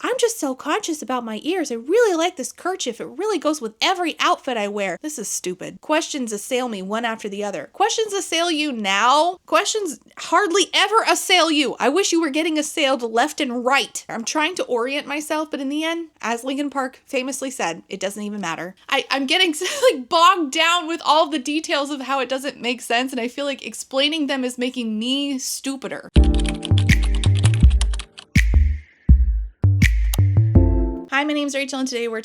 I'm just self-conscious about my ears. I really like this kerchief. It really goes with every outfit I wear. This is stupid. Questions assail me one after the other. Questions assail you now? Questions hardly ever assail you. I wish you were getting assailed left and right. I'm trying to orient myself, but in the end, as Linkin Park famously said, it doesn't even matter. I'm getting like bogged down with all the details of how it doesn't make sense, and I feel like explaining them is making me stupider. Hi, my name's Rachel, and today we're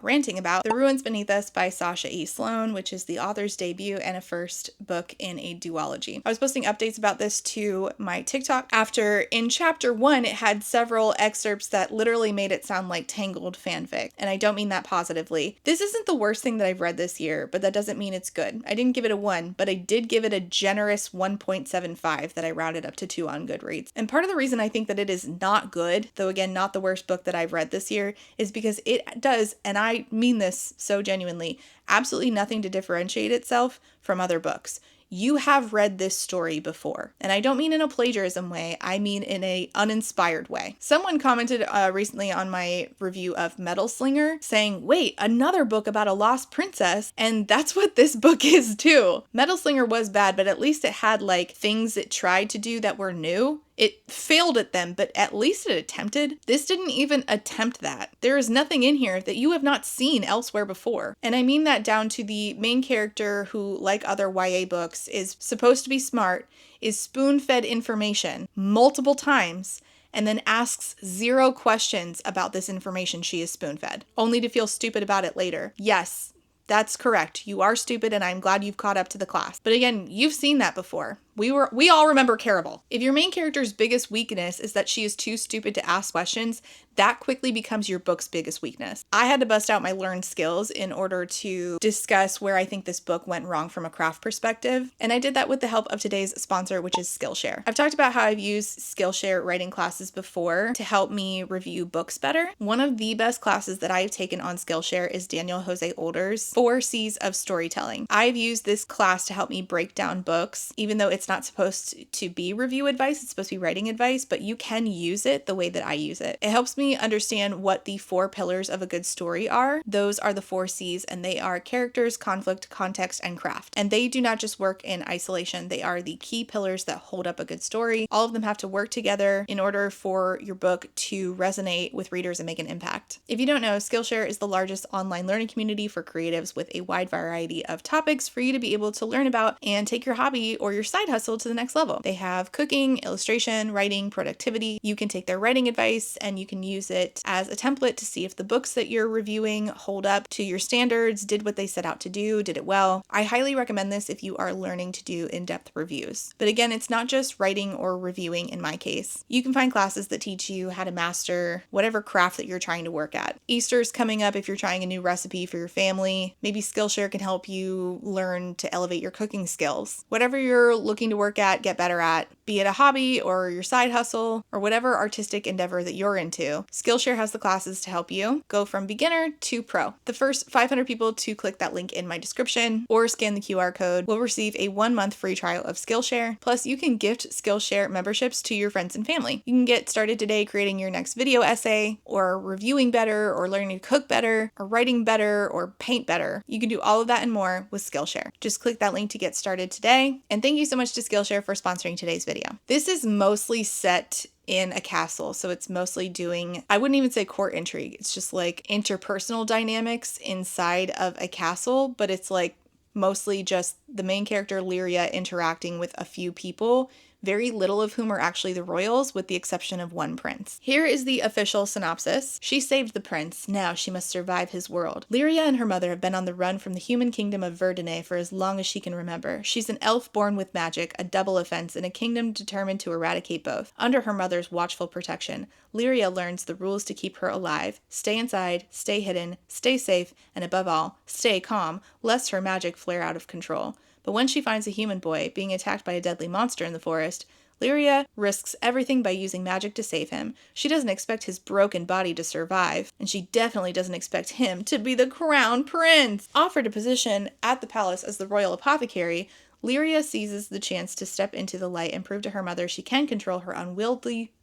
ranting about The Ruins Beneath Us by Sasha E. Sloan, which is the author's debut and a first book in a duology. I was posting updates about this to my TikTok after in chapter 1 it had several excerpts that literally made it sound like Tangled fanfic, and I don't mean that positively. This isn't the worst thing that I've read this year, but that doesn't mean it's good. I didn't give it a 1, but I did give it a generous 1.75 that I rounded up to 2 on Goodreads. And part of the reason I think that it is not good, though again not the worst book that I've read this year, is because it does, and I mean this so genuinely, absolutely nothing to differentiate itself from other books. You have read this story before. And I don't mean in a plagiarism way, I mean in a uninspired way. Someone commented recently on my review of Metal Slinger saying, wait, another book about a lost princess, and that's what this book is too. Metal Slinger was bad, but at least it had like things it tried to do that were new. It failed at them, but at least it attempted. This didn't even attempt that. There is nothing in here that you have not seen elsewhere before. And I mean that down to the main character who, like other YA books, is supposed to be smart, is spoon-fed information multiple times, and then asks 0 questions about this information she is spoon-fed, only to feel stupid about it later. Yes, that's correct. You are stupid, and I'm glad you've caught up to the class. But again, you've seen that before. We all remember Carable. If your main character's biggest weakness is that she is too stupid to ask questions, that quickly becomes your book's biggest weakness. I had to bust out my learned skills in order to discuss where I think this book went wrong from a craft perspective, and I did that with the help of today's sponsor, which is Skillshare. I've talked about how I've used Skillshare writing classes before to help me review books better. One of the best classes that I've taken on Skillshare is Daniel Jose Older's 4 C's of Storytelling. I've used this class to help me break down books, even though it's not supposed to be review advice, it's supposed to be writing advice, but you can use it the way that I use it. It helps me understand what the 4 pillars of a good story are. Those are the 4 C's, and they are characters, conflict, context, and craft. And they do not just work in isolation. They are the key pillars that hold up a good story. All of them have to work together in order for your book to resonate with readers and make an impact. If you don't know, Skillshare is the largest online learning community for creatives with a wide variety of topics for you to be able to learn about and take your hobby or your side hustle to the next level. They have cooking, illustration, writing, productivity. You can take their writing advice and you can use it as a template to see if the books that you're reviewing hold up to your standards, did what they set out to do, did it well. I highly recommend this if you are learning to do in-depth reviews. But again, it's not just writing or reviewing in my case. You can find classes that teach you how to master whatever craft that you're trying to work at. Easter's coming up if you're trying a new recipe for your family. Maybe Skillshare can help you learn to elevate your cooking skills. Whatever you're looking to work at, get better at, be it a hobby or your side hustle or whatever artistic endeavor that you're into, Skillshare has the classes to help you go from beginner to pro. The first 500 people to click that link in my description or scan the QR code will receive a 1-month free trial of Skillshare. Plus, you can gift Skillshare memberships to your friends and family. You can get started today creating your next video essay, or reviewing better, or learning to cook better, or writing better, or paint better. You can do all of that and more with Skillshare. Just click that link to get started today. And thank you so much to Skillshare for sponsoring today's video. This is mostly set in a castle, so it's mostly doing, I wouldn't even say court intrigue, it's just like interpersonal dynamics inside of a castle, but it's like mostly just the main character Lyria interacting with a few people, very little of whom are actually the royals, with the exception of one prince. Here is the official synopsis. She saved the prince. Now she must survive his world. Lyria and her mother have been on the run from the human kingdom of Verdane for as long as she can remember. She's an elf born with magic, a double offense, in a kingdom determined to eradicate both. Under her mother's watchful protection, Lyria learns the rules to keep her alive. Stay inside, stay hidden, stay safe, and above all, stay calm, lest her magic flare out of control. But when she finds a human boy being attacked by a deadly monster in the forest, Lyria risks everything by using magic to save him. She doesn't expect his broken body to survive, and she definitely doesn't expect him to be the crown prince. Offered a position at the palace as the royal apothecary, Lyria seizes the chance to step into the light and prove to her mother she can control her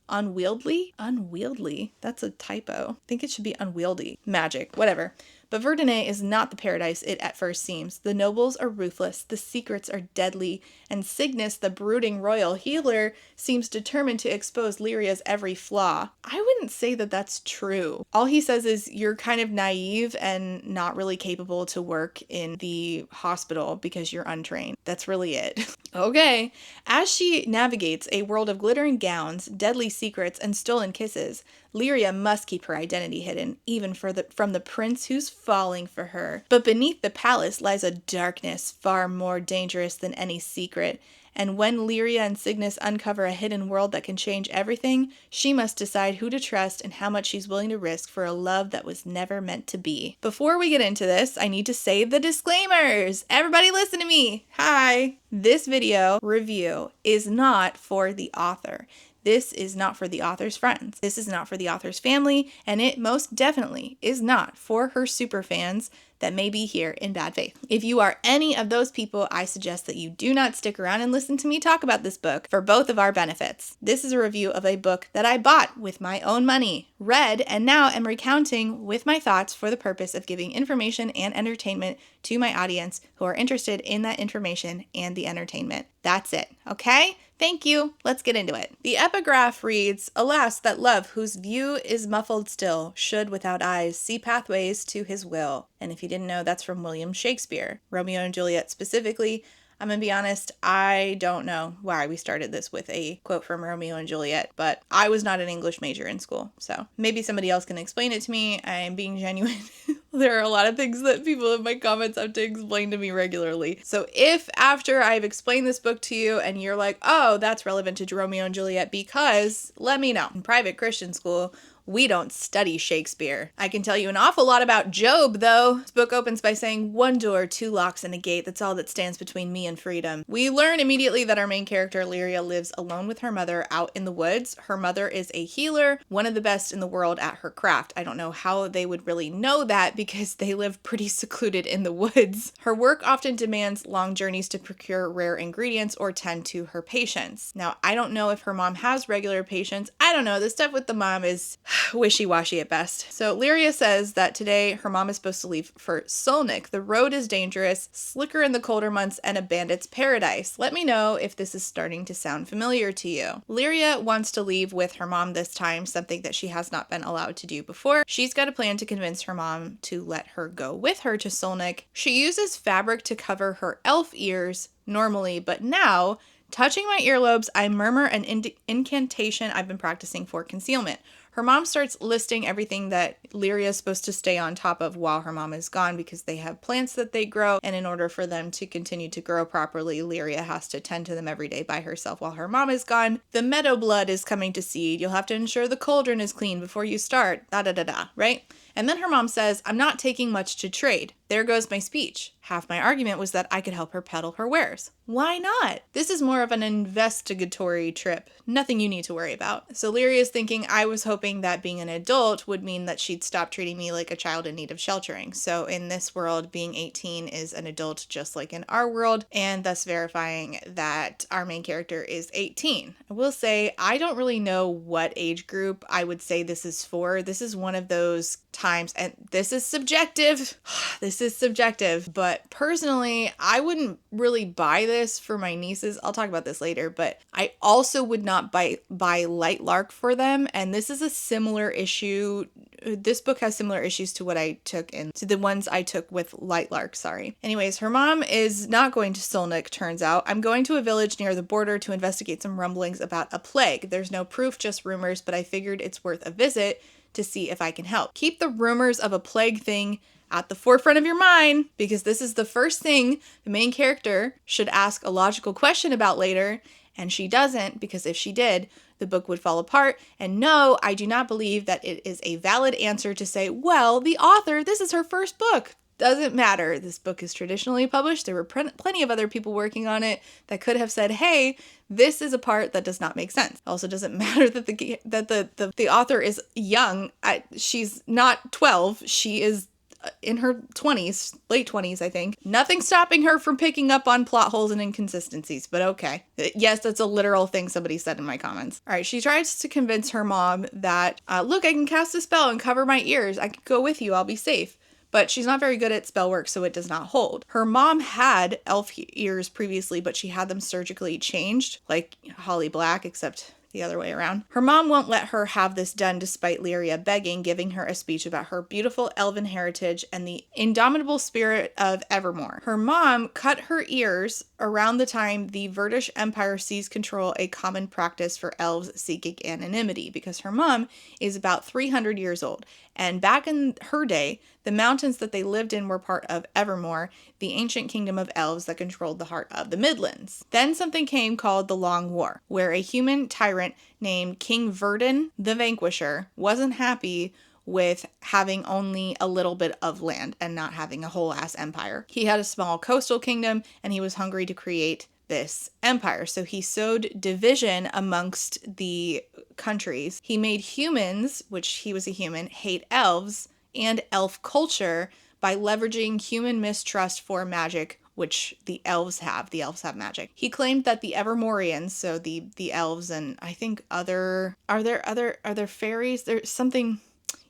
Unwieldy? Unwieldy. That's a typo. I think it should be unwieldy. Magic. Whatever. But Verdun is not the paradise it at first seems. The nobles are ruthless, the secrets are deadly, and Cygnus, the brooding royal healer, seems determined to expose Lyria's every flaw. I wouldn't say that that's true. All he says is you're kind of naive and not really capable to work in the hospital because you're untrained. That's really it. Okay. As she navigates a world of glittering gowns, deadly secrets, and stolen kisses, Lyria must keep her identity hidden, even from the prince who's falling for her. But beneath the palace lies a darkness far more dangerous than any secret, and when Lyria and Cygnus uncover a hidden world that can change everything, she must decide who to trust and how much she's willing to risk for a love that was never meant to be. Before we get into this, I need to say the disclaimers. Everybody listen to me. Hi. This video review is not for the author. This is not for the author's friends. This is not for the author's family, and it most definitely is not for her superfans that may be here in bad faith. If you are any of those people, I suggest that you do not stick around and listen to me talk about this book for both of our benefits. This is a review of a book that I bought with my own money, read, and now am recounting with my thoughts for the purpose of giving information and entertainment to my audience who are interested in that information and the entertainment. That's it, okay? Thank you. Let's get into it. The epigraph reads, "Alas, that love whose view is muffled still should without eyes see pathways to his will." And if you didn't know, that's from William Shakespeare. Romeo and Juliet specifically. I'm gonna be honest, I don't know why we started this with a quote from Romeo and Juliet, but I was not an English major in school, so maybe somebody else can explain it to me. I am being genuine. There are a lot of things that people in my comments have to explain to me regularly. So if after I've explained this book to you and you're like, oh, that's relevant to Romeo and Juliet because, let me know. In private Christian school, we don't study Shakespeare. I can tell you an awful lot about Job, though. This book opens by saying, "One door, two locks, and a gate. That's all that stands between me and freedom." We learn immediately that our main character, Lyria, lives alone with her mother out in the woods. Her mother is a healer, one of the best in the world at her craft. I don't know how they would really know that because they live pretty secluded in the woods. Her work often demands long journeys to procure rare ingredients or tend to her patients. Now, I don't know if her mom has regular patients. I don't know. The stuff with the mom is wishy-washy at best. So Lyria says that today her mom is supposed to leave for Solnik. The road is dangerous, slicker in the colder months, and a bandit's paradise. Let me know if this is starting to sound familiar to you. Lyria wants to leave with her mom this time, something that she has not been allowed to do before. She's got a plan to convince her mom to let her go with her to Solnik. She uses fabric to cover her elf ears normally, but now, touching my earlobes, I murmur an incantation I've been practicing for concealment. Her mom starts listing everything that Lyria is supposed to stay on top of while her mom is gone because they have plants that they grow, and in order for them to continue to grow properly, Lyria has to tend to them every day by herself while her mom is gone. The meadow blood is coming to seed. You'll have to ensure the cauldron is clean before you start. Da-da-da-da, right? And then her mom says, "I'm not taking much to trade." There goes my speech. Half my argument was that I could help her peddle her wares. Why not? This is more of an investigatory trip. Nothing you need to worry about. So Lyria is thinking I was hoping that being an adult would mean that she'd stop treating me like a child in need of sheltering. So in this world, being 18 is an adult just like in our world, and thus verifying that our main character is 18. I will say, I don't really know what age group I would say this is for. This is one of those times, and this is subjective. This is subjective, but personally, I wouldn't really buy this for my nieces. I'll talk about this later, but I also would not buy Light Lark for them, and this is a similar issue. This book has similar issues to what I took to the ones I took with Light Lark, sorry. Anyways, her mom is not going to Solnik, turns out. "I'm going to a village near the border to investigate some rumblings about a plague. There's no proof, just rumors, but I figured it's worth a visit to see if I can help." Keep the rumors of a plague thing at the forefront of your mind, because this is the first thing the main character should ask a logical question about later, and she doesn't, because if she did, the book would fall apart. And no, I do not believe that it is a valid answer to say, well, the author, this is her first book. Doesn't matter. This book is traditionally published. There were plenty of other people working on it that could have said, hey, this is a part that does not make sense. It also doesn't matter that the author is young. She's not 12. She is in her 20s, late 20s, I think. Nothing stopping her from picking up on plot holes and inconsistencies, but okay. Yes, that's a literal thing somebody said in my comments. All right, she tries to convince her mom that, look, I can cast a spell and cover my ears. I can go with you. I'll be safe. But she's not very good at spell work, so it does not hold. Her mom had elf ears previously, but she had them surgically changed, like Holly Black, except the other way around. Her mom won't let her have this done despite Lyria begging, giving her a speech about her beautiful elven heritage and the indomitable spirit of Evermore. Her mom cut her ears around the time the Verdish Empire seized control, a common practice for elves seeking anonymity, because her mom is about 300 years old. And back in her day, the mountains that they lived in were part of Evermore, the ancient kingdom of elves that controlled the heart of the Midlands. Then something came called the Long War, where a human tyrant named King Verdun the Vanquisher wasn't happy with having only a little bit of land and not having a whole ass empire. He had a small coastal kingdom and he was hungry to create this empire. So he sowed division amongst the countries. He made humans, which he was a human, hate elves and elf culture by leveraging human mistrust for magic, which the elves have. The elves have magic. He claimed that the Evermorians, so the elves and I think are there fairies? There's something.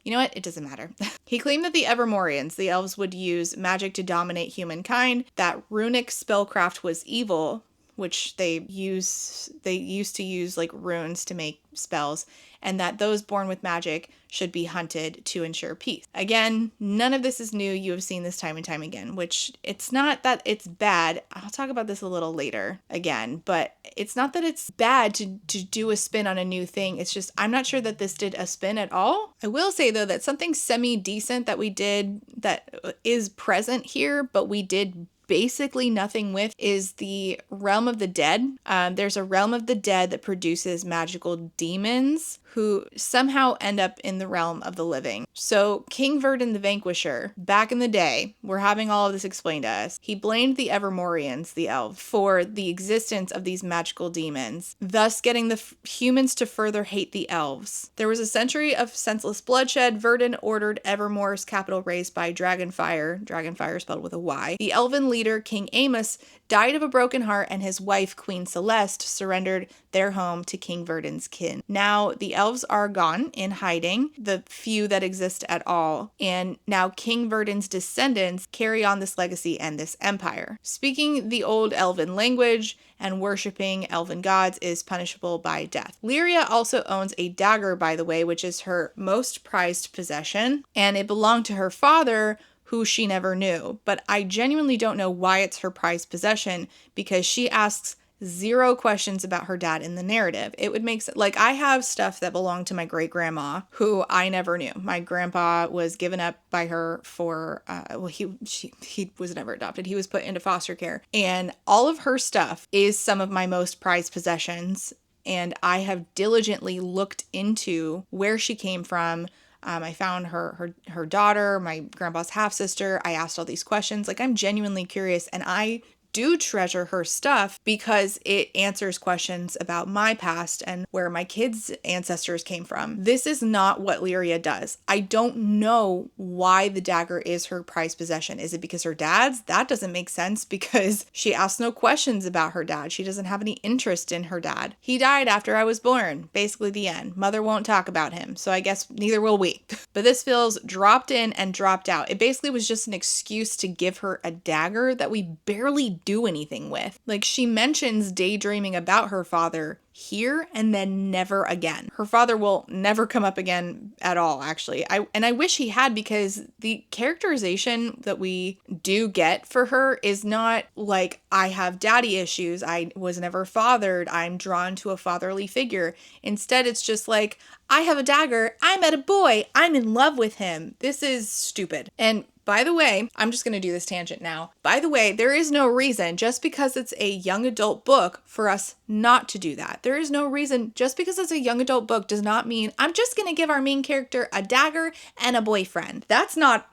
You know what? It doesn't matter. He claimed that the Evermorians, the elves, would use magic to dominate humankind, that runic spellcraft was evil, which they used to use like runes to make spells, and that those born with magic should be hunted to ensure peace. Again, none of this is new. You have seen this time and time again, which it's not that it's bad. I'll talk about this a little later again, but it's not that it's bad to do a spin on a new thing. It's just, I'm not sure that this did a spin at all. I will say though that something semi-decent that we did that is present here, but we did basically nothing with, is the realm of the dead. There's a realm of the dead that produces magical demons who somehow end up in the realm of the living. So King Verdun the Vanquisher, back in the day, we're having all of this explained to us. He blamed the Evermorians, the elves, for the existence of these magical demons, thus getting the humans to further hate the elves. There was a century of senseless bloodshed. Verdun ordered Evermore's capital razed by Dragonfire spelled with a Y. The elven leader, King Amos, died of a broken heart, and his wife, Queen Celeste, surrendered their home to King Verdun's kin. Now, the elves are gone in hiding, the few that exist at all, and now King Verdun's descendants carry on this legacy and this empire. Speaking the old elven language and worshipping elven gods is punishable by death. Lyria also owns a dagger, by the way, which is her most prized possession, and it belonged to her father, who she never knew. But I genuinely don't know why it's her prized possession, because she asks 0 questions about her dad in the narrative. It would make sense. Like, I have stuff that belonged to my great grandma who I never knew. My grandpa was given up by her for, he was never adopted. He was put into foster care. And all of her stuff is some of my most prized possessions. And I have diligently looked into where she came from. I found her daughter, my grandpa's half-sister. I asked all these questions. Like, I'm genuinely curious, and I do treasure her stuff because it answers questions about my past and where my kids' ancestors came from. This is not what Lyria does. I don't know why the dagger is her prized possession. Is it because her dad's? That doesn't make sense because she asks no questions about her dad. She doesn't have any interest in her dad. He died after I was born. Basically the end. Mother won't talk about him, so I guess neither will we. But this feels dropped in and dropped out. It basically was just an excuse to give her a dagger that we barely do anything with. Like, she mentions daydreaming about her father here and then never again. Her father will never come up again at all, actually. I wish he had, because the characterization that we do get for her is not like, I have daddy issues, I was never fathered, I'm drawn to a fatherly figure. Instead, it's just like, I have a dagger, I met a boy, I'm in love with him. This is stupid. And by the way, I'm just going to do this tangent now. By the way, there is no reason, just because it's a young adult book, for us not to do that. There is no reason, just because it's a young adult book does not mean I'm just going to give our main character a dagger and a boyfriend. That's not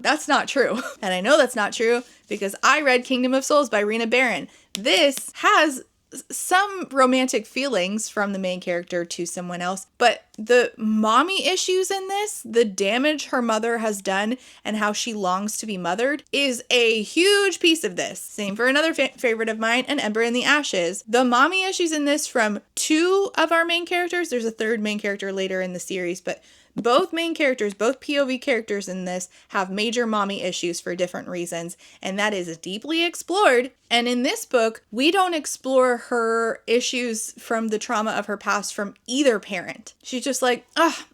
true. And I know that's not true because I read Kingdom of Souls by Rena Barron. This has some romantic feelings from the main character to someone else, but the mommy issues in this, the damage her mother has done and how she longs to be mothered, is a huge piece of this. Same for another favorite of mine, An Ember in the Ashes. The mommy issues in this from two of our main characters. There's a third main character later in the series, but both main characters, both POV characters in this, have major mommy issues for different reasons, and that is deeply explored. And in this book, we don't explore her issues from the trauma of her past from either parent. She's just like,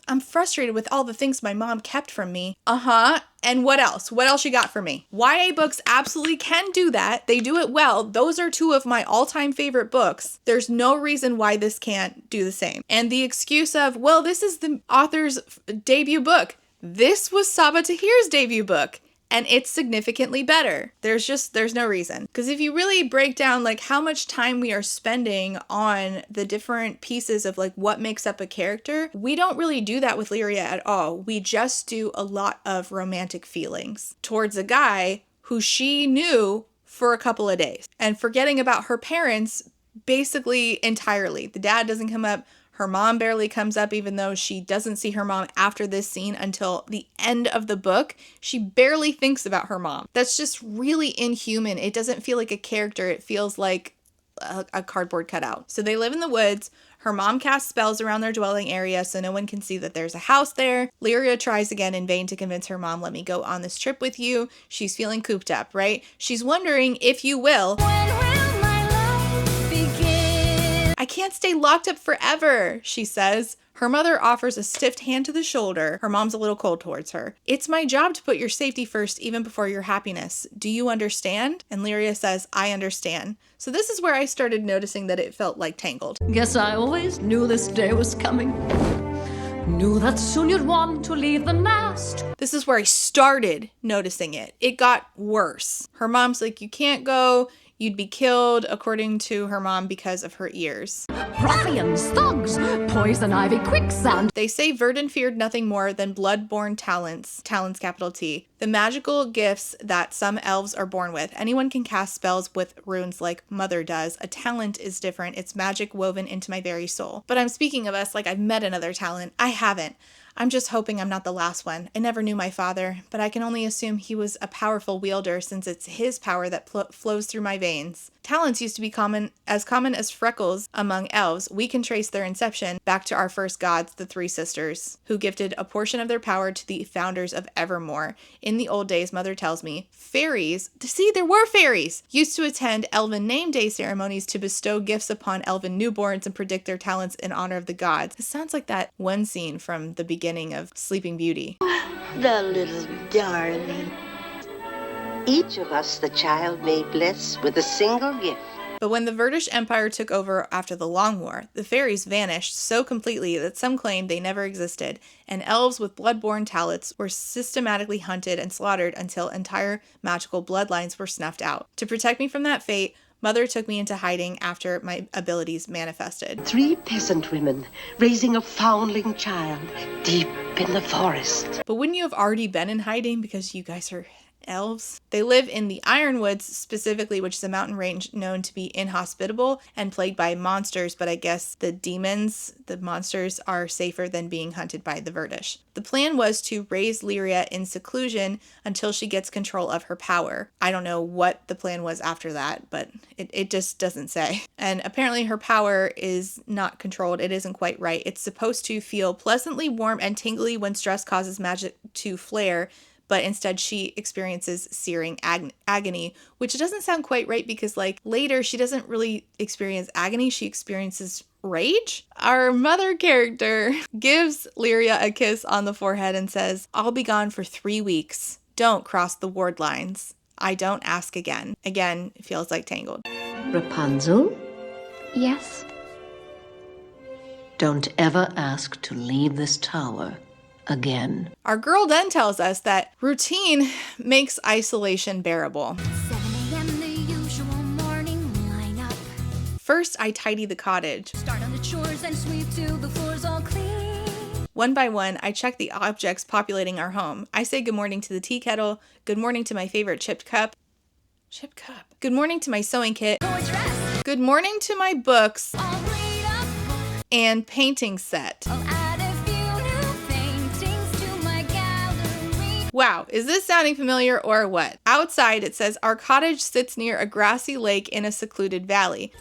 I'm frustrated with all the things my mom kept from me. And what else? What else you got for me? YA books absolutely can do that. They do it well. Those are two of my all-time favorite books. There's no reason why this can't do the same. And the excuse of, well, this is the author's debut book. This was Sabaa Tahir's debut book. And it's significantly better. There's no reason. Because if you really break down like how much time we are spending on the different pieces of like what makes up a character, we don't really do that with Lyria at all. We just do a lot of romantic feelings towards a guy who she knew for a couple of days and forgetting about her parents basically entirely. The dad doesn't come up. Her mom barely comes up, even though she doesn't see her mom after this scene until the end of the book. She barely thinks about her mom. That's just really inhuman. It doesn't feel like a character. It feels like a cardboard cutout. So they live in the woods. Her mom casts spells around their dwelling area so no one can see that there's a house there. Lyria tries again in vain to convince her mom, let me go on this trip with you. She's feeling cooped up, right? She's wondering if you will. I can't stay locked up forever, she says. Her mother offers a stiff hand to the shoulder. Her mom's a little cold towards her. It's my job to put your safety first even before your happiness. Do you understand? And Lyria says, I understand. So this is where I started noticing that it felt like Tangled. Guess I always knew this day was coming. Knew that soon you'd want to leave the nest. This is where I started noticing it. It got worse. Her mom's like, you can't go. You'd be killed, according to her mom, because of her ears. Ruffians, thugs, poison ivy, quicksand. They say Verdun feared nothing more than blood-borne talents capital T, the magical gifts that some elves are born with. Anyone can cast spells with runes like Mother does. A talent is different. It's magic woven into my very soul. But I'm speaking of us like I've met another talent. I haven't. I'm just hoping I'm not the last one. I never knew my father, but I can only assume he was a powerful wielder since it's his power that flows through my veins. Talents used to be common as freckles among elves. We can trace their inception back to our first gods, the Three Sisters, who gifted a portion of their power to the founders of Evermore. In the old days, Mother tells me, fairies, see, there were fairies, used to attend elven name day ceremonies to bestow gifts upon elven newborns and predict their talents in honor of the gods. It sounds like that one scene from the beginning of Sleeping Beauty. The little darling. Each of us the child may bless with a single gift. But when the Verdish Empire took over after the Long War, the fairies vanished so completely that some claimed they never existed, and elves with blood-borne talents were systematically hunted and slaughtered until entire magical bloodlines were snuffed out. To protect me from that fate, Mother took me into hiding after my abilities manifested. 3 peasant women raising a foundling child deep in the forest. But wouldn't you have already been in hiding because you guys are elves? They live in the Ironwoods specifically, which is a mountain range known to be inhospitable and plagued by monsters, but I guess the monsters are safer than being hunted by the Verdish. The plan was to raise Lyria in seclusion until she gets control of her power. I don't know what the plan was after that, but it just doesn't say. And apparently her power is not controlled. It isn't quite right. It's supposed to feel pleasantly warm and tingly when stress causes magic to flare, but instead she experiences searing agony, which doesn't sound quite right because like later she doesn't really experience agony, she experiences rage. Our Mother character gives Lyria a kiss on the forehead and says, I'll be gone for 3 weeks. Don't cross the ward lines. I don't ask again. Again, it feels like Tangled. Rapunzel, Yes? don't ever ask to leave this tower again. Our girl then tells us that routine makes isolation bearable. 7 a.m. the usual morning lineup. First, I tidy the cottage. Start on the chores and sweep till the floor's all clean. One by one, I check the objects populating our home. I say good morning to the tea kettle, good morning to my favorite chipped cup. Good morning to my sewing kit. Go dress. Good morning to my books I'll read a book. and painting set. I'll add a few new paintings to my gallery. Wow, is this sounding familiar or what? Outside it says, our cottage sits near a grassy lake in a secluded valley.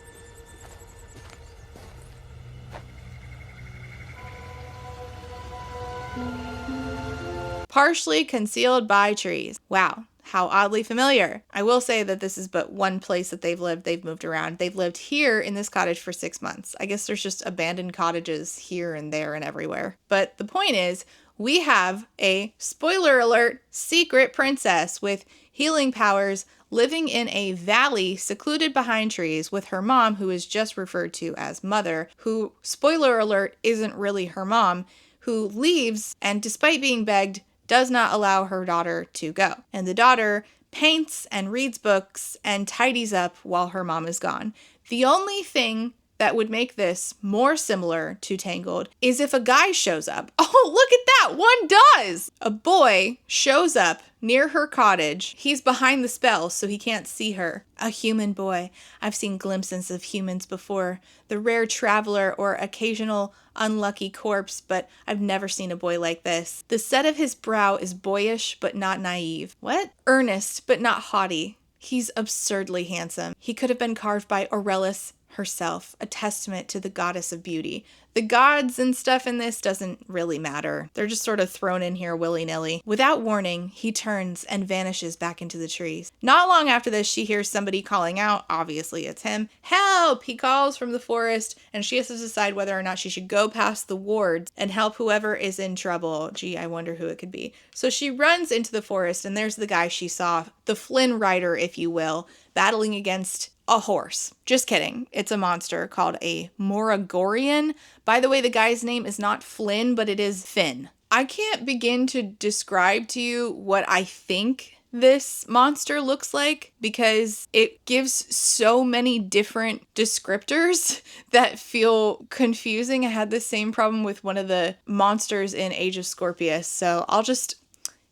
Partially concealed by trees. Wow, how oddly familiar. I will say that this is but one place that they've lived. They've moved around. They've lived here in this cottage for 6 months. I guess there's just abandoned cottages here and there and everywhere. But the point is, we have a, spoiler alert, secret princess with healing powers living in a valley secluded behind trees with her mom, who is just referred to as Mother, who, spoiler alert, isn't really her mom, who leaves and despite being begged, does not allow her daughter to go. And the daughter paints and reads books and tidies up while her mom is gone. The only thing that would make this more similar to Tangled is if a guy shows up. Oh, look at that! One does! A boy shows up near her cottage. He's behind the spell, so he can't see her. A human boy. I've seen glimpses of humans before. The rare traveler or occasional unlucky corpse, but I've never seen a boy like this. The set of his brow is boyish, but not naive. What? Earnest, but not haughty. He's absurdly handsome. He could have been carved by Aurelis herself, a testament to the goddess of beauty. The gods and stuff in this doesn't really matter. They're just sort of thrown in here willy-nilly. Without warning, he turns and vanishes back into the trees. Not long after this, she hears somebody calling out. Obviously, it's him. Help! He calls from the forest, and she has to decide whether or not she should go past the wards and help whoever is in trouble. Gee, I wonder who it could be. So she runs into the forest, and there's the guy she saw, the Flynn rider, if you will, battling against a horse. Just kidding. It's a monster called a Moragorian. By the way, the guy's name is not Flynn, but it is Finn. I can't begin to describe to you what I think this monster looks like because it gives so many different descriptors that feel confusing. I had the same problem with one of the monsters in Age of Scorpius, so I'll just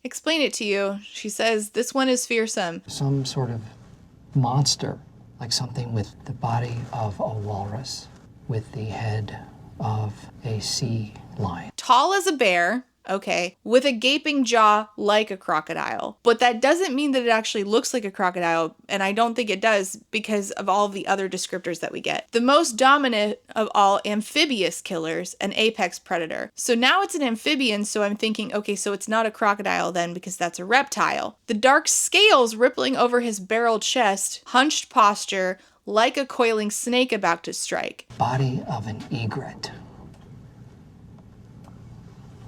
explain it to you. She says, this one is fearsome. Some sort of monster, like something with the body of a walrus, with the head of a sea lion. Tall as a bear, okay, with a gaping jaw like a crocodile. But that doesn't mean that it actually looks like a crocodile, and I don't think it does because of all the other descriptors that we get. The most dominant of all amphibious killers, an apex predator. So now it's an amphibian, so I'm thinking, okay, so it's not a crocodile then because that's a reptile. The dark scales rippling over his barrel chest, hunched posture, like a coiling snake about to strike. Body of an egret,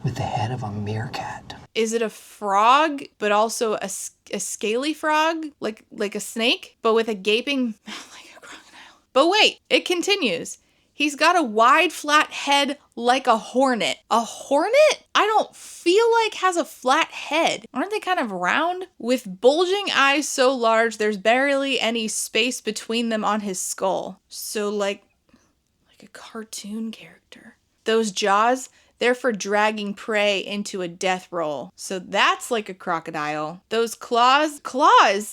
with the head of a meerkat. Is it a frog, but also a scaly frog, like a snake, but with a gaping mouth like a crocodile? But wait, it continues. He's got a wide, flat head like a hornet. A hornet? I don't feel like has a flat head. Aren't they kind of round? With bulging eyes so large, there's barely any space between them on his skull. So like a cartoon character. Those jaws, they're for dragging prey into a death roll. So that's like a crocodile. Those claws,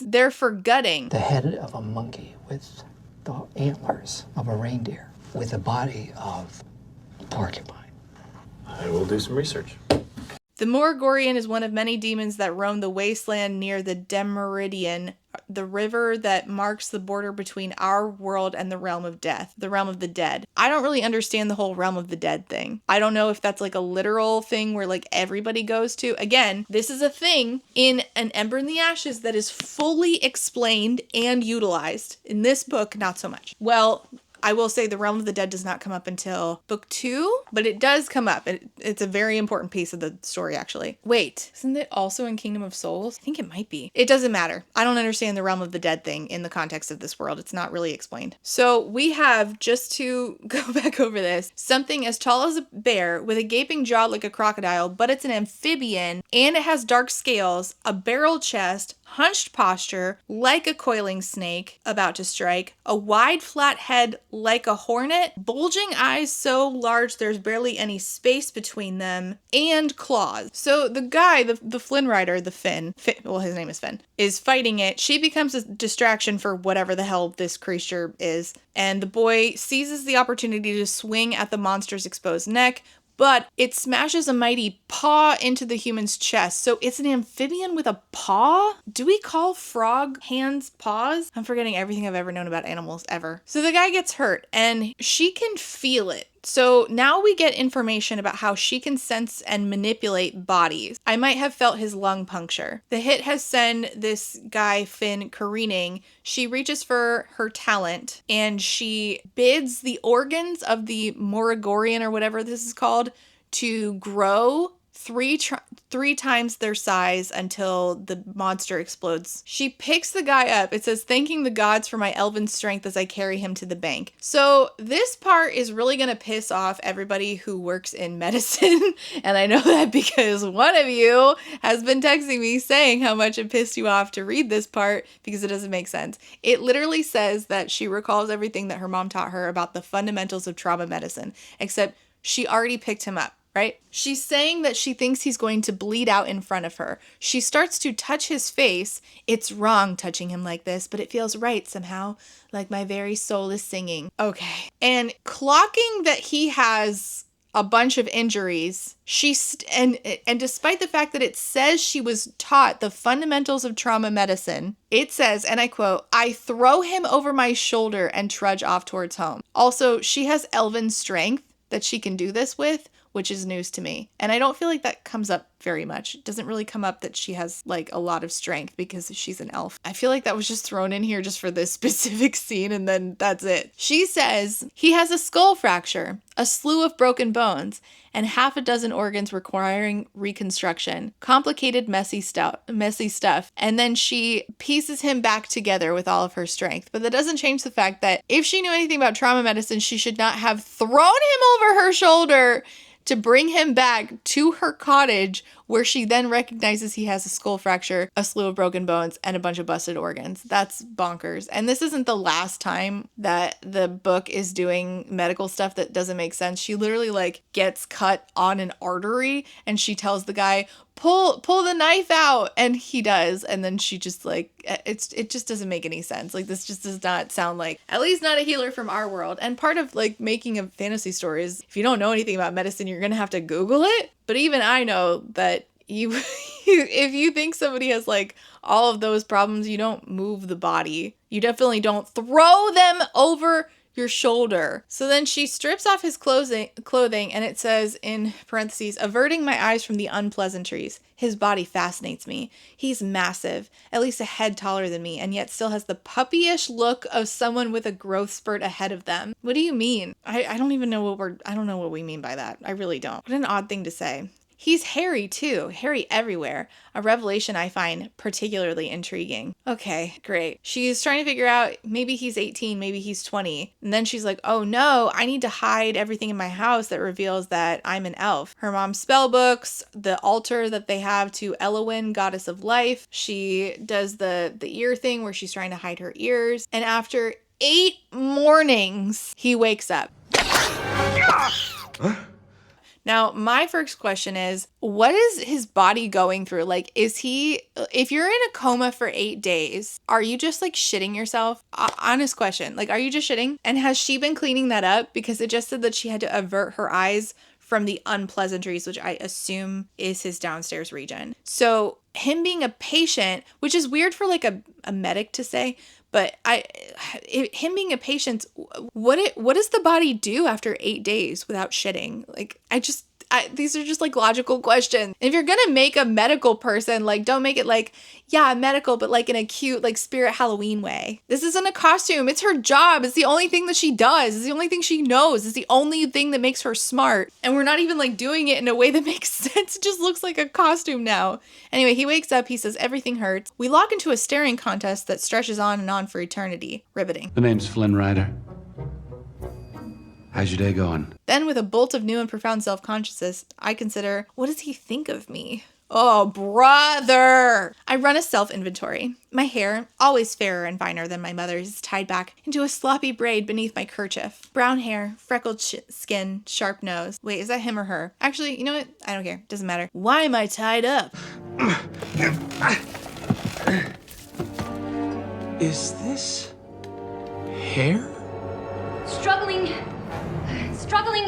they're for gutting. The head of a monkey with the antlers of a reindeer, with the body of a porcupine. I will do some research. The Moragorian is one of many demons that roam the wasteland near the Demeridian, the river that marks the border between our world and the realm of death, the realm of the dead. I don't really understand the whole realm of the dead thing. I don't know if that's like a literal thing where like everybody goes to. Again, this is a thing in An Ember in the Ashes that is fully explained and utilized. In this book, not so much. Well, I will say the realm of the dead does not come up until book 2, but it does come up. It's a very important piece of the story, actually. Wait, isn't it also in Kingdom of Souls? I think it might be. It doesn't matter. I don't understand the realm of the dead thing in the context of this world. It's not really explained. So we have, just to go back over this, something as tall as a bear with a gaping jaw like a crocodile, but it's an amphibian and it has dark scales, a barrel chest, hunched posture like a coiling snake about to strike, a wide flat head like a hornet, bulging eyes so large there's barely any space between them, and claws. So the guy, the Flynn rider, the Finn, well, his name is Finn, is fighting it. She becomes a distraction for whatever the hell this creature is, and the boy seizes the opportunity to swing at the monster's exposed neck, but it smashes a mighty paw into the human's chest. So it's an amphibian with a paw? Do we call frog hands paws? I'm forgetting everything I've ever known about animals ever. So the guy gets hurt and she can feel it. So now we get information about how she can sense and manipulate bodies. I might have felt his lung puncture. The hit has sent this guy, Finn, careening. She reaches for her talent and she bids the organs of the Morigorian, or whatever this is called, to grow three times their size until the monster explodes. She picks the guy up. It says, thanking the gods for my elven strength as I carry him to the bank. So this part is really going to piss off everybody who works in medicine. And I know that because one of you has been texting me saying how much it pissed you off to read this part because it doesn't make sense. It literally says that she recalls everything that her mom taught her about the fundamentals of trauma medicine, except she already picked him up. Right? She's saying that she thinks he's going to bleed out in front of her. She starts to touch his face. It's wrong touching him like this, but it feels right somehow, like my very soul is singing. Okay. And clocking that he has a bunch of injuries, and despite the fact that it says she was taught the fundamentals of trauma medicine, it says, and I quote, I throw him over my shoulder and trudge off towards home. Also, she has elven strength that she can do this with, which is news to me. And I don't feel like that comes up very much. It doesn't really come up that she has like a lot of strength because she's an elf. I feel like that was just thrown in here just for this specific scene and then that's it. She says he has a skull fracture, a slew of broken bones, and half a dozen organs requiring reconstruction. Complicated, messy stuff. And then she pieces him back together with all of her strength. But that doesn't change the fact that if she knew anything about trauma medicine, she should not have thrown him over her shoulder to bring him back to her cottage, where she then recognizes he has a skull fracture, a slew of broken bones, and a bunch of busted organs. That's bonkers. And this isn't the last time that the book is doing medical stuff that doesn't make sense. She literally like gets cut on an artery and she tells the guy, pull the knife out, and he does, and then she just like it just doesn't make any sense. Like this just does not sound like, at least not a healer from our world. And part of like making a fantasy story is if you don't know anything about medicine, you're gonna have to Google it. But even I know that if you think somebody has like all of those problems, you don't move the body. You definitely don't throw them over your shoulder. So then she strips off his clothing and it says in parentheses, averting my eyes from the unpleasantries. His body fascinates me. He's massive, at least a head taller than me, and yet still has the puppyish look of someone with a growth spurt ahead of them. What do you mean? I don't even know I don't know what we mean by that. I really don't. What an odd thing to say. He's hairy too, hairy everywhere, a revelation I find particularly intriguing. Okay, great. She's trying to figure out, maybe he's 18, maybe he's 20. And then she's like, oh no, I need to hide everything in my house that reveals that I'm an elf. Her mom's spell books, the altar that they have to Elowyn, goddess of life. She does the ear thing where she's trying to hide her ears. And after 8 mornings, he wakes up. Now, my first question is, what is his body going through? Like, if you're in a coma for 8 days, are you just like shitting yourself? Honest question. Like, are you just shitting? And has she been cleaning that up? Because it just said that she had to avert her eyes from the unpleasantries, which I assume is his downstairs region. So him being a patient, which is weird for like a medic to say, but him being a patient, what does the body do after 8 days without shitting? Like, these are just like logical questions. If you're gonna make a medical person, like, don't make it like, yeah, medical, but like in a cute, like spirit Halloween way. This isn't a costume. It's her job. It's the only thing that she does. It's the only thing she knows. It's the only thing that makes her smart. And we're not even like doing it in a way that makes sense. It just looks like a costume now. Anyway, he wakes up. He says everything hurts. We lock into a staring contest that stretches on and on for eternity. Riveting. The name's Flynn Rider. How's your day going? Then, with a bolt of new and profound self-consciousness, I consider, what does he think of me? Oh, brother. I run a self-inventory. My hair, always fairer and finer than my mother's, is tied back into a sloppy braid beneath my kerchief. Brown hair, freckled skin, sharp nose. Wait, is that him or her? Actually, you know what? I don't care. Doesn't matter. Why am I tied up? Is this hair? Struggling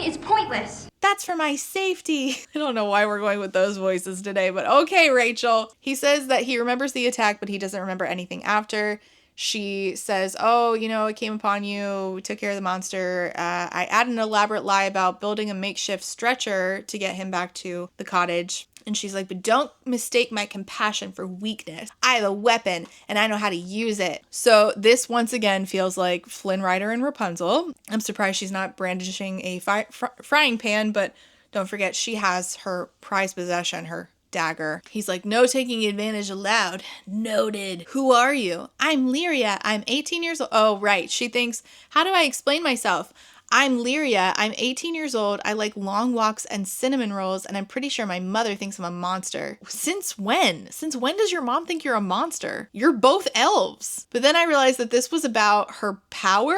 is pointless. That's for my safety. I don't know why we're going with those voices today, but okay, Rachel. He says that he remembers the attack, but he doesn't remember anything after. She says, oh, you know, it came upon you, we took care of the monster. I add an elaborate lie about building a makeshift stretcher to get him back to the cottage. And she's like, but don't mistake my compassion for weakness. I have a weapon and I know how to use it. So this once again feels like Flynn Rider and Rapunzel. I'm surprised she's not brandishing a frying pan, but don't forget she has her prized possession, her dagger. He's like, no taking advantage allowed. Noted. Who are you? I'm Lyria. I'm 18 years old. Oh, right. She thinks, how do I explain myself? I'm Lyria. I'm 18 years old. I like long walks and cinnamon rolls, and I'm pretty sure my mother thinks I'm a monster. Since when? Since when does your mom think you're a monster? You're both elves. But then I realized that this was about her power,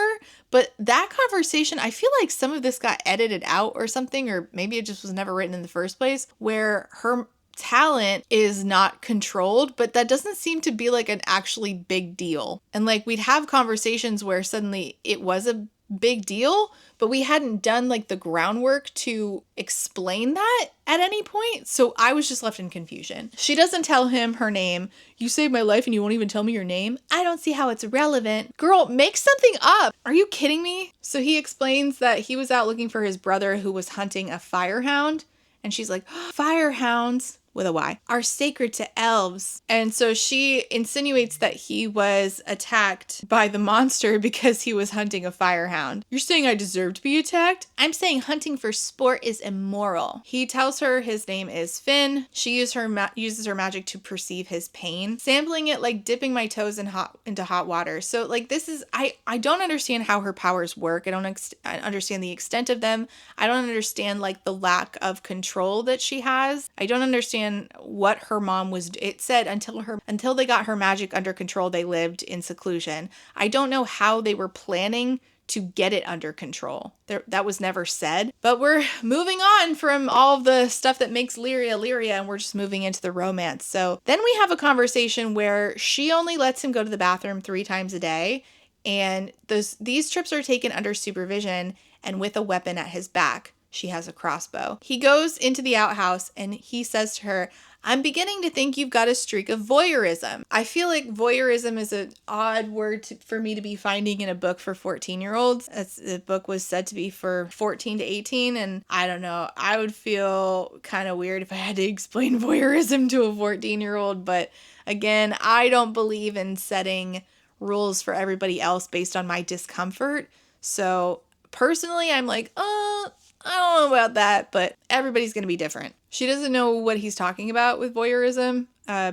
but that conversation, I feel like some of this got edited out or something, or maybe it just was never written in the first place, where her talent is not controlled, but that doesn't seem to be like an actually big deal. And like we'd have conversations where suddenly it was a big deal, but we hadn't done like the groundwork to explain that at any point. So I was just left in confusion. She doesn't tell him her name. You saved my life and you won't even tell me your name? I don't see how it's relevant. Girl, make something up. Are you kidding me? So he explains that he was out looking for his brother who was hunting a firehound. And she's like, firehounds, with a Y, are sacred to elves. And so she insinuates that he was attacked by the monster because he was hunting a firehound. You're saying I deserve to be attacked? I'm saying hunting for sport is immoral. He tells her his name is Finn. She uses her magic to perceive his pain, sampling it like dipping my toes into hot water. So like this is, I don't understand how her powers work. I don't understand the extent of them. I don't understand like the lack of control that she has. I don't understand what her mom was. It said until they got her magic under control, they lived in seclusion. I don't know how they were planning to get it under control. That was never said. But we're moving on from all of the stuff that makes Lyria, and we're just moving into the romance. So then we have a conversation where she only lets him go to the bathroom 3 times a day, and these trips are taken under supervision and with a weapon at his back. She has a crossbow. He goes into the outhouse and he says to her, I'm beginning to think you've got a streak of voyeurism. I feel like voyeurism is an odd word for me to be finding in a book for 14-year-olds. The book was said to be for 14 to 18, and I don't know. I would feel kind of weird if I had to explain voyeurism to a 14-year-old, but again, I don't believe in setting rules for everybody else based on my discomfort. So personally, I'm like, I don't know about that, but everybody's going to be different. She doesn't know what he's talking about with voyeurism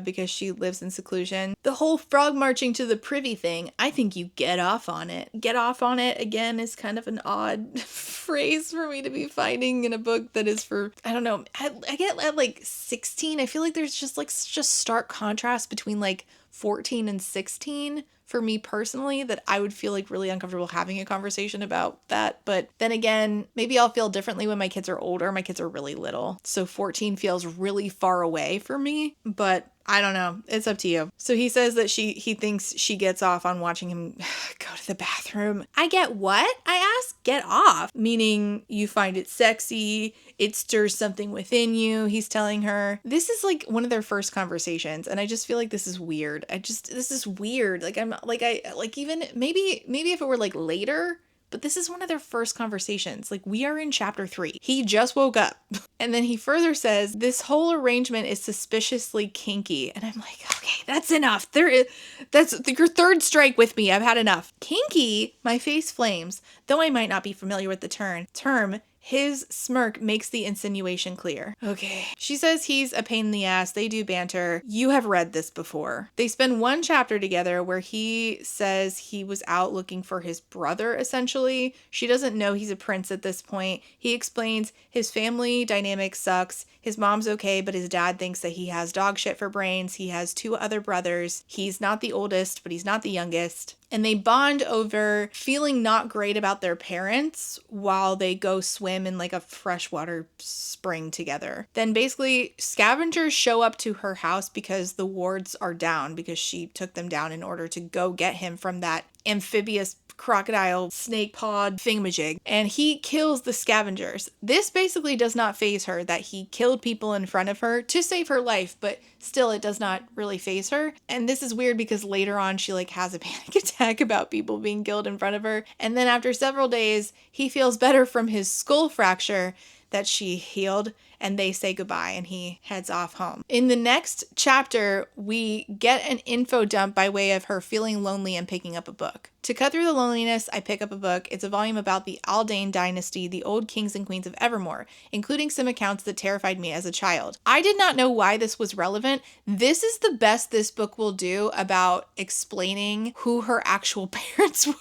because she lives in seclusion. The whole frog marching to the privy thing, I think you get off on it. Get off on it, again, is kind of an odd phrase for me to be finding in a book that is for, I don't know, I get at like 16. I feel like there's just stark contrast between like 14 and 16 for me personally, that I would feel like really uncomfortable having a conversation about that. But then again, maybe I'll feel differently when my kids are older. My kids are really little, so 14 feels really far away for me, but I don't know. It's up to you. So he says that he thinks she gets off on watching him go to the bathroom. I get what? I ask? Get off. Meaning you find it sexy. It stirs something within you. He's telling her. This is like one of their first conversations. And I just feel like this is weird. This is weird. Even maybe if it were like later, but this is one of their first conversations. Like, we are in chapter 3. He just woke up. And then he further says, this whole arrangement is suspiciously kinky. And I'm like, okay, that's enough. That's your third strike with me. I've had enough. Kinky? My face flames. Though I might not be familiar with the term, His smirk makes the insinuation clear. Okay. She says he's a pain in the ass. They do banter. You have read this before. They spend one chapter together where he says he was out looking for his brother, essentially. She doesn't know he's a prince at this point. He explains his family dynamic sucks. His mom's okay, but his dad thinks that he has dog shit for brains. He has 2 other brothers. He's not the oldest, but he's not the youngest. And they bond over feeling not great about their parents while they go swim in like a freshwater spring together. Then basically scavengers show up to her house because the wards are down because she took them down in order to go get him from that amphibious crocodile snake pod thingamajig, and he kills the scavengers. This basically does not faze her that he killed people in front of her to save her life, but still it does not really faze her. And this is weird because later on she like has a panic attack about people being killed in front of her, and then after several days he feels better from his skull fracture that she healed, and they say goodbye and he heads off home. In the next chapter, we get an info dump by way of her feeling lonely and picking up a book. To cut through the loneliness, I pick up a book. It's a volume about the Aldane dynasty, the old kings and queens of Evermore, including some accounts that terrified me as a child. I did not know why this was relevant. This is the best this book will do about explaining who her actual parents were.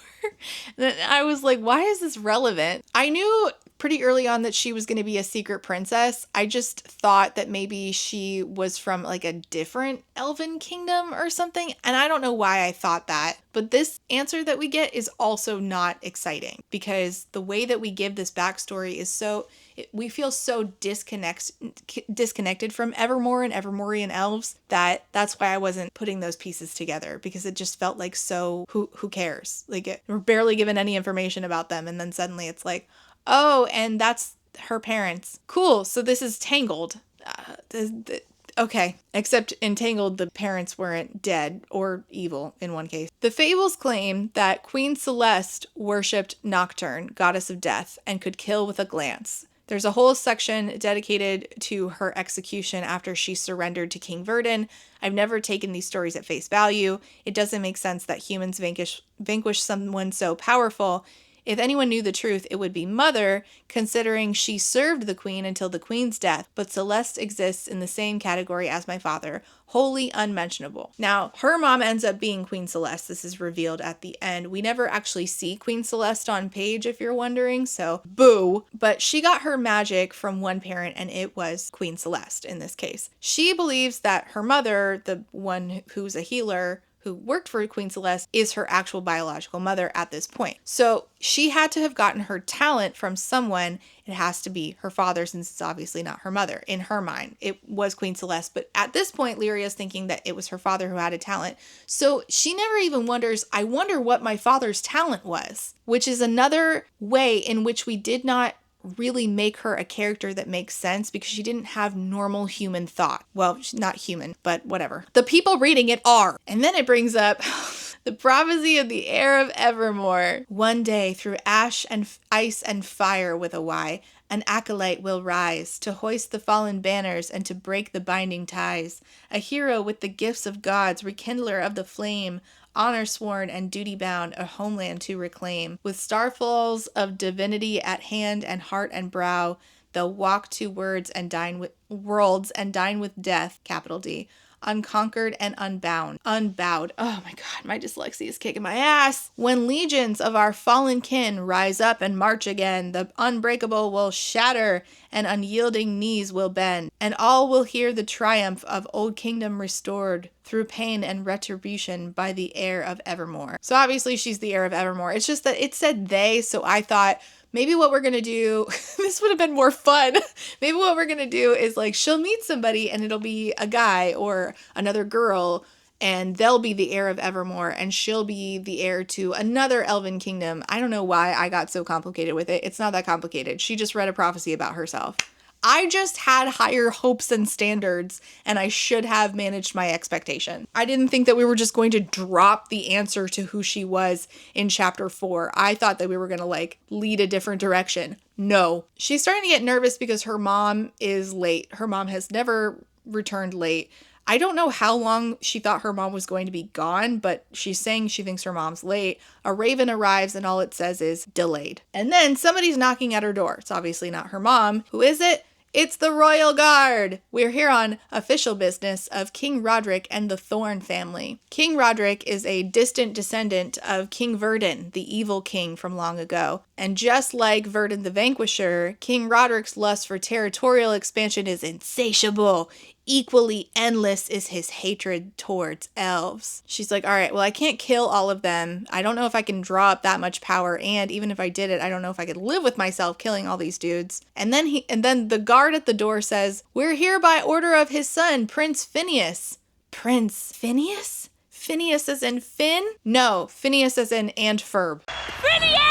I was like, why is this relevant? I knew pretty early on that she was going to be a secret princess. I just thought that maybe she was from like a different elven kingdom or something. And I don't know why I thought that. But this answer that we get is also not exciting because the way that we give this backstory is we feel so disconnected from Evermore and Evermorean elves that's why I wasn't putting those pieces together, because it just felt like so who cares? Like we're barely given any information about them, and then suddenly it's like, oh, and that's her parents. Cool. So this is Tangled. Okay. Except in Tangled, the parents weren't dead or evil in one case. The fables claim that Queen Celeste worshipped Nocturne, goddess of death, and could kill with a glance. There's a whole section dedicated to her execution after she surrendered to King Verdun. I've never taken these stories at face value. It doesn't make sense that humans vanquish someone so powerful. If anyone knew the truth, it would be Mother, considering she served the queen until the queen's death, but Celeste exists in the same category as my father, wholly unmentionable. Now, her mom ends up being Queen Celeste. This is revealed at the end. We never actually see Queen Celeste on page, if you're wondering, so boo. But she got her magic from one parent, and it was Queen Celeste in this case. She believes that her mother, the one who's a healer, who worked for Queen Celeste, is her actual biological mother at this point. So she had to have gotten her talent from someone. It has to be her father, since it's obviously not her mother. In her mind, it was Queen Celeste. But at this point, Lyria's thinking that it was her father who had a talent. So she never even wonders, I wonder what my father's talent was, which is another way in which we did not really make her a character that makes sense, because she didn't have normal human thought. Well, she's not human, but whatever. The people reading it are. And then it brings up the prophecy of the heir of Evermore. One day, through ash and ice and fire with a Y, an acolyte will rise to hoist the fallen banners and to break the binding ties. A hero with the gifts of gods, rekindler of the flame, honor sworn and duty bound, a homeland to reclaim. With starfalls of divinity at hand and heart and brow, they'll walk to worlds and dine with death, capital D, unconquered and unbowed. Oh my God, my dyslexia is kicking my ass. When legions of our fallen kin rise up and march again, the unbreakable will shatter and unyielding knees will bend, and all will hear the triumph of old kingdom restored through pain and retribution by the heir of Evermore. So obviously she's the heir of Evermore. It's just that it said they, so I thought maybe what we're going to do, this would have been more fun. Maybe what we're going to do is like she'll meet somebody and it'll be a guy or another girl, and they'll be the heir of Evermore, and she'll be the heir to another elven kingdom. I don't know why I got so complicated with it. It's not that complicated. She just read a prophecy about herself. I just had higher hopes and standards, and I should have managed my expectation. I didn't think that we were just going to drop the answer to who she was in chapter 4. I thought that we were going to like lead a different direction. No. She's starting to get nervous because her mom is late. Her mom has never returned late. I don't know how long she thought her mom was going to be gone, but she's saying she thinks her mom's late. A raven arrives and all it says is delayed. And then somebody's knocking at her door. It's obviously not her mom. Who is it? It's the Royal Guard! We're here on official business of King Roderick and the Thorn family. King Roderick is a distant descendant of King Verdun, the evil king from long ago. And just like Verdun the Vanquisher, King Roderick's lust for territorial expansion is insatiable. Equally endless is his hatred towards elves. She's like, all right, well, I can't kill all of them. I don't know if I can draw up that much power. And even if I did it, I don't know if I could live with myself killing all these dudes. And then the guard at the door says, we're here by order of his son, Prince Phineas. Prince Phineas? Phineas as in Finn? No, Phineas as in Antferb. Phineas!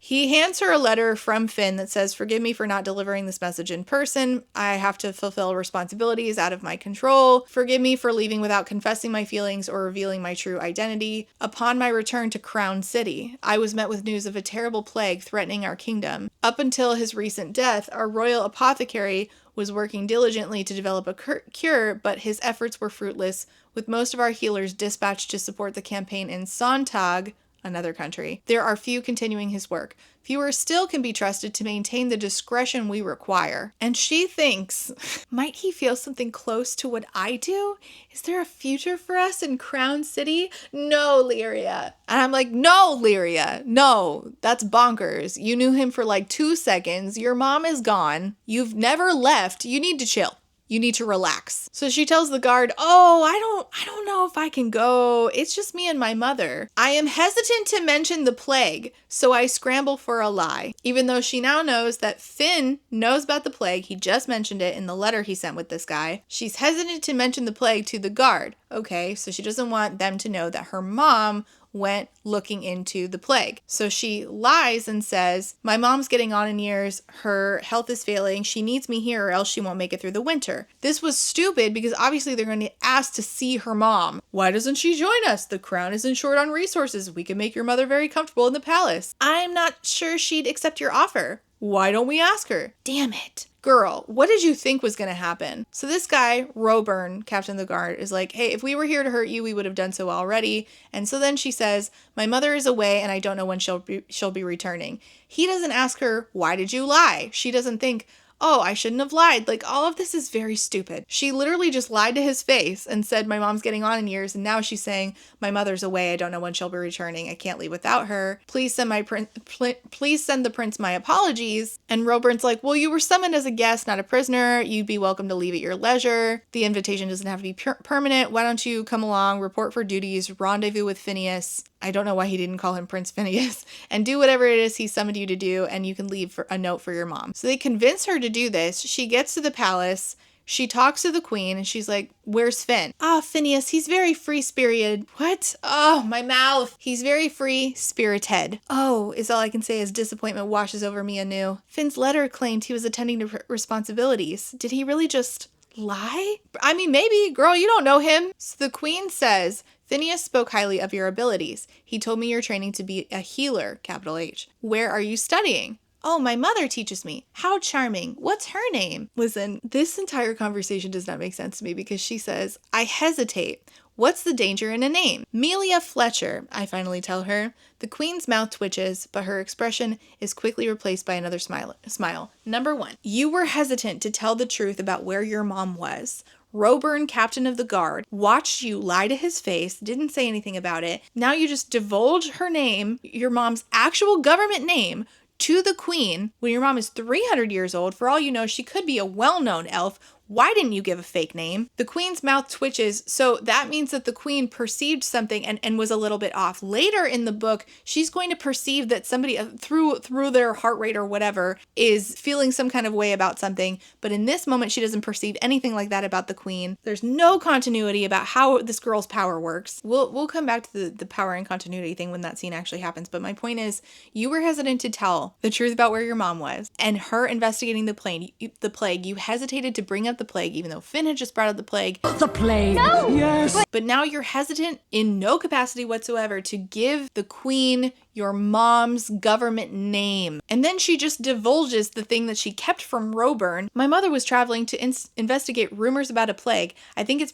He hands her a letter from Finn that says, forgive me for not delivering this message in person. I have to fulfill responsibilities out of my control. Forgive me for leaving without confessing my feelings or revealing my true identity. Upon my return to Crown City, I was met with news of a terrible plague threatening our kingdom. Up until his recent death, our royal apothecary was working diligently to develop a cure, but his efforts were fruitless, with most of our healers dispatched to support the campaign in Sontag, another country. There are few continuing his work. Fewer still can be trusted to maintain the discretion we require. And she thinks, might he feel something close to what I do? Is there a future for us in Crown City? No, Lyria. And I'm like, no, Lyria. No, that's bonkers. You knew him for like 2 seconds. Your mom is gone. You've never left. You need to chill. You need to relax. So she tells the guard, oh, I don't know if I can go. It's just me and my mother. I am hesitant to mention the plague, so I scramble for a lie. Even though she now knows that Finn knows about the plague, he just mentioned it in the letter he sent with this guy. She's hesitant to mention the plague to the guard. Okay, so she doesn't want them to know that her mom went looking into the plague. So she lies and says, my mom's getting on in years, her health is failing, she needs me here or else she won't make it through the winter. This was stupid because obviously they're going to ask to see her mom. Why doesn't she join us? The crown isn't short on resources. We can make your mother very comfortable in the palace. I'm not sure she'd accept your offer. Why don't we ask her? Damn it. Girl, what did you think was going to happen? So this guy, Roburn, Captain of the Guard, is like, hey, if we were here to hurt you, we would have done so already. And so then she says, my mother is away and I don't know when she'll be returning. He doesn't ask her, why did you lie? She doesn't think, oh, I shouldn't have lied. Like, all of this is very stupid. She literally just lied to his face and said, my mom's getting on in years. And now she's saying, my mother's away. I don't know when she'll be returning. I can't leave without her. Please send the prince my apologies. And Roburn's like, well, you were summoned as a guest, not a prisoner. You'd be welcome to leave at your leisure. The invitation doesn't have to be permanent. Why don't you come along, report for duties, rendezvous with Phineas. I don't know why he didn't call him Prince Phineas, and do whatever it is he summoned you to do, and you can leave for a note for your mom. So they convince her to do this. She gets to the palace. She talks to the queen, and she's like, where's Finn? Ah, Phineas, he's very free-spirited. What? Oh, my mouth. He's very free-spirited. Oh, is all I can say as disappointment washes over me anew. Finn's letter claimed he was attending to responsibilities. Did he really just lie? I mean, maybe. Girl, you don't know him. So the queen says, Phineas spoke highly of your abilities. He told me you're training to be a healer, capital H. Where are you studying? Oh, my mother teaches me. How charming. What's her name? Listen, this entire conversation does not make sense to me because she says, I hesitate. What's the danger in a name? Melia Fletcher, I finally tell her. The queen's mouth twitches, but her expression is quickly replaced by another smile. Number 1, you were hesitant to tell the truth about where your mom was. Roburn, Captain of the Guard, watched you lie to his face, didn't say anything about it. Now you just divulge her name, your mom's actual government name, to the queen when your mom is 300 years old. For all you know, she could be a well-known elf. Why didn't you give a fake name? The queen's mouth twitches, so that means that the queen perceived something and was a little bit off. Later in the book, she's going to perceive that somebody through their heart rate or whatever is feeling some kind of way about something. But in this moment, she doesn't perceive anything like that about the queen. There's no continuity about how this girl's power works. We'll come back to the power and continuity thing when that scene actually happens. But my point is, you were hesitant to tell the truth about where your mom was. And her investigating the plague, you hesitated to bring up the plague, even though Finn had just brought up the plague. The plague. No! Yes. but now you're hesitant in no capacity whatsoever to give the queen your mom's government name. And then she just divulges the thing that she kept from Roburn. My mother was traveling to investigate rumors about a plague. I think it's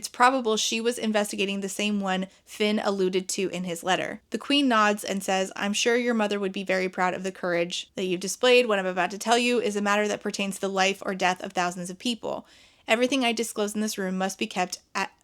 probable she was investigating the same one Finn alluded to in his letter. The queen nods and says, I'm sure your mother would be very proud of the courage that you've displayed. What I'm about to tell you is a matter that pertains to the life or death of thousands of people. Everything I disclose in this room must be kept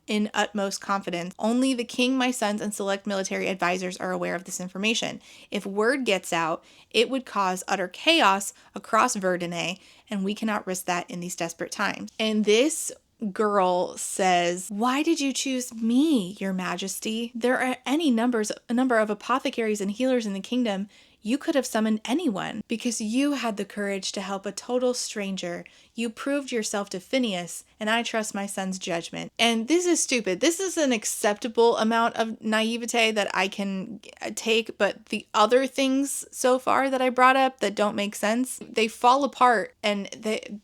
in utmost confidence. Only the king, my sons, and select military advisors are aware of this information. If word gets out, it would cause utter chaos across Verdun, and we cannot risk that in these desperate times. And this girl says, why did you choose me, your majesty? There are a number of apothecaries and healers in the kingdom. You could have summoned anyone because you had the courage to help a total stranger. You proved yourself to Phineas, and I trust my son's judgment. And this is stupid. This is an acceptable amount of naivete that I can take, but the other things so far that I brought up that don't make sense, they fall apart, and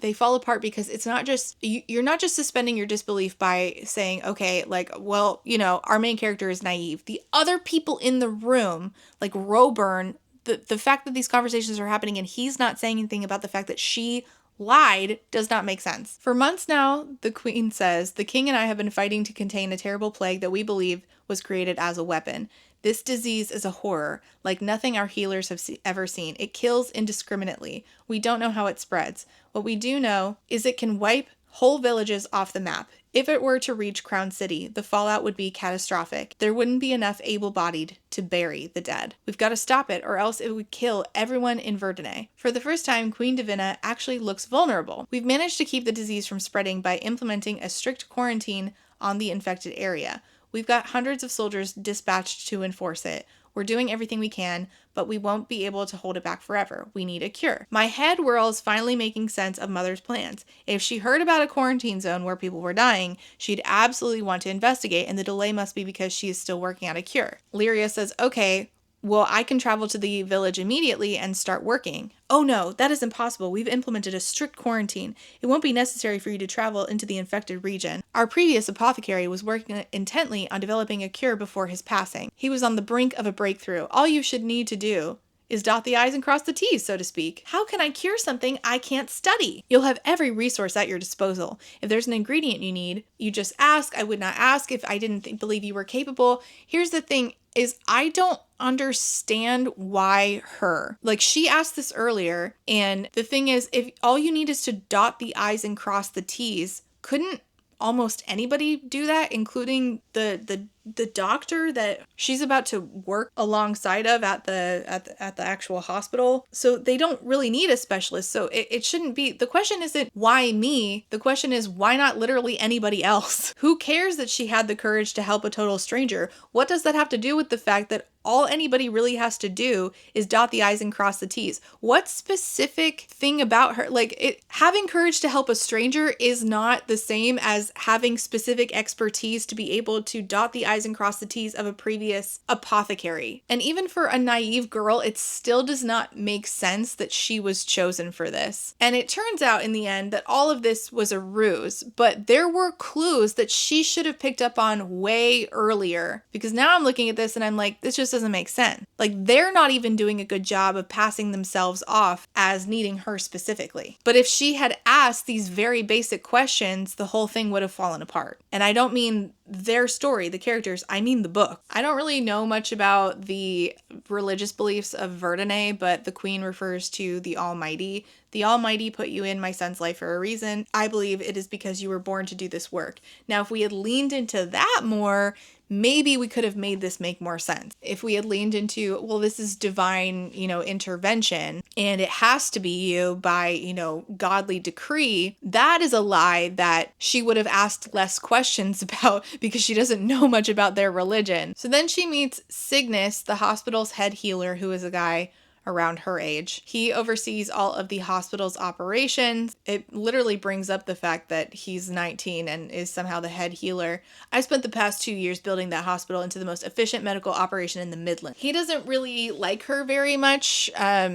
they fall apart because it's not just, you're not just suspending your disbelief by saying, okay, like, well, you know, our main character is naive. The other people in the room, like Roburn, the fact that these conversations are happening and he's not saying anything about the fact that she lied does not make sense. For months now, the queen says, the king and I have been fighting to contain a terrible plague that we believe was created as a weapon. This disease is a horror, like nothing our healers have ever seen. It kills indiscriminately. We don't know how it spreads. What we do know is it can wipe whole villages off the map. If it were to reach Crown City, the fallout would be catastrophic. There wouldn't be enough able-bodied to bury the dead. We've got to stop it, or else it would kill everyone in Verdun. For the first time, Queen Davina actually looks vulnerable. We've managed to keep the disease from spreading by implementing a strict quarantine on the infected area. We've got hundreds of soldiers dispatched to enforce it. We're doing everything we can, but we won't be able to hold it back forever. We need a cure. My head whirls, finally making sense of Mother's plans. If she heard about a quarantine zone where people were dying, she'd absolutely want to investigate, and the delay must be because she is still working out a cure. Lyria says, okay, well, I can travel to the village immediately and start working. Oh no, that is impossible. We've implemented a strict quarantine. It won't be necessary for you to travel into the infected region. Our previous apothecary was working intently on developing a cure before his passing. He was on the brink of a breakthrough. All you should need to do is dot the I's and cross the T's, so to speak. How can I cure something I can't study? You'll have every resource at your disposal. If there's an ingredient you need, you just ask. I would not ask if I didn't believe you were capable. Here's the thing is I don't understand why her. Like, she asked this earlier, and the thing is, if all you need is to dot the I's and cross the T's, couldn't almost anybody do that, including the doctor that she's about to work alongside of at the actual hospital? So they don't really need a specialist. So it shouldn't be, the question isn't why me, the question is why not literally anybody else? Who cares that she had the courage to help a total stranger? What does that have to do with the fact that all anybody really has to do is dot the I's and cross the T's? What specific thing about her, like, having courage to help a stranger is not the same as having specific expertise to be able to dot the I's and cross the T's of a previous apothecary. And even for a naive girl, it still does not make sense that she was chosen for this. And it turns out in the end that all of this was a ruse, but there were clues that she should have picked up on way earlier, because now I'm looking at this and I'm like, this just doesn't make sense. Like, they're not even doing a good job of passing themselves off as needing her specifically. But if she had asked these very basic questions, the whole thing would have fallen apart. And I don't mean their story, the characters, I mean the book. I don't really know much about the religious beliefs of Verdun, but the queen refers to the Almighty. The Almighty put you in my son's life for a reason. I believe it is because you were born to do this work. Now, if we had leaned into that more, maybe we could have made this make more sense. If we had leaned into, well, this is divine, intervention, and it has to be you by, godly decree, that is a lie that she would have asked less questions about because she doesn't know much about their religion. So then she meets Cygnus, the hospital's head healer, who is a guy around her age. He oversees all of the hospital's operations. It literally brings up the fact that he's 19 and is somehow the head healer. I spent the past 2 years building that hospital into the most efficient medical operation in the Midlands. He doesn't really like her very much.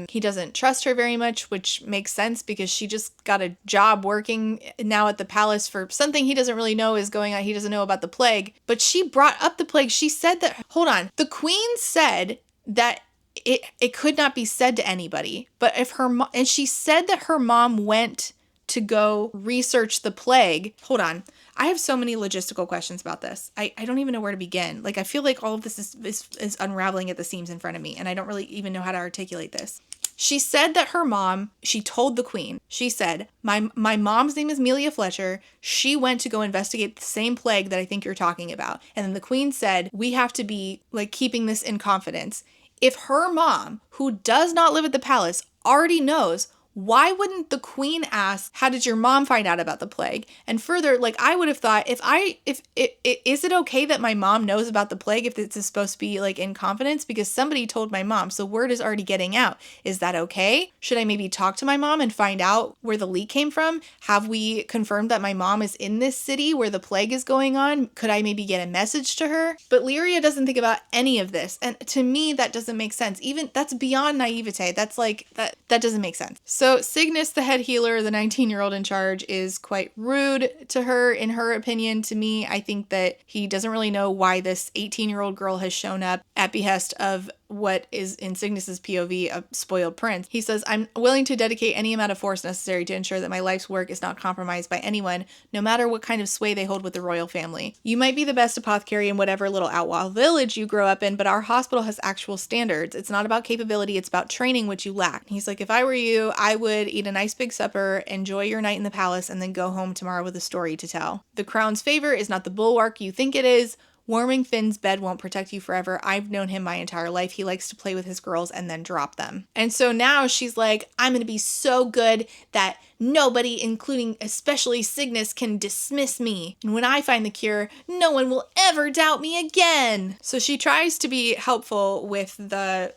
He doesn't trust her very much, which makes sense because she just got a job working now at the palace for something he doesn't really know is going on. He doesn't know about the plague, but she brought up the plague. She said that, hold on, the queen said that it could not be said to anybody, but if her mom, and she said that her mom went to go research the plague. Hold on. I have so many logistical questions about this. I don't even know where to begin. Like, I feel like all of this is unraveling at the seams in front of me, and I don't really even know how to articulate this. She said that her mom, she told the queen, she said, my mom's name is Amelia Fletcher. She went to go investigate the same plague that I think you're talking about. And then the queen said, we have to be like keeping this in confidence. If her mom, who does not live at the palace, already knows, why wouldn't the queen ask, how did your mom find out about the plague? And further, like, I would have thought, is it okay that my mom knows about the plague if it's supposed to be like in confidence? Because somebody told my mom, so word is already getting out. Is that okay? Should I maybe talk to my mom and find out where the leak came from? Have we confirmed that my mom is in this city where the plague is going on? Could I maybe get a message to her? But Lyria doesn't think about any of this. And to me, that doesn't make sense. Even that's beyond naivete. That's like, that doesn't make sense. So Cygnus, the head healer, the 19-year-old in charge, is quite rude to her, in her opinion. To me, I think that he doesn't really know why this 18-year-old girl has shown up at behest of what is in Cygnus's POV a spoiled prince. He says, I'm willing to dedicate any amount of force necessary to ensure that my life's work is not compromised by anyone, no matter what kind of sway they hold with the royal family. You might be the best apothecary in whatever little outlaw village you grow up in, but our hospital has actual standards. It's not about capability, it's about training, which you lack. He's like, if I were you, I would eat a nice big supper, enjoy your night in the palace, and then go home tomorrow with a story to tell. The crown's favor is not the bulwark you think it is. Warming Finn's bed won't protect you forever. I've known him my entire life. He likes to play with his girls and then drop them. And so now she's like, I'm going to be so good that nobody, including especially Cygnus, can dismiss me. And when I find the cure, no one will ever doubt me again. So she tries to be helpful with the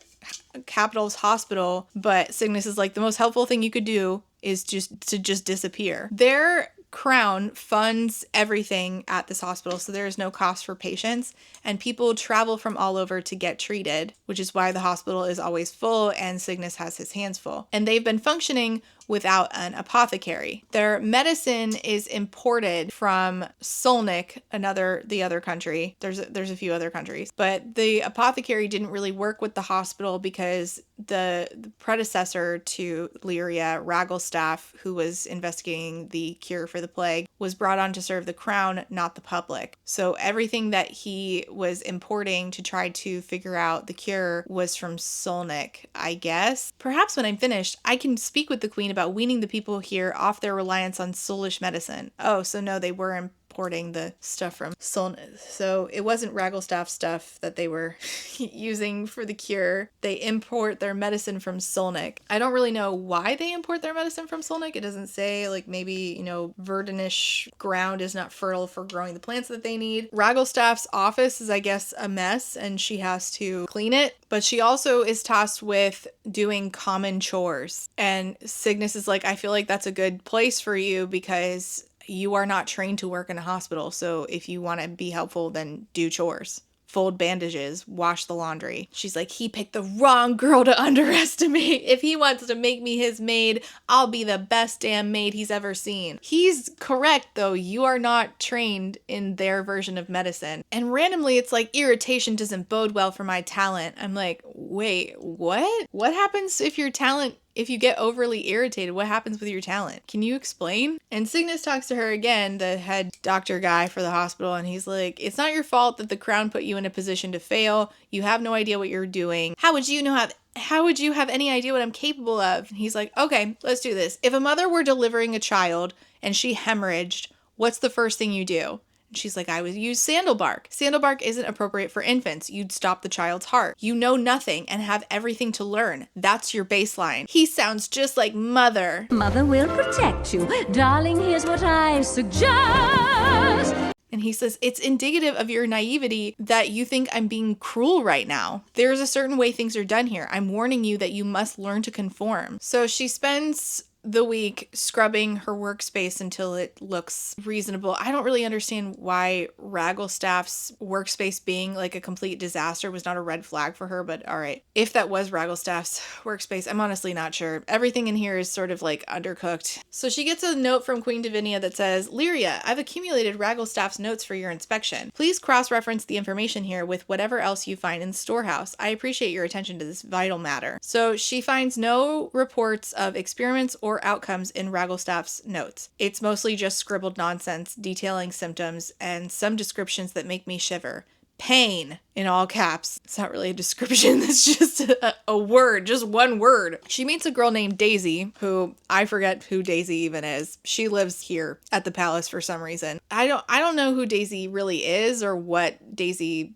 capital's hospital, but Cygnus is like, the most helpful thing you could do is just to disappear. Their crown funds everything at this hospital, so there is no cost for patients, and people travel from all over to get treated, which is why the hospital is always full and Cygnus has his hands full. And they've been functioning without an apothecary. Their medicine is imported from Solnik, the other country. There's a few other countries, but the apothecary didn't really work with the hospital because the predecessor to Lyria, Ragglestaff, who was investigating the cure for the plague, was brought on to serve the crown, not the public. So everything that he was importing to try to figure out the cure was from Solnik, I guess. Perhaps when I'm finished, I can speak with the queen about weaning the people here off their reliance on Solish medicine. Oh, so no, they were importing the stuff from Solnik. So it wasn't Ragglestaff stuff that they were using for the cure. They import their medicine from Solnik. I don't really know why they import their medicine from Solnik. It doesn't say, like, maybe, Verdanish ground is not fertile for growing the plants that they need. Ragglestaff's office is, I guess, a mess and she has to clean it, but she also is tasked with doing common chores. And Cygnus is like, I feel like that's a good place for you because you are not trained to work in a hospital. So if you want to be helpful, then do chores. Fold bandages, wash the laundry. She's like, he picked the wrong girl to underestimate. If he wants to make me his maid, I'll be the best damn maid he's ever seen. He's correct, though. You are not trained in their version of medicine. And randomly, it's like, irritation doesn't bode well for my talent. I'm like, wait, what? What happens if your talent, if you get overly irritated, what happens with your talent? Can you explain? And Cygnus talks to her again, the head doctor guy for the hospital, and he's like, it's not your fault that the crown put you in a position to fail. You have no idea what you're doing. How would you have any idea what I'm capable of? And he's like, okay, let's do this. If a mother were delivering a child and she hemorrhaged, what's the first thing you do? And she's like, I would use sandal bark. Sandal bark isn't appropriate for infants. You'd stop the child's heart. You know nothing and have everything to learn. That's your baseline. He sounds just like Mother. Mother will protect you. Darling, here's what I suggest. And he says, it's indicative of your naivety that you think I'm being cruel right now. There's a certain way things are done here. I'm warning you that you must learn to conform. So she spends the week scrubbing her workspace until it looks reasonable. I don't really understand why Ragglestaff's workspace being like a complete disaster was not a red flag for her, but all right. If that was Ragglestaff's workspace, I'm honestly not sure. Everything in here is sort of like undercooked. So she gets a note from Queen Davinia that says, Lyria, I've accumulated Ragglestaff's notes for your inspection. Please cross-reference the information here with whatever else you find in the storehouse. I appreciate your attention to this vital matter. So she finds no reports of experiments or outcomes in Ragglestaff's notes. It's mostly just scribbled nonsense detailing symptoms and some descriptions that make me shiver. Pain, in all caps. It's not really a description, it's just a word, just one word. She meets a girl named Daisy, who I forget who Daisy even is. She lives here at the palace for some reason. I don't know who Daisy really is or what Daisy's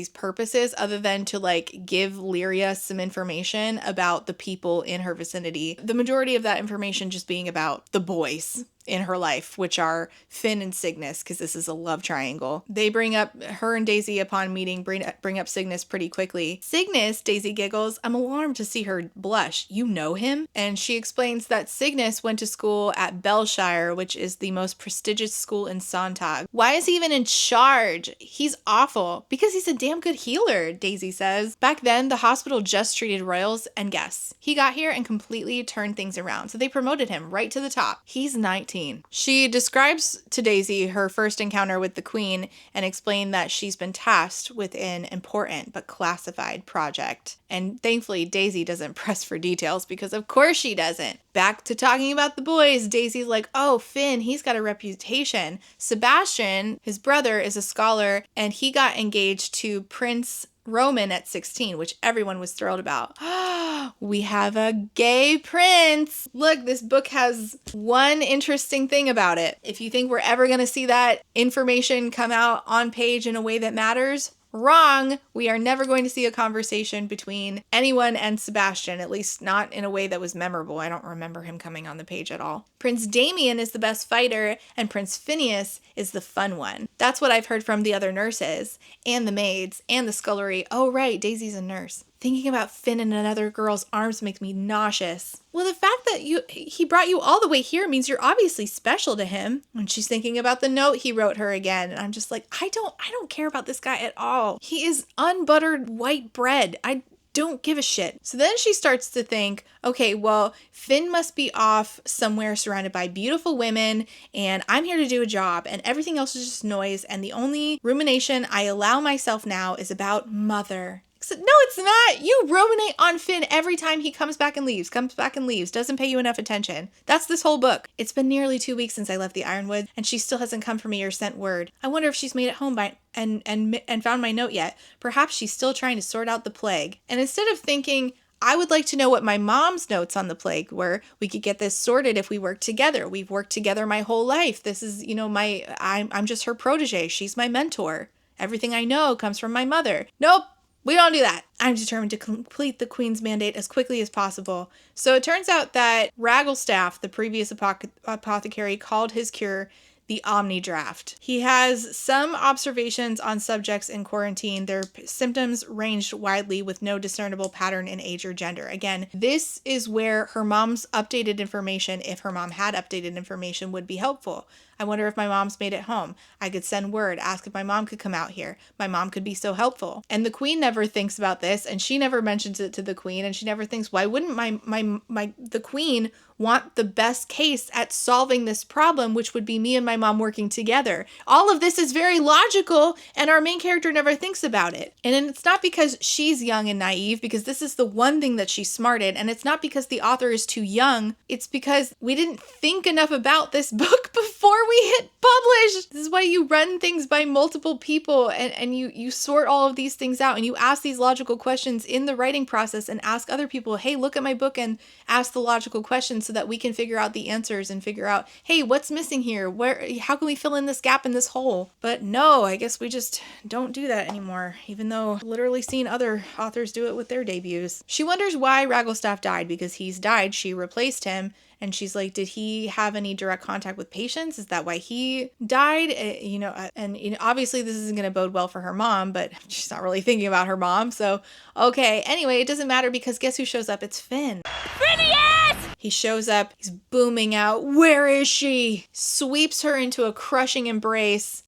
purpose is, other than to like give Lyria some information about the people in her vicinity. The majority of that information just being about the boys in her life, which are Finn and Cygnus, because this is a love triangle. They bring up her and Daisy upon meeting, bring up Cygnus pretty quickly. Cygnus, Daisy giggles, I'm alarmed to see her blush. You know him? And she explains that Cygnus went to school at Belshire, which is the most prestigious school in Sontag. Why is he even in charge? He's awful. Because he's a damn good healer, Daisy says. Back then, the hospital just treated royals, and guess, he got here and completely turned things around. So they promoted him right to the top. He's 19. She describes to Daisy her first encounter with the Queen and explained that she's been tasked with an important but classified project. And thankfully, Daisy doesn't press for details because of course she doesn't. Back to talking about the boys, Daisy's like, oh, Finn, he's got a reputation. Sebastian, his brother, is a scholar and he got engaged to Prince Roman at 16, which everyone was thrilled about. We have a gay prince. Look, this book has one interesting thing about it. If you think we're ever going to see that information come out on page in a way that matters, wrong. We are never going to see a conversation between anyone and Sebastian, at least not in a way that was memorable. I don't remember him coming on the page at all. Prince Damien is the best fighter, and Prince Phineas is the fun one. That's what I've heard from the other nurses, and the maids, and the scullery. Oh, right, Daisy's a nurse. Thinking about Finn in another girl's arms makes me nauseous. Well, the fact that he brought you all the way here means you're obviously special to him. And she's thinking about the note he wrote her again. And I'm just like, I don't care about this guy at all. He is unbuttered white bread. I don't give a shit. So then she starts to think, okay, well, Finn must be off somewhere surrounded by beautiful women, and I'm here to do a job, and everything else is just noise, and the only rumination I allow myself now is about Mother. No, it's not. You ruminate on Finn every time he comes back and leaves, doesn't pay you enough attention. That's this whole book. It's been nearly 2 weeks since I left the Ironwood, and she still hasn't come for me or sent word. I wonder if she's made it home and found my note yet. Perhaps she's still trying to sort out the plague. And instead of thinking, I would like to know what my mom's notes on the plague were. We could get this sorted if we work together. We've worked together my whole life. This is, I'm just her protege. She's my mentor. Everything I know comes from my mother. Nope. We don't do that. I'm determined to complete the Queen's mandate as quickly as possible. So it turns out that Ragglestaff, the previous apothecary, called his cure the Omnidraft. He has some observations on subjects in quarantine. Their symptoms ranged widely with no discernible pattern in age or gender. Again, this is where her mom's updated information, if her mom had updated information, would be helpful. I wonder if my mom's made it home. I could send word, ask if my mom could come out here. My mom could be so helpful. And the Queen never thinks about this, and she never mentions it to the Queen, and she never thinks, why wouldn't the Queen want the best case at solving this problem, which would be me and my mom working together? All of this is very logical, and our main character never thinks about it. And it's not because she's young and naive, because this is the one thing that she's smart at, and it's not because the author is too young. It's because we didn't think enough about this book before we hit publish. This is why you run things by multiple people, and you sort all of these things out, and you ask these logical questions in the writing process and ask other people, hey, look at my book and ask the logical questions so that we can figure out the answers and figure out, hey, what's missing here? How can we fill in this gap in this hole? But no, I guess we just don't do that anymore, even though I've literally seen other authors do it with their debuts. She wonders why Ragglestaff died, because he's died, she replaced him, And she's like, did he have any direct contact with patients? Is that why he died? And obviously this isn't going to bode well for her mom, but she's not really thinking about her mom. So, okay. Anyway, it doesn't matter because guess who shows up? It's Finn. He shows up, he's booming out, "Where is she?" Sweeps her into a crushing embrace.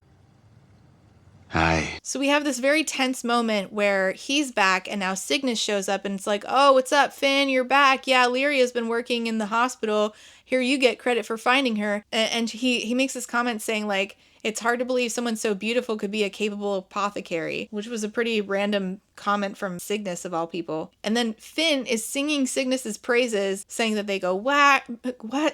Hi. So we have this very tense moment where he's back and now Cygnus shows up and it's like, "Oh, what's up, Finn? You're back. Yeah, Lyria's been working in the hospital. Here, you get credit for finding her." And he makes this comment saying like, "It's hard to believe someone so beautiful could be a capable apothecary," which was a pretty random comment from Cygnus of all people. And then Finn is singing Cygnus's praises, saying that they go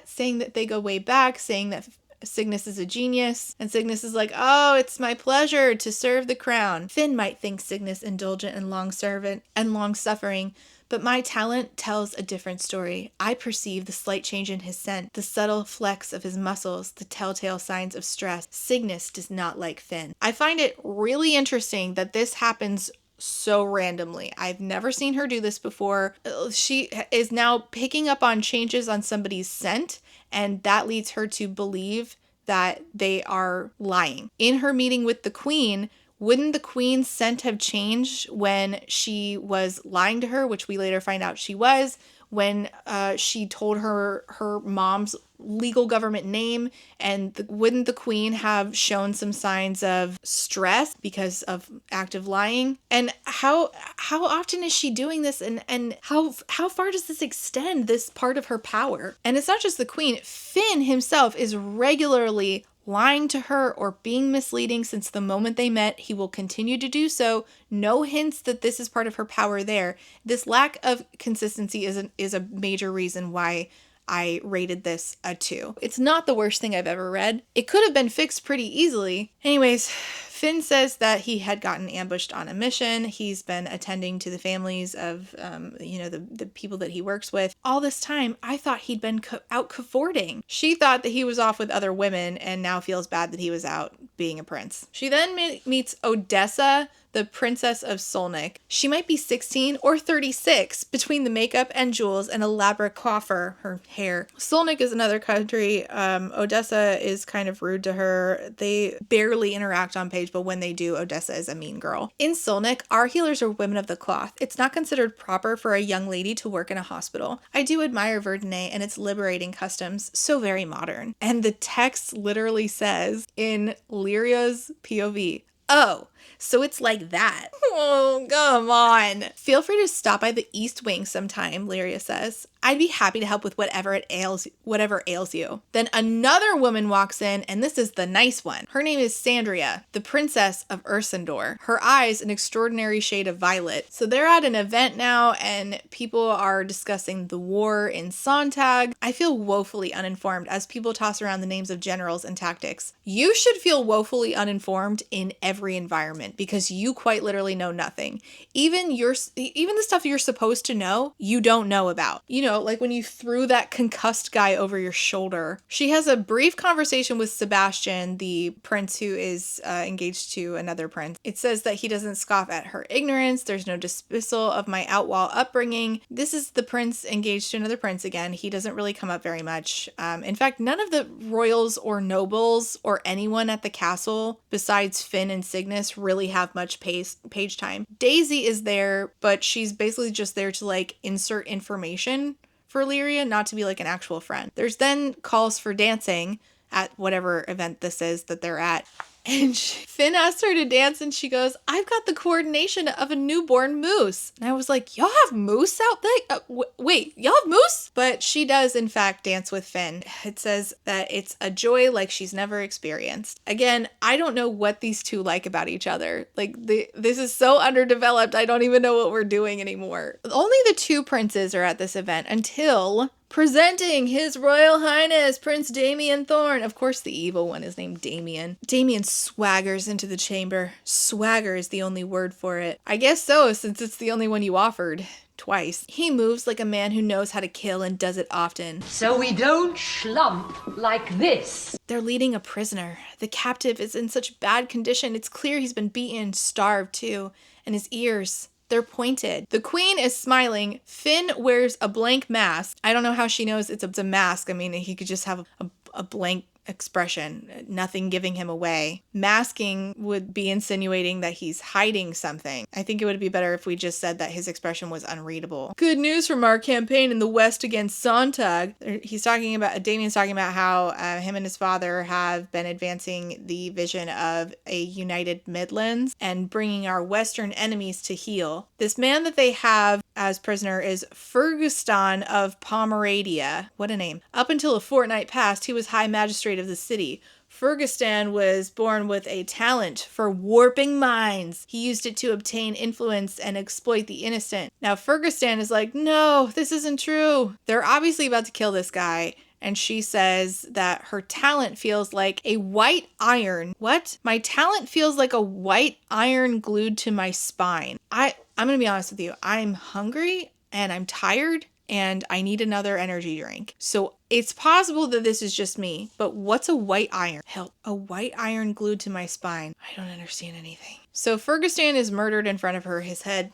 saying that they go way back, saying that Cygnus is a genius. And Cygnus is like, "Oh, it's my pleasure to serve the crown." Finn might think Cygnus indulgent and long-suffering, but my talent tells a different story. I perceive the slight change in his scent, the subtle flex of his muscles, the telltale signs of stress. Cygnus does not like Finn. I find it really interesting that this happens so randomly. I've never seen her do this before. She is now picking up on changes on somebody's scent, and that leads her to believe that they are lying. In her meeting with the queen, wouldn't the queen's scent have changed when she was lying to her, which we later find out she was, when she told her mom's legal government name? And wouldn't the queen have shown some signs of stress because of active lying? And how often is she doing this, and how far does this extend, this part of her power? And it's not just the queen. Finn himself is regularly lying to her or being misleading since the moment they met. He will continue to do so. No hints that this is part of her power there. This lack of consistency is a major reason why I rated this a 2. It's not the worst thing I've ever read. It could have been fixed pretty easily. Anyways, Finn says that he had gotten ambushed on a mission. He's been attending to the families of, the people that he works with. All this time, I thought he'd been out cavorting. She thought that he was off with other women and now feels bad that he was out being a prince. She then meets Odessa, the princess of Solnik. She might be 16 or 36 between the makeup and jewels and elaborate coiffure, her hair. Solnik is another country. Odessa is kind of rude to her. They barely interact on page, but when they do, Odessa is a mean girl. In Solnik, our healers are women of the cloth. It's not considered proper for a young lady to work in a hospital. I do admire Verdunay and its liberating customs, so very modern. And the text literally says in Lyria's POV, "Oh, so it's like that." Oh, come on. "Feel free to stop by the East Wing sometime," Lyria says. "I'd be happy to help with whatever ails you." Then another woman walks in, and this is the nice one. Her name is Sandria, the princess of Ursendor. Her eyes an extraordinary shade of violet. So they're at an event now, and people are discussing the war in Sontag. I feel woefully uninformed as people toss around the names of generals and tactics. You should feel woefully uninformed in every environment because you quite literally know nothing. Even the stuff you're supposed to know, you don't know about. Like when you threw that concussed guy over your shoulder. She has a brief conversation with Sebastian, the prince who is engaged to another prince. It says that he doesn't scoff at her ignorance. There's no dismissal of my outlaw upbringing. This is the prince engaged to another prince again. He doesn't really come up very much. In fact, none of the royals or nobles or anyone at the castle besides Finn and Cygnus really have much page time. Daisy is there, but she's basically just there to like insert information for Lyria, not to be like an actual friend. There's then calls for dancing at whatever event this is that they're at. And Finn asks her to dance and she goes, "I've got the coordination of a newborn moose." And I was like, y'all have moose out there? Wait, y'all have moose? But she does, in fact, dance with Finn. It says that it's a joy like she's never experienced. Again, I don't know what these two like about each other. Like, this is so underdeveloped, I don't even know what we're doing anymore. Only the two princes are at this event until presenting His Royal Highness Prince Damien Thorn. Of course, the evil one is named Damien. Damien swaggers into the chamber. Swagger is the only word for it. I guess so, since it's the only one you offered. Twice. He moves like a man who knows how to kill and does it often. So we don't schlump like this. They're leading a prisoner. The captive is in such bad condition. It's clear he's been beaten, starved too. And his ears, They're pointed. The queen is smiling. Finn wears a blank mask. I don't know how she knows it's a mask. I mean, he could just have a blank expression, nothing giving him away. Masking would be insinuating that he's hiding something. I think it would be better if we just said that his expression was unreadable. Good news from our campaign in the West against Sontag. Damien's talking about how him and his father have been advancing the vision of a united Midlands and bringing our Western enemies to heel. This man that they have as prisoner is Fergusson of Pomerania. What a name. Up until a fortnight past, he was High Magistrate of the city. Fergusson was born with a talent for warping minds. He used it to obtain influence and exploit the innocent. Now Fergusson is like, no, this isn't true. They're obviously about to kill this guy. And she says that her talent feels like a white iron. What? My talent feels like a white iron glued to my spine. I'm going to be honest with you. I'm hungry and I'm tired and I need another energy drink. So it's possible that this is just me, but what's a white iron? Help, a white iron glued to my spine. I don't understand anything. So Fergusson is murdered in front of her, his head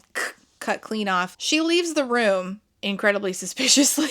cut clean off. She leaves the room incredibly suspiciously.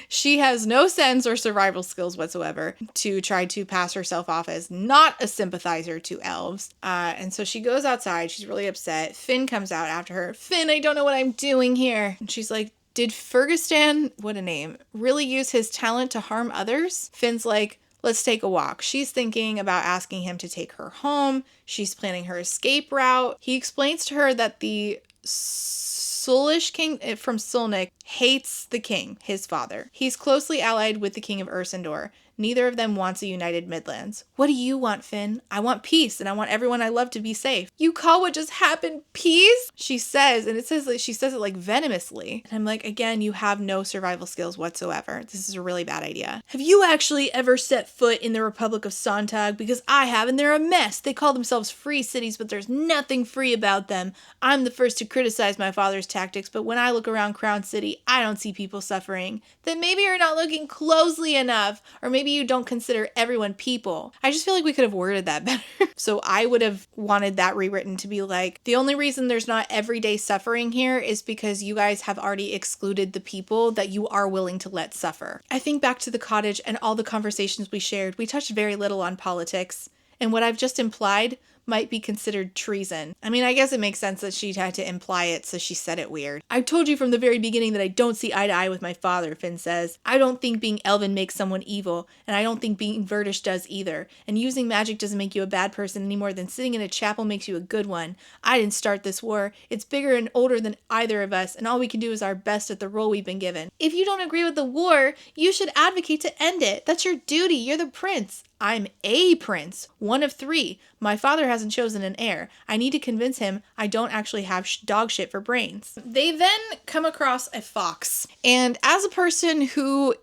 She has no sense or survival skills whatsoever to try to pass herself off as not a sympathizer to elves. And so she goes outside. She's really upset. Finn comes out after her. Finn, I don't know what I'm doing here. And she's like, did Fergusson, what a name, really use his talent to harm others? Finn's like, let's take a walk. She's thinking about asking him to take her home. She's planning her escape route. He explains to her that the Sulish king from Sulnik hates the king, his father. He's closely allied with the king of Ursendor. Neither of them wants a united Midlands. What do you want, Finn? I want peace, and I want everyone I love to be safe. You call what just happened peace? She says, and it says like she says it like venomously. And I'm like, again, you have no survival skills whatsoever. This is a really bad idea. Have you actually ever set foot in the Republic of Sontag? Because I have, and they're a mess. They call themselves free cities, but there's nothing free about them. I'm the first to criticize my father's tactics, but when I look around Crown City, I don't see people suffering. Then maybe you're not looking closely enough, or maybe you don't consider everyone people. I just feel like we could have worded that better. So I would have wanted that rewritten to be like, the only reason there's not everyday suffering here is because you guys have already excluded the people that you are willing to let suffer. I think back to the cottage and all the conversations we shared. We touched very little on politics, and what I've just implied might be considered treason. I mean, I guess it makes sense that she had to imply it, so she said it weird. I told you from the very beginning that I don't see eye to eye with my father, Finn says. I don't think being elven makes someone evil, and I don't think being Verdish does either. And using magic doesn't make you a bad person any more than sitting in a chapel makes you a good one. I didn't start this war. It's bigger and older than either of us, and all we can do is our best at the role we've been given. If you don't agree with the war, you should advocate to end it. That's your duty. You're the prince. I'm a prince, one of 3. My father hasn't chosen an heir. I need to convince him I don't actually have dog shit for brains. They then come across a fox. And as a person who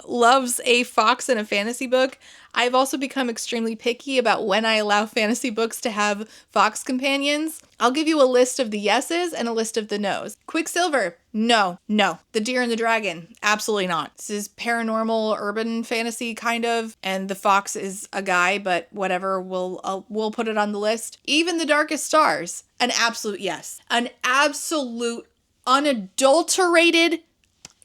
loves a fox in a fantasy book, I've also become extremely picky about when I allow fantasy books to have fox companions. I'll give you a list of the yeses and a list of the nos. Quicksilver, no. The Deer and the Dragon, absolutely not. This is paranormal, urban fantasy kind of, and the fox is a guy, but whatever, we'll put it on the list. Even the Darkest Stars, an absolute yes. An absolute, unadulterated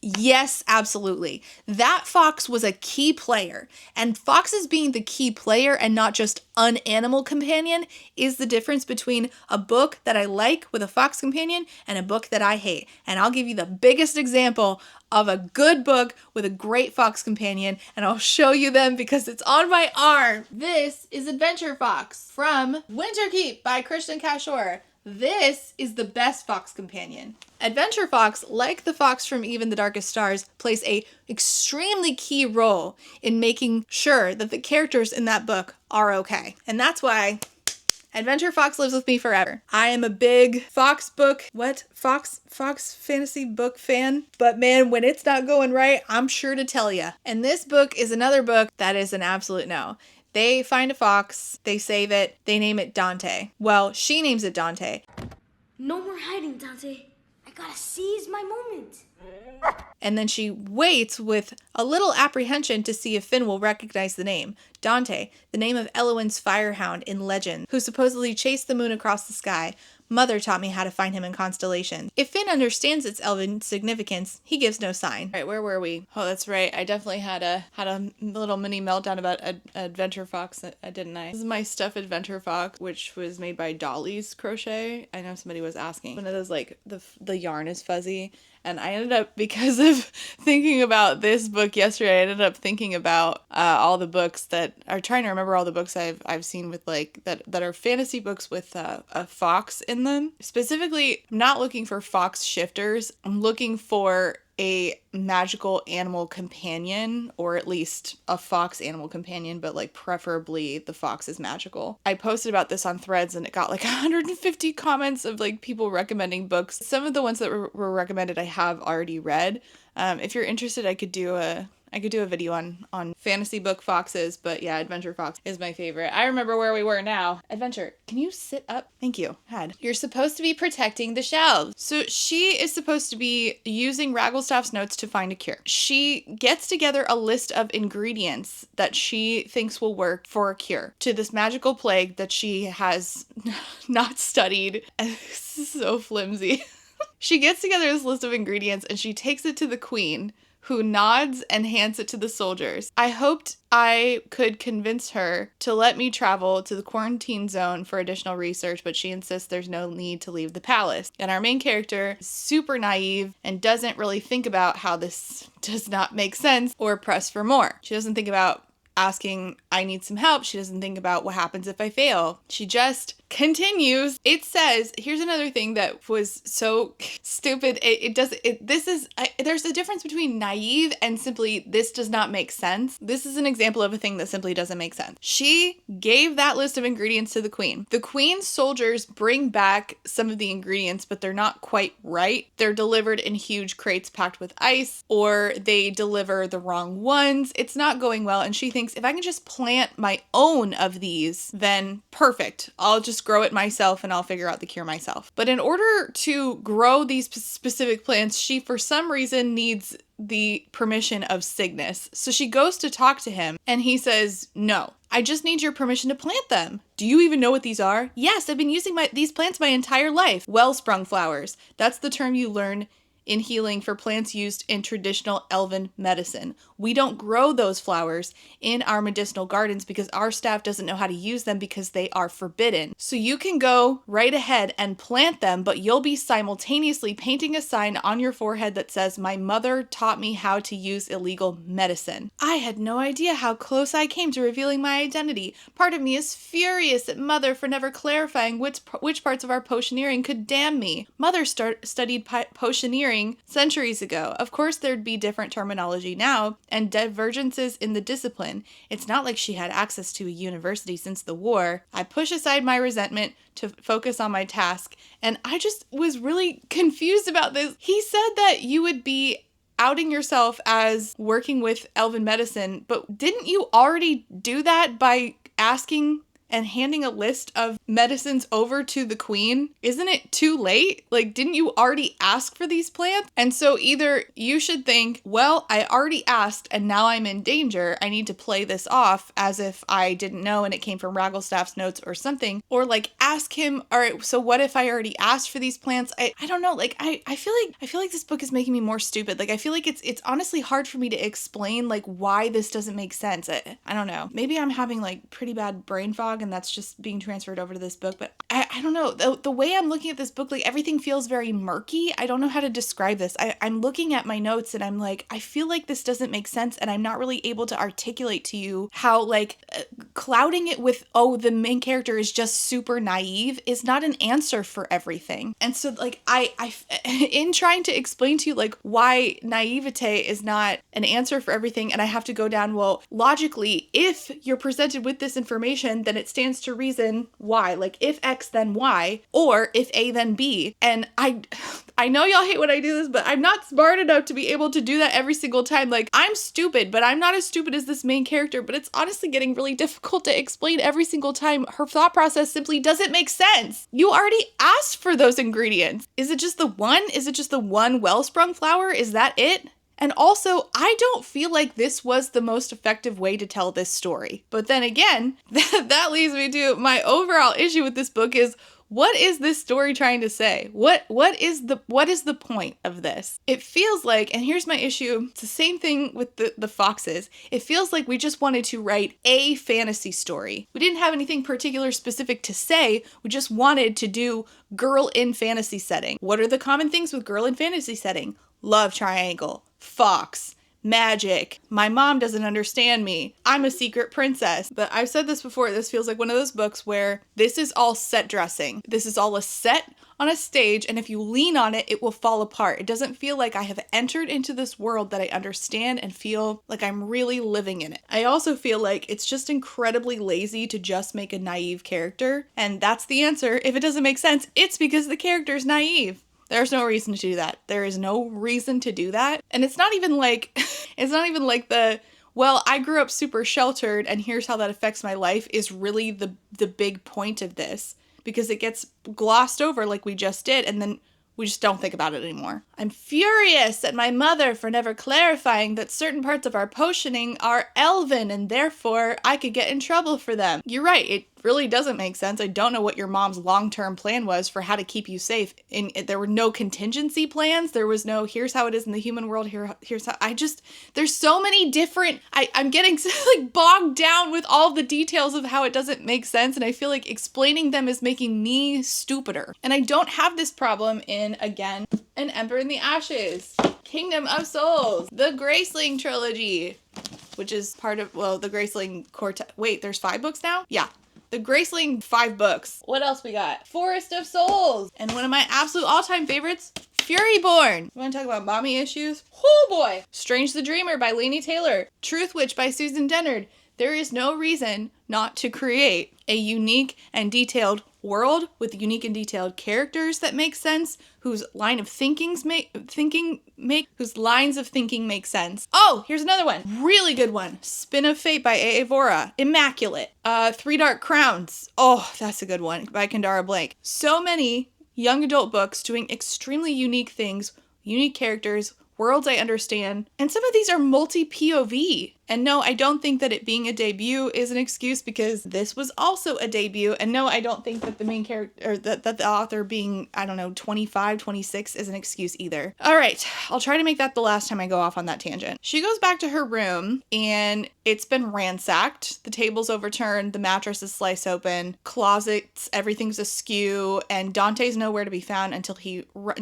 yes, absolutely. That fox was a key player, and foxes being the key player and not just an animal companion is the difference between a book that I like with a fox companion and a book that I hate. And I'll give you the biggest example of a good book with a great fox companion, and I'll show you them because it's on my arm. This is Adventure Fox from Winterkeep by Christian Cashore. This is the best fox companion. Adventure Fox, like the fox from Even the Darkest Stars, plays a extremely key role in making sure that the characters in that book are okay. And that's why Adventure Fox lives with me forever. I am a big fox fantasy book fan, but man, when it's not going right, I'm sure to tell ya. And this book is another book that is an absolute no. They find a fox, they save it, they name it Dante. Well, she names it Dante. No more hiding, Dante. I gotta seize my moment. And then she waits with a little apprehension to see if Finn will recognize the name. Dante, the name of Elowin's firehound in legend, who supposedly chased the moon across the sky. Mother taught me how to find him in constellations. If Finn understands its elven significance, he gives no sign. All right, where were we? Oh, that's right. I definitely had a little mini meltdown about Adventure Fox, didn't I? This is my stuffed Adventure Fox, which was made by Dolly's Crochet. I know somebody was asking. One of those, like, the yarn is fuzzy. And I ended up, because of thinking about this book yesterday, I ended up thinking about all the books that are trying to remember all the books I've seen with, like, that are fantasy books with a fox in them. Specifically, I'm not looking for fox shifters. I'm looking for a magical animal companion, or at least a fox animal companion, but like preferably the fox is magical. I posted about this on Threads and it got like 150 comments of like people recommending books. Some of the ones that were recommended I have already read. If you're interested, I could do a video on fantasy book foxes, but yeah, Adventure Fox is my favorite. I remember where we were now. Adventure, can you sit up? Thank you. You're supposed to be protecting the shelves. So she is supposed to be using Ragglestaff's notes to find a cure. She gets together a list of ingredients that she thinks will work for a cure to this magical plague that she has not studied. This is so flimsy. She gets together this list of ingredients and she takes it to the queen, who nods and hands it to the soldiers. I hoped I could convince her to let me travel to the quarantine zone for additional research, but she insists there's no need to leave the palace. And our main character is super naive and doesn't really think about how this does not make sense or press for more. She doesn't think about asking, I need some help. She doesn't think about what happens if I fail. She just continues. It says, here's another thing that was so stupid. There's a difference between naive and simply, this does not make sense. This is an example of a thing that simply doesn't make sense. She gave that list of ingredients to the queen. The queen's soldiers bring back some of the ingredients, but they're not quite right. They're delivered in huge crates packed with ice, or they deliver the wrong ones. It's not going well. And she thinks, if I can just plant my own of these, then perfect. I'll just grow it myself and I'll figure out the cure myself. But in order to grow these specific plants, she for some reason needs the permission of Cygnus. So she goes to talk to him and he says, no, I just need your permission to plant them. Do you even know what these are? Yes, I've been using these plants my entire life. Well-sprung flowers. That's the term you learn in healing for plants used in traditional elven medicine. We don't grow those flowers in our medicinal gardens because our staff doesn't know how to use them because they are forbidden. So you can go right ahead and plant them, but you'll be simultaneously painting a sign on your forehead that says, my mother taught me how to use illegal medicine. I had no idea how close I came to revealing my identity. Part of me is furious at Mother for never clarifying which parts of our potioneering could damn me. Mother studied potioneering centuries ago. Of course, there'd be different terminology now and divergences in the discipline. It's not like she had access to a university since the war. I push aside my resentment to focus on my task, and I just was really confused about this. He said that you would be outing yourself as working with elven medicine, but didn't you already do that by asking and handing a list of medicines over to the queen? Isn't it too late? Like, didn't you already ask for these plants? And so either you should think, well, I already asked and now I'm in danger. I need to play this off as if I didn't know and it came from Ragglestaff's notes or something. Or like ask him, all right, so what if I already asked for these plants? I don't know. Like, I feel like this book is making me more stupid. Like, I feel like it's honestly hard for me to explain like why this doesn't make sense. I don't know. Maybe I'm having like pretty bad brain fog and that's just being transferred over to this book, but I don't know. The way I'm looking at this book, like everything feels very murky. I don't know how to describe this. I'm looking at my notes and I'm like, I feel like this doesn't make sense and I'm not really able to articulate to you how like clouding it with, oh, the main character is just super naive is not an answer for everything. And so like I in trying to explain to you like why naivete is not an answer for everything, and I have to go down, well, logically, if you're presented with this information, then it stands to reason why. Like if X then Y, or if A then B. And I know y'all hate when I do this, but I'm not smart enough to be able to do that every single time. Like, I'm stupid, but I'm not as stupid as this main character, but it's honestly getting really difficult to explain every single time. Her thought process simply doesn't make sense. You already asked for those ingredients. Is it just the one? Is it just the one well-sprung flower? Is that it? And also, I don't feel like this was the most effective way to tell this story. But then again, that leads me to my overall issue with this book is, What is this story trying to say? What is the point of this? It feels like, and here's my issue, it's the same thing with the foxes. It feels like we just wanted to write a fantasy story. We didn't have anything particular specific to say. We just wanted to do girl in fantasy setting. What are the common things with girl in fantasy setting? Love triangle, fox, magic, my mom doesn't understand me, I'm a secret princess. But I've said this before, this feels like one of those books where this is all set dressing. This is all a set on a stage, and if you lean on it, it will fall apart. It doesn't feel like I have entered into this world that I understand and feel like I'm really living in it. I also feel like it's just incredibly lazy to just make a naive character, and that's the answer. If it doesn't make sense, it's because the character is naive. There's no reason to do that. There is no reason to do that. And it's not even like, well, I grew up super sheltered and here's how that affects my life is really the big point of this, because it gets glossed over like we just did, and then we just don't think about it anymore. I'm furious at my mother for never clarifying that certain parts of our potioning are elven and therefore I could get in trouble for them. You're right, it really doesn't make sense. I don't know what your mom's long-term plan was for how to keep you safe. And there were no contingency plans. There was no, here's how it is in the human world, here's how, there's so many different, I'm getting like bogged down with all the details of how it doesn't make sense. And I feel like explaining them is making me stupider. And I don't have this problem in, again, An Ember in the Ashes, Kingdom of Souls, the Graceling trilogy, which is part of, well, the Graceling Quartet. Wait, there's 5 books now? Yeah. The Graceling 5 books. What else we got? Forest of Souls. And one of my absolute all-time favorites, Furyborn. You want to talk about mommy issues? Oh boy. Strange the Dreamer by Laini Taylor. Truth Witch by Susan Dennard. There is no reason not to create a unique and detailed world with unique and detailed characters that make sense, whose lines of thinking make sense. Oh, here's another one. Really good one. Spin of Fate by A.A. Vora. Immaculate. Three Dark Crowns. Oh, that's a good one by Kendara Blank. So many young adult books doing extremely unique things, unique characters, worlds I understand, and some of these are multi-POV. And no, I don't think that it being a debut is an excuse, because this was also a debut. And no, I don't think that the main character, or that the author being, 25, 26 is an excuse either. All right, I'll try to make that the last time I go off on that tangent. She goes back to her room and it's been ransacked. The table's overturned, the mattress is sliced open, closets, everything's askew, and Dante's nowhere to be found until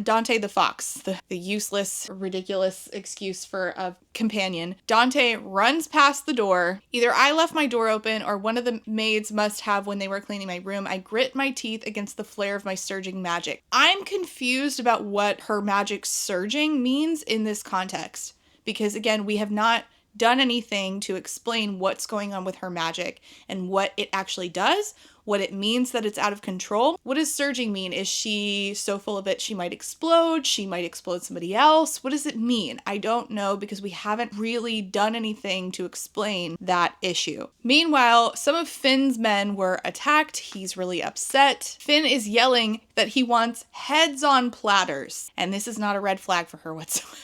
Dante the fox, the useless, ridiculous excuse for a companion. Dante runs past the door. Either I left my door open or one of the maids must have when they were cleaning my room. I grit my teeth against the flare of my surging magic. I'm confused about what her magic surging means in this context, because again, we have not done anything to explain what's going on with her magic and what it actually does, what it means that it's out of control. What does surging mean? Is she so full of it she might explode? She might explode somebody else? What does it mean? I don't know, because we haven't really done anything to explain that issue. Meanwhile, some of Finn's men were attacked. He's really upset. Finn is yelling that he wants heads on platters, and this is not a red flag for her whatsoever.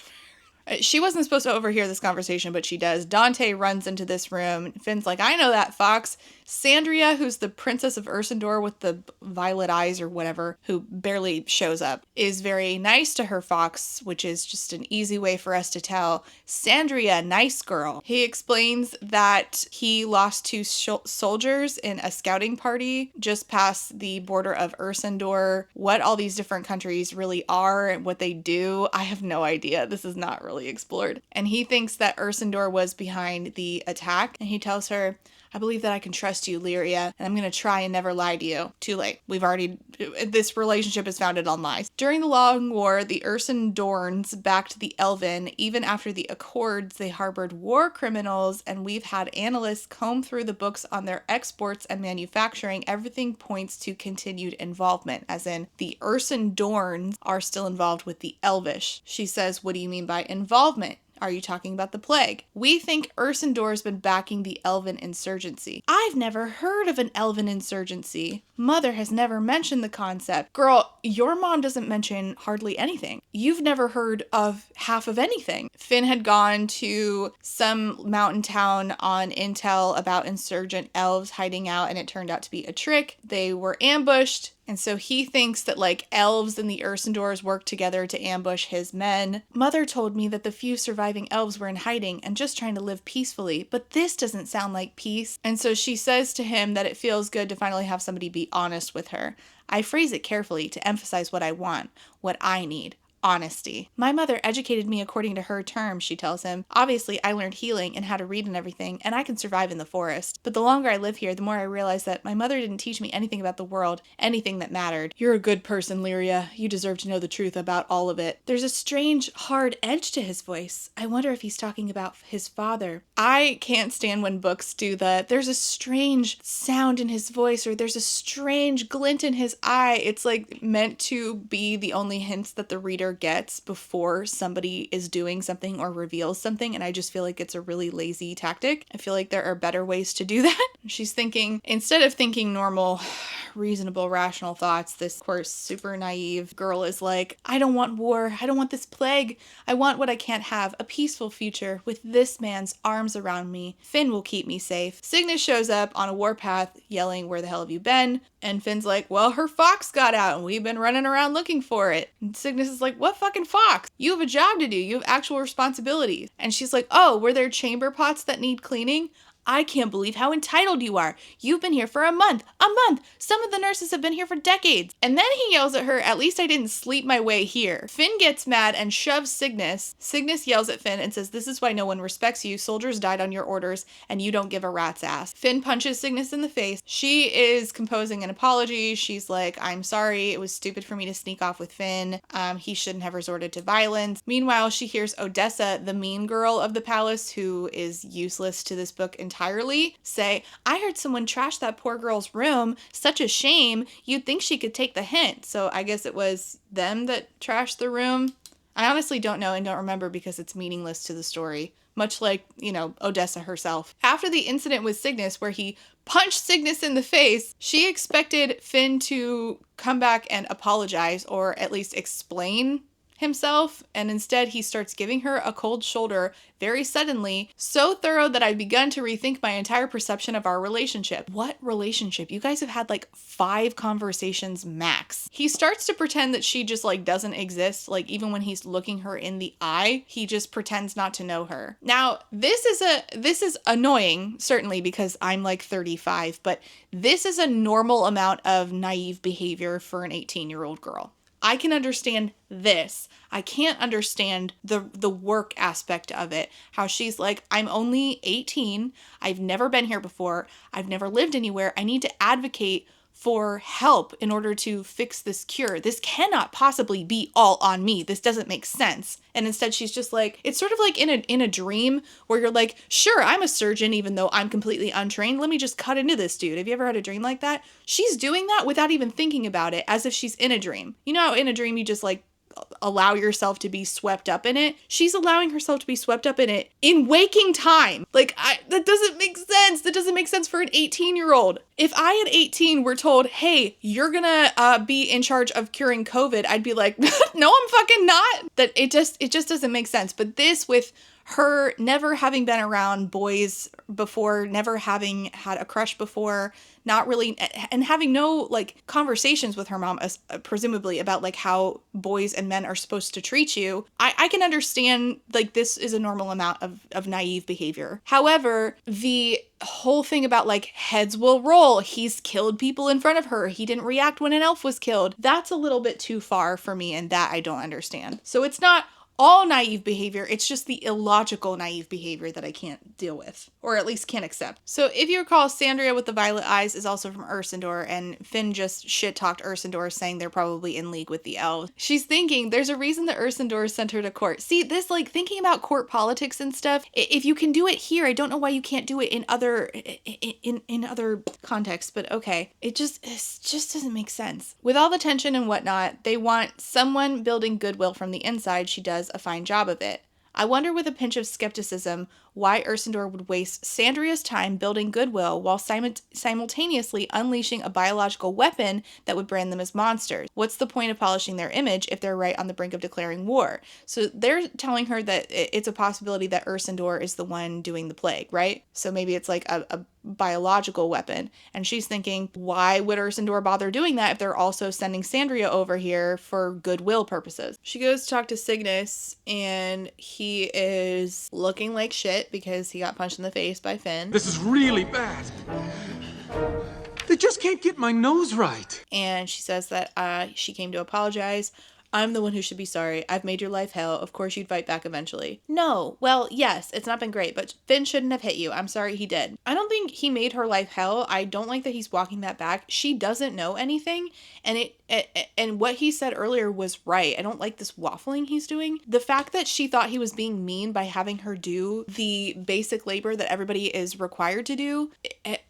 She wasn't supposed to overhear this conversation, but she does. Dante runs into this room. Finn's like, I know that fox. Sandria, who's the princess of Ursendor with the violet eyes or whatever, who barely shows up, is very nice to her fox, which is just an easy way for us to tell. Sandria, nice girl. He explains that he lost 2 soldiers in a scouting party just past the border of Ursendor. What all these different countries really are and what they do, I have no idea. This is not really explored. And he thinks that Ursendor was behind the attack, and he tells her, I believe that I can trust you, Lyria, and I'm going to try and never lie to you. Too late. This relationship is founded on lies. During the Long War, the Ursendorns backed the Elven. Even after the Accords, they harbored war criminals, and we've had analysts comb through the books on their exports and manufacturing. Everything points to continued involvement, as in the Ursendorns are still involved with the Elvish. She says, what do you mean by involvement? Are you talking about the plague? We think Ursendor's been backing the Elven insurgency. I've never heard of an Elven insurgency. Mother has never mentioned the concept. Girl, your mom doesn't mention hardly anything. You've never heard of half of anything. Finn had gone to some mountain town on intel about insurgent elves hiding out, and it turned out to be a trick. They were ambushed, And so he thinks that like elves and the Ursendors work together to ambush his men. Mother told me that the few surviving elves were in hiding and just trying to live peacefully, but this doesn't sound like peace. And so she says to him that it feels good to finally have somebody be honest with her. I phrase it carefully to emphasize what I want, what I need. Honesty. My mother educated me according to her terms, she tells him. Obviously, I learned healing and how to read and everything, and I can survive in the forest. But the longer I live here, the more I realize that my mother didn't teach me anything about the world, anything that mattered. You're a good person, Lyria. You deserve to know the truth about all of it. There's a strange, hard edge to his voice. I wonder if he's talking about his father. I can't stand when books do that. There's a strange sound in his voice, or there's a strange glint in his eye. It's like meant to be the only hints that the reader gets before somebody is doing something or reveals something, and I just feel like it's a really lazy tactic. I feel like there are better ways to do that. She's thinking, instead of thinking normal, reasonable, rational thoughts, this, of course, super naive girl is like, I don't want war. I don't want this plague. I want what I can't have, a peaceful future with this man's arms around me. Finn will keep me safe. Cygnus shows up on a warpath yelling, where the hell have you been? And Finn's like, well, her fox got out and we've been running around looking for it. And Cygnus is like, what fucking fox? You have a job to do. You have actual responsibilities. And she's like, oh, were there chamber pots that need cleaning? I can't believe how entitled you are. You've been here for a month. A month! Some of the nurses have been here for decades. And then he yells at her, at least I didn't sleep my way here. Finn gets mad and shoves Cygnus. Cygnus yells at Finn and says, this is why no one respects you. Soldiers died on your orders and you don't give a rat's ass. Finn punches Cygnus in the face. She is composing an apology. She's like, I'm sorry. It was stupid for me to sneak off with Finn. He shouldn't have resorted to violence. Meanwhile, she hears Odessa, the mean girl of the palace, who is useless to this book entirely, say, I heard someone trash that poor girl's room. Such a shame. You'd think she could take the hint. So I guess it was them that trashed the room. I honestly don't know and don't remember because it's meaningless to the story. Much like, Odessa herself. After the incident with Cygnus, where he punched Cygnus in the face, she expected Finn to come back and apologize or at least explain himself, and instead he starts giving her a cold shoulder very suddenly, so thorough that I've begun to rethink my entire perception of our relationship. What relationship? You guys have had like 5 conversations max. He starts to pretend that she just like doesn't exist, like even when he's looking her in the eye, he just pretends not to know her. Now, this is annoying, certainly because I'm like 35, but this is a normal amount of naive behavior for an 18-year-old girl. I can understand this. I can't understand the work aspect of it. How she's like, I'm only 18. I've never been here before. I've never lived anywhere. I need to advocate for help in order to fix this cure. This cannot possibly be all on me. This doesn't make sense. And instead she's just like, it's sort of like in a dream where you're like, sure, I'm a surgeon even though I'm completely untrained. Let me just cut into this dude. Have you ever had a dream like that? She's doing that without even thinking about it, as if she's in a dream. You know how in a dream you just like allow yourself to be swept up in it? She's allowing herself to be swept up in it in waking time. Like, that doesn't make sense. That doesn't make sense for an 18-year-old. If I at 18 were told, hey, you're gonna be in charge of curing COVID, I'd be like, no, I'm fucking not. That it just doesn't make sense. But this, with her never having been around boys before, never having had a crush before, not really, and having no like conversations with her mom, presumably about like how boys and men are supposed to treat you, I can understand like this is a normal amount of naive behavior. However, the whole thing about like heads will roll, he's killed people in front of her, he didn't react when an elf was killed, that's a little bit too far for me, and that I don't understand. So it's not all naive behavior, it's just the illogical naive behavior that I can't deal with, or at least can't accept. So if you recall, Sandria with the violet eyes is also from Ursendor, and Finn just shit-talked Ursendor, saying they're probably in league with the elves. She's thinking there's a reason that Ursendor sent her to court. See, this like thinking about court politics and stuff, if you can do it here, I don't know why you can't do it in other in other contexts, but okay. It just doesn't make sense. With all the tension and whatnot, they want someone building goodwill from the inside. She does a fine job of it. I wonder with a pinch of skepticism why Ursendor would waste Sandria's time building goodwill while simultaneously unleashing a biological weapon that would brand them as monsters. What's the point of polishing their image if they're right on the brink of declaring war? So they're telling her that it's a possibility that Ursendor is the one doing the plague, right? So maybe it's like a biological weapon. And she's thinking, why would Ursendor bother doing that if they're also sending Sandria over here for goodwill purposes? She goes to talk to Cygnus, and he is looking like shit because he got punched in the face by Finn. This is really bad. They just can't get my nose right. And she says that she came to apologize. I'm the one who should be sorry. I've made your life hell. Of course you'd fight back eventually. No. Well, yes, it's not been great, but Finn shouldn't have hit you. I'm sorry he did. I don't think he made her life hell. I don't like that he's walking that back. She doesn't know anything, and what he said earlier was right. I don't like this waffling he's doing. The fact that she thought he was being mean by having her do the basic labor that everybody is required to do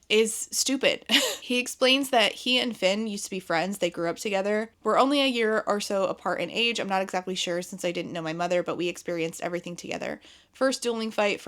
is stupid. He explains that he and Finn used to be friends. They grew up together. We're only a year or so apart in age. I'm not exactly sure since I didn't know my mother, but we experienced everything together. First dueling lesson,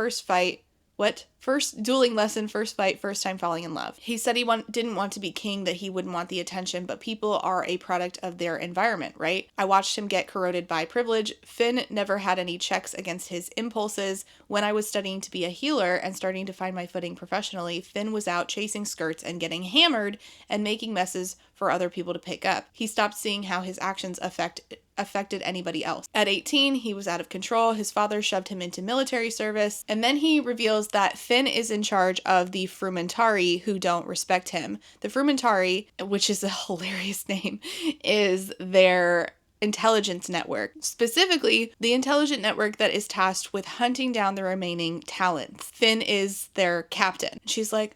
first fight, first time falling in love. He said he didn't want to be king, that he wouldn't want the attention, but people are a product of their environment, right? I watched him get corroded by privilege. Finn never had any checks against his impulses. When I was studying to be a healer and starting to find my footing professionally, Finn was out chasing skirts and getting hammered and making messes for other people to pick up. He stopped seeing how his actions affected anybody else. At 18, he was out of control. His father shoved him into military service, and then he reveals that Finn is in charge of the Frumentari who don't respect him. The Frumentari, which is a hilarious name, is their intelligence network, specifically the intelligent network that is tasked with hunting down the remaining talents. Finn is their captain. She's like,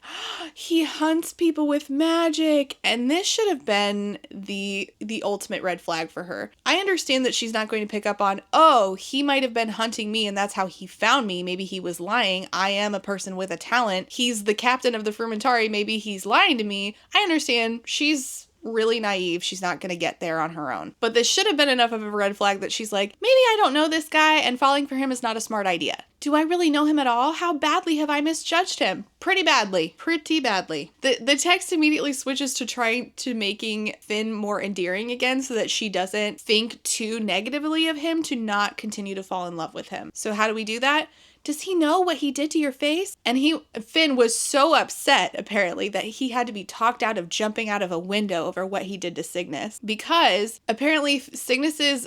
he hunts people with magic, and this should have been the ultimate red flag for her. I understand that she's not going to pick up on, oh, he might have been hunting me and that's how he found me. Maybe he was lying. I am a person with a talent. He's the captain of the Frumentari. Maybe he's lying to me. I understand she's really naive. She's not going to get there on her own. But this should have been enough of a red flag that she's like, maybe I don't know this guy and falling for him is not a smart idea. Do I really know him at all? How badly have I misjudged him? Pretty badly. The text immediately switches to trying to making Finn more endearing again so that she doesn't think too negatively of him to not continue to fall in love with him. So how do we do that? Does he know what he did to your face? And Finn was so upset, apparently, that he had to be talked out of jumping out of a window over what he did to Cygnus. Because apparently Cygnus's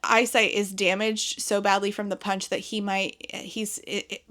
eyesight is damaged so badly from the punch that he's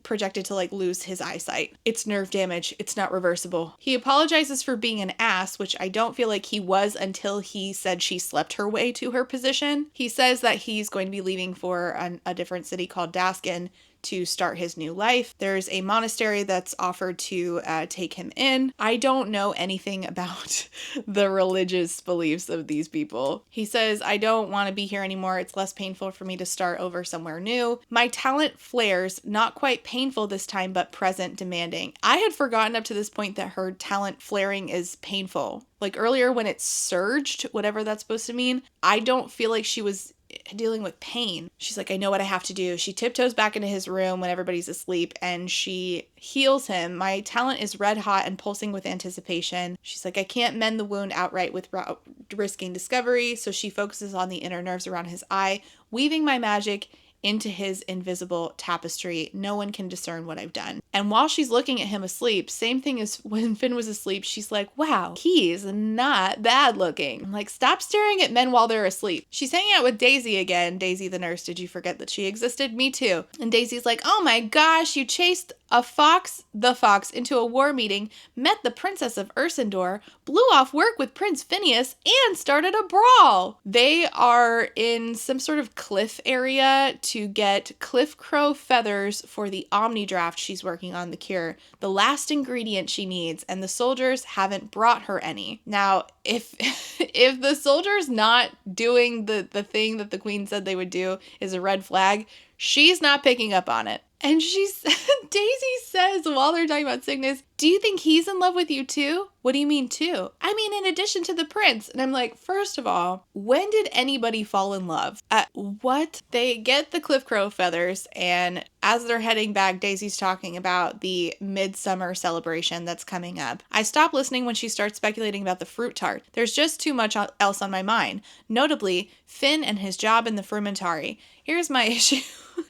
projected to like lose his eyesight. It's nerve damage. It's not reversible. He apologizes for being an ass, which I don't feel like he was until he said she slept her way to her position. He says that he's going to be leaving for a different city called Daskin to start his new life. There's a monastery that's offered to take him in. I don't know anything about the religious beliefs of these people. He says, I don't want to be here anymore. It's less painful for me to start over somewhere new. My talent flares, not quite painful this time, but present, demanding. I had forgotten up to this point that her talent flaring is painful. Like earlier when it surged, whatever that's supposed to mean, I don't feel like she was dealing with pain. She's like, I know what I have to do. She tiptoes back into his room when everybody's asleep and she heals him. My talent is red hot and pulsing with anticipation. She's like, I can't mend the wound outright without risking discovery. So she focuses on the inner nerves around his eye, weaving my magic into his invisible tapestry. No one can discern what I've done. And while she's looking at him asleep, same thing as when Finn was asleep, she's like, wow, he's not bad looking. I'm like, stop staring at men while they're asleep. She's hanging out with Daisy again. Daisy the nurse, did you forget that she existed? Me too. And Daisy's like, oh my gosh, you chased the fox into a war meeting, met the princess of Ursendor, blew off work with Prince Phineas, and started a brawl. They are in some sort of cliff area to get cliff crow feathers for the Omni draft she's working on, the cure, the last ingredient she needs, and the soldiers haven't brought her any. Now, if the soldiers not doing the thing that the queen said they would do is a red flag, she's not picking up on it. And Daisy says, while they're talking about Cygnus, do you think he's in love with you too? What do you mean too? I mean, in addition to the prince. And I'm like, first of all, when did anybody fall in love? What? They get the Cliff Crow feathers, and as they're heading back, Daisy's talking about the midsummer celebration that's coming up. I stop listening when she starts speculating about the fruit tart. There's just too much else on my mind. Notably, Finn and his job in the Frumentari. Here's my issue.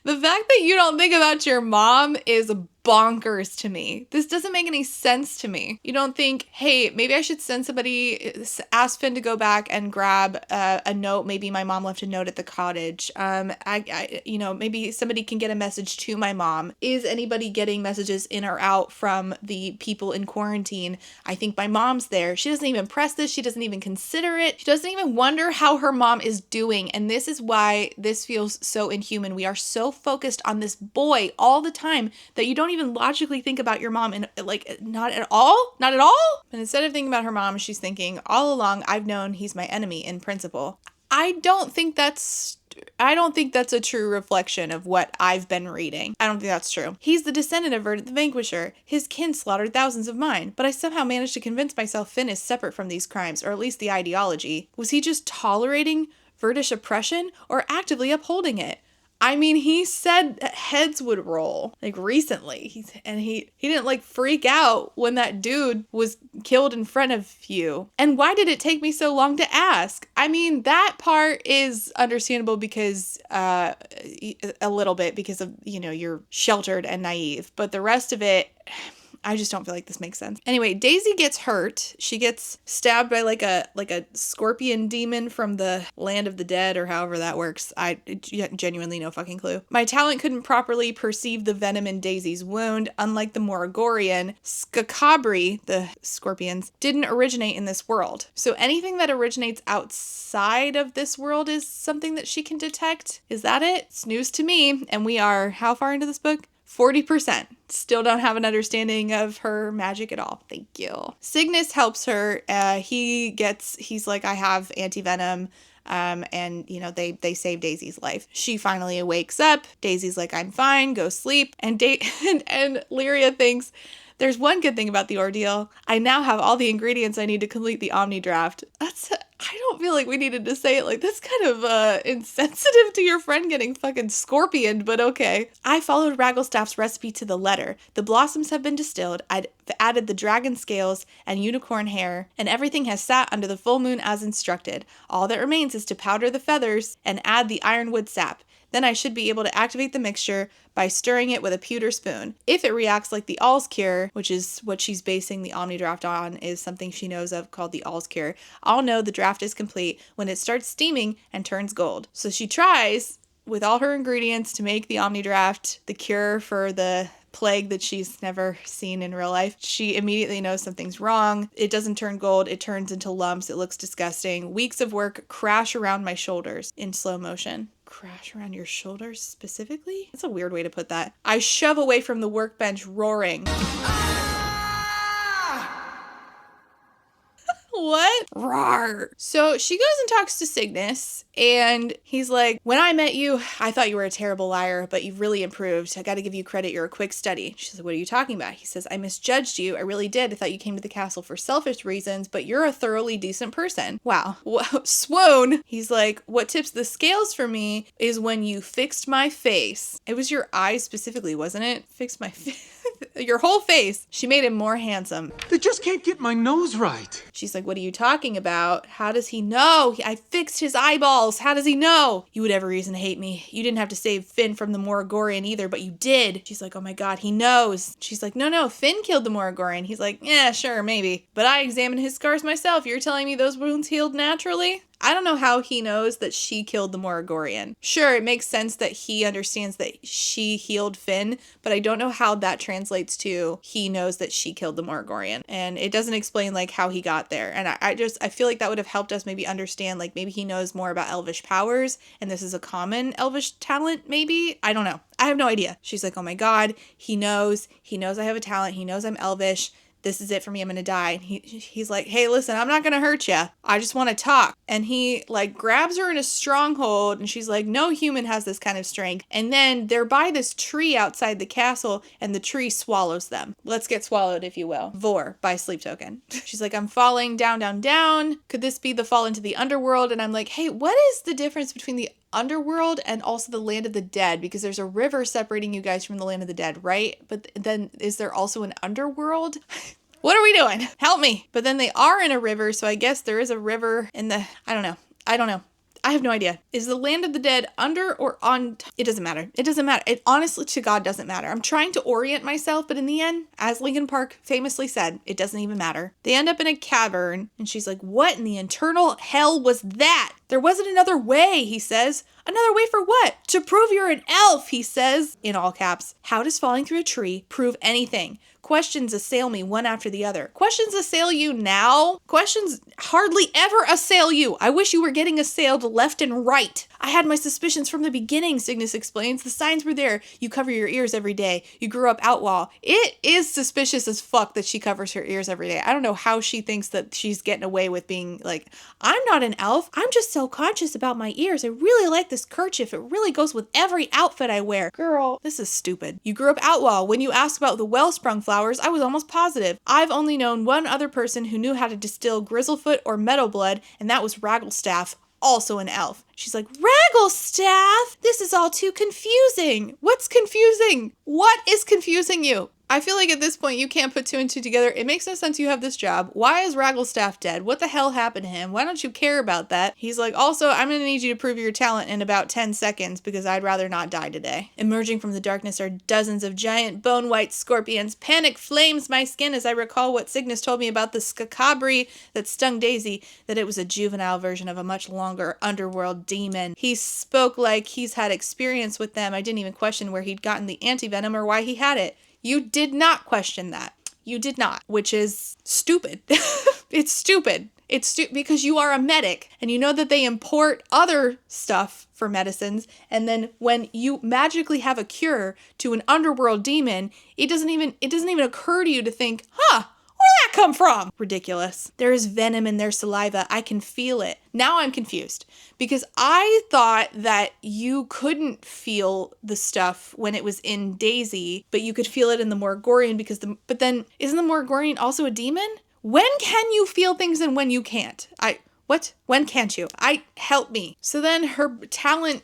The fact that you don't think about your mom is bonkers to me. This doesn't make any sense to me. You don't think, hey, maybe I should send somebody, ask Finn to go back and grab a note. Maybe my mom left a note at the cottage. Maybe somebody can get a message to my mom. Is anybody getting messages in or out from the people in quarantine? I think my mom's there. She doesn't even press this. She doesn't even consider it. She doesn't even wonder how her mom is doing. And this is why this feels so inhuman. We are so focused on this boy all the time that you don't even logically think about your mom, and like not at all. And instead of thinking about her mom, she's thinking, all along I've known he's my enemy in principle. I don't think that's a true reflection of what I've been reading. I don't think that's true. He's the descendant of Verdant the Vanquisher. His kin slaughtered thousands of mine, but I somehow managed to convince myself Finn is separate from these crimes, or at least the ideology. Was he just tolerating Verdish oppression or actively upholding it? I mean, he said heads would roll, like, recently. He didn't, like, freak out when that dude was killed in front of you. And why did it take me so long to ask? I mean, that part is understandable because, a little bit because of, you're sheltered and naive. But the rest of it, I just don't feel like this makes sense. Anyway, Daisy gets hurt. She gets stabbed by like a scorpion demon from the land of the dead, or however that works. I genuinely no fucking clue. My talent couldn't properly perceive the venom in Daisy's wound. Unlike the Moragorian, Skakabri, the scorpions, didn't originate in this world. So anything that originates outside of this world is something that she can detect. Is that it? It's news to me. And we are how far into this book? 40%. Still don't have an understanding of her magic at all. Thank you. Cygnus helps her. He's like, I have anti-venom. And they save Daisy's life. She finally wakes up. Daisy's like, I'm fine, go sleep. And Lyria thinks, there's one good thing about the ordeal. I now have all the ingredients I need to complete the Omni draft. I don't feel like we needed to say it like that's kind of insensitive to your friend getting fucking scorpioned, but okay. I followed Ragglestaff's recipe to the letter. The blossoms have been distilled. I'd added the dragon scales and unicorn hair, and everything has sat under the full moon as instructed. All that remains is to powder the feathers and add the ironwood sap. Then I should be able to activate the mixture by stirring it with a pewter spoon. If it reacts like the All's Cure, which is what she's basing the Omni draft on, is something she knows of called the All's Cure, I'll know the draft is complete when it starts steaming and turns gold. So she tries with all her ingredients to make the Omni draft the cure for the plague that she's never seen in real life. She immediately knows something's wrong. It doesn't turn gold. It turns into lumps. It looks disgusting. Weeks of work crash around my shoulders in slow motion. Crash around your shoulders specifically? That's a weird way to put that. I shove away from the workbench, roaring. What? Rawr. So she goes and talks to Cygnus, and he's like, when I met you, I thought you were a terrible liar, but you've really improved. I gotta give you credit. You're a quick study. She's like, what are you talking about? He says, I misjudged you. I really did. I thought you came to the castle for selfish reasons, but you're a thoroughly decent person. Wow. Swoon. He's like, what tips the scales for me is when you fixed my face. It was your eyes specifically, wasn't it? Fixed my face. Your whole face. She made him more handsome. They just can't get my nose right. She's like, what are you talking about? How does he know? I fixed his eyeballs. How does he know? You would have a reason to hate me. You didn't have to save Finn from the Moragorian either, but you did. She's like, oh my God, he knows. She's like, no, Finn killed the Moragorian. He's like, yeah, sure, maybe. But I examined his scars myself. You're telling me those wounds healed naturally? I don't know how he knows that she killed the Moragorian. Sure, it makes sense that he understands that she healed Finn, but I don't know how that translates to he knows that she killed the Moragorian. And it doesn't explain like how he got there. And I feel like that would have helped us maybe understand, like maybe he knows more about elvish powers and this is a common elvish talent, maybe? I don't know. I have no idea. She's like, oh my God, he knows I have a talent. He knows I'm elvish. this is it for me. I'm going to die. And he's like, hey, listen, I'm not going to hurt you. I just want to talk. And he like grabs her in a stronghold and she's like, no human has this kind of strength. And then they're by this tree outside the castle and the tree swallows them. Let's get swallowed, if you will. Vor by Sleep Token. She's like, I'm falling down, down, down. Could this be the fall into the underworld? And I'm like, hey, what is the difference between the underworld and also the land of the dead? Because there's a river separating you guys from the land of the dead, right? But then is there also an underworld? What are we doing? Help me. But then they are in a river, so I guess there is a river in the, I don't know. I have no idea. Is the land of the dead under or on? It doesn't matter. It doesn't matter. It honestly to God doesn't matter. I'm trying to orient myself, but in the end, as Linkin Park famously said, it doesn't even matter. They end up in a cavern and she's like, what in the eternal hell was that? There wasn't another way, he says. Another way for what? To prove you're an elf, he says, in all caps. How does falling through a tree prove anything? Questions assail me one after the other. Questions assail you now? Questions hardly ever assail you. I wish you were getting assailed left and right. I had my suspicions from the beginning, Cygnus explains. The signs were there. You cover your ears every day. You grew up outlaw. It is suspicious as fuck that she covers her ears every day. I don't know how she thinks that she's getting away with being like, I'm not an elf. I'm just self-conscious about my ears. I really like this kerchief. It really goes with every outfit I wear. Girl, this is stupid. You grew up outlaw. When you asked about the wellsprung flowers, I was almost positive. I've only known one other person who knew how to distill grizzlefoot or meadow blood, and that was Ragglestaff, also an elf. She's like, Ragglestaff? This is all too confusing. What's confusing? What is confusing you? I feel like at this point you can't put two and two together. It makes no sense you have this job. Why is Ragglestaff dead? What the hell happened to him? Why don't you care about that? He's like, also, I'm going to need you to prove your talent in about 10 seconds because I'd rather not die today. Emerging from the darkness are dozens of giant bone-white scorpions. Panic flames my skin as I recall what Cygnus told me about the skakabri that stung Daisy, that it was a juvenile version of a much longer underworld demon. He spoke like he's had experience with them. I didn't even question where he'd gotten the antivenom or why he had it. You did not question that. You did not, which is stupid. It's stupid. It's because you are a medic and you know that they import other stuff for medicines. And then when you magically have a cure to an underworld demon, it doesn't even occur to you to think, where'd that come from? Ridiculous. There is venom in their saliva. I can feel it. Now I'm confused because I thought that you couldn't feel the stuff when it was in Daisy, but you could feel it in the Morgorian but then isn't the Morgorian also a demon? When can you feel things and when you can't? What? When can't you? Help me. So then her talent,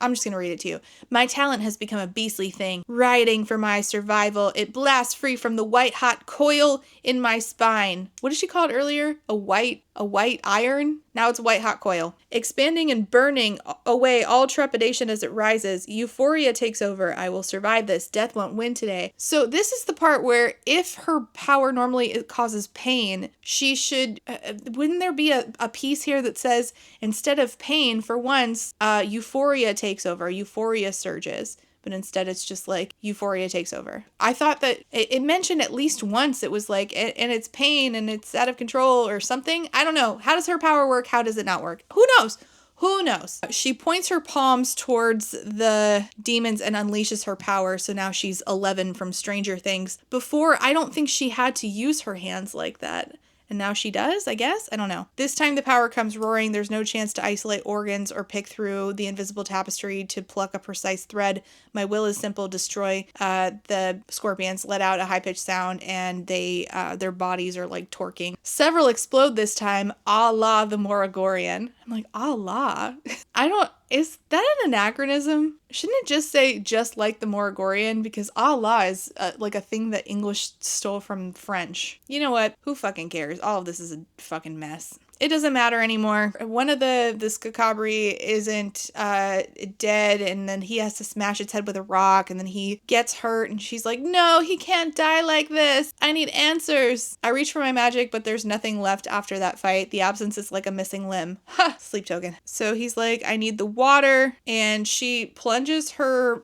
I'm just going to read it to you. My talent has become a beastly thing, rioting for my survival. It blasts free from the white-hot coil in my spine. What did she call it earlier? A white iron? Now it's a white-hot coil. Expanding and burning away all trepidation as it rises. Euphoria takes over. I will survive this. Death won't win today. So this is the part where if her power normally causes pain, she should... wouldn't there be a piece here that says, instead of pain, for once, euphoria takes over. Euphoria surges. But instead it's just like euphoria takes over. I thought that it mentioned at least once it was like, and it's pain and it's out of control or something. I don't know. How does her power work? How does it not work? Who knows? Who knows? She points her palms towards the demons and unleashes her power. So now she's 11 from Stranger Things. Before, I don't think she had to use her hands like that. And now she does, I guess? I don't know. This time the power comes roaring. There's no chance to isolate organs or pick through the invisible tapestry to pluck a precise thread. My will is simple. Destroy the scorpions. Let out a high-pitched sound and their bodies are like torquing. Several explode this time, a la the Morgorian. I'm like, Allah. Is that an anachronism? Shouldn't it just say just like the Morgorian? Because Allah is like a thing that English stole from French. You know what? Who fucking cares? All of this is a fucking mess. It doesn't matter anymore. One of the Skakabri isn't dead, and then he has to smash its head with a rock, and then he gets hurt, and she's like, no, he can't die like this. I need answers. I reach for my magic, but there's nothing left after that fight. The absence is like a missing limb. Ha! Sleep token. So he's like, I need the water, and she plunges her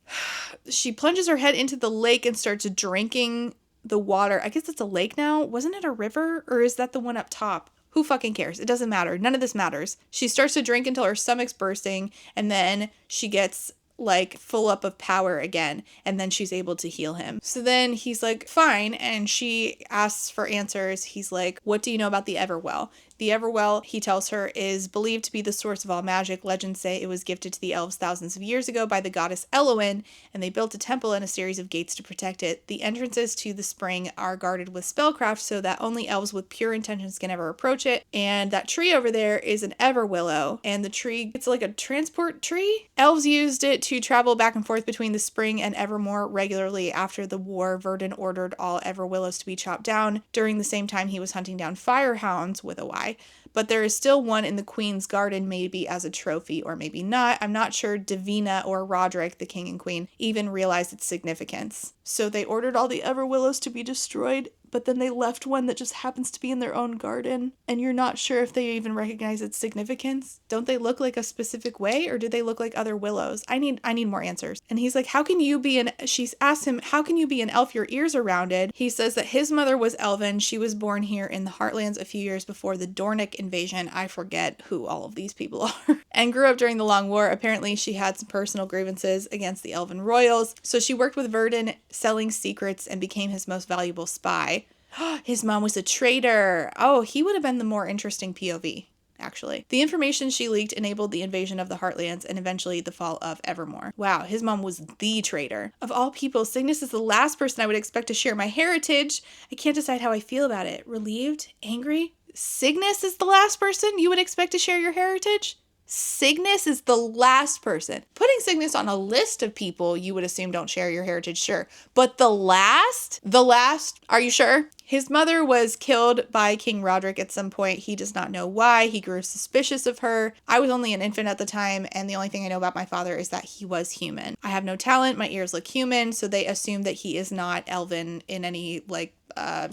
head into the lake and starts drinking the water. I guess it's a lake now. Wasn't it a river, or is that the one up top? Who fucking cares? It doesn't matter. None of this matters. She starts to drink until her stomach's bursting, and then she gets like full up of power again, and then she's able to heal him. So then he's like, fine, and she asks for answers. He's like, what do you know about the Everwell? The Everwell, he tells her, is believed to be the source of all magic. Legends say it was gifted to the elves thousands of years ago by the goddess Eowyn, and they built a temple and a series of gates to protect it. The entrances to the spring are guarded with spellcraft so that only elves with pure intentions can ever approach it. And that tree over there is an Everwillow, and the tree, it's like a transport tree. Elves used it to travel back and forth between the spring and Evermore regularly. After the war, Verdun ordered all Everwillows to be chopped down. During the same time, he was hunting down firehounds with a Y. But there is still one in the Queen's garden, maybe as a trophy or maybe not. I'm not sure Davina or Roderick, the king and queen, even realized its significance. So they ordered all the Everwillows to be destroyed, but then they left one that just happens to be in their own garden, and you're not sure if they even recognize its significance. Don't they look like a specific way, or do they look like other willows? I need more answers. And he's like, she's asked him, how can you be an elf? Your ears are rounded. He says that his mother was elven. She was born here in the Heartlands a few years before the Dornick invasion. I forget who all of these people are. And grew up during the Long War. Apparently she had some personal grievances against the elven royals. So she worked with Verdun, selling secrets, and became his most valuable spy. His mom was a traitor. Oh, he would have been the more interesting POV, actually. The information she leaked enabled the invasion of the Heartlands and eventually the fall of Evermore. Wow, his mom was the traitor. Of all people, Cygnus is the last person I would expect to share my heritage. I can't decide how I feel about it. Relieved? Angry? Cygnus is the last person you would expect to share your heritage? Cygnus is the last person. Putting Cygnus on a list of people you would assume don't share your heritage, sure. But the last, are you sure? His mother was killed by King Roderick at some point. He does not know why. He grew suspicious of her. I was only an infant at the time, and the only thing I know about my father is that he was human. I have no talent. My ears look human, so they assume that he is not elven in any,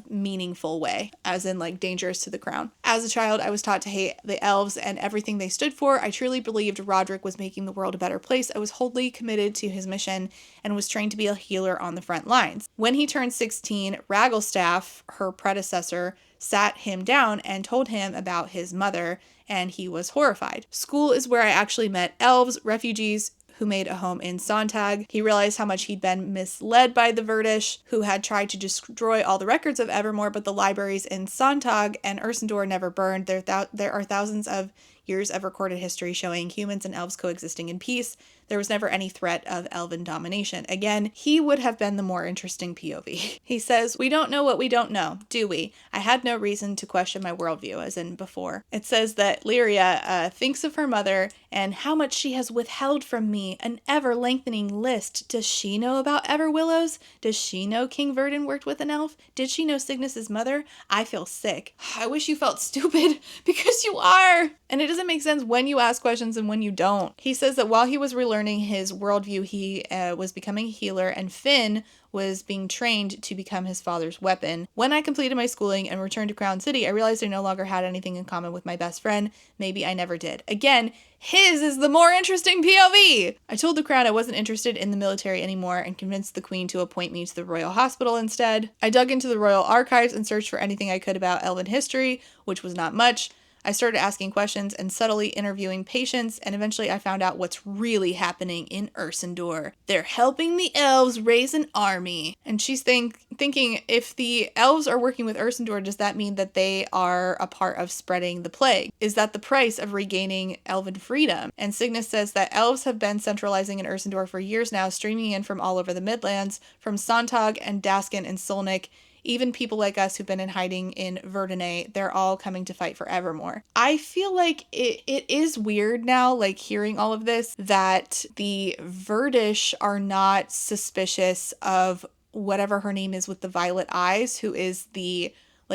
meaningful way, as in dangerous to the crown. As a child, I was taught to hate the elves and everything they stood for. I truly believed Roderick was making the world a better place. I was wholly committed to his mission and was trained to be a healer on the front lines. When he turned 16, Ragglestaff, her predecessor, sat him down and told him about his mother, and he was horrified. School is where I actually met elves, refugees, who made a home in Sontag. He realized how much he'd been misled by the Verdish, who had tried to destroy all the records of Evermore, but the libraries in Sontag and Ursendor never burned. There are thousands of years of recorded history showing humans and elves coexisting in peace. There was never any threat of elven domination. Again, he would have been the more interesting POV. He says, we don't know what we don't know, do we? I had no reason to question my worldview, as in before. It says that Lyria thinks of her mother and how much she has withheld from me, an ever-lengthening list. Does she know about Everwillows? Does she know King Verdun worked with an elf? Did she know Cygnus's mother? I feel sick. I wish you felt stupid, because you are. And it doesn't make sense when you ask questions and when you don't. He says that while he was relearning his worldview, he was becoming a healer, and Finn was being trained to become his father's weapon. When I completed my schooling and returned to Crown City, I realized I no longer had anything in common with my best friend. Maybe I never did. Again, his is the more interesting POV! I told the Crown I wasn't interested in the military anymore and convinced the Queen to appoint me to the Royal Hospital instead. I dug into the Royal Archives and searched for anything I could about elven history, which was not much. I started asking questions and subtly interviewing patients, and eventually I found out what's really happening in Ursendor. They're helping the elves raise an army. And she's thinking, if the elves are working with Ursendor, does that mean that they are a part of spreading the plague? Is that the price of regaining elven freedom? And Cygnus says that elves have been centralizing in Ursendor for years now, streaming in from all over the Midlands, from Sontag and Daskin and Solnik. Even people like us who've been in hiding in Verdunay, they're all coming to fight for Evermore. I feel like it is weird now, hearing all of this, that the Verdish are not suspicious of whatever her name is with the violet eyes, who is the,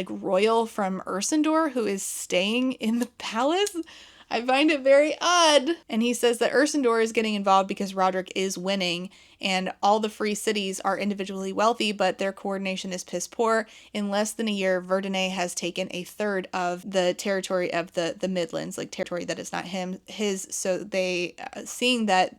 royal from Ursendor, who is staying in the palace. I find it very odd. And he says that Ursendor is getting involved because Roderick is winning, and all the free cities are individually wealthy, but their coordination is piss poor. In less than a year, Verdunay has taken a third of the territory of the Midlands, territory that is not his. So they, seeing that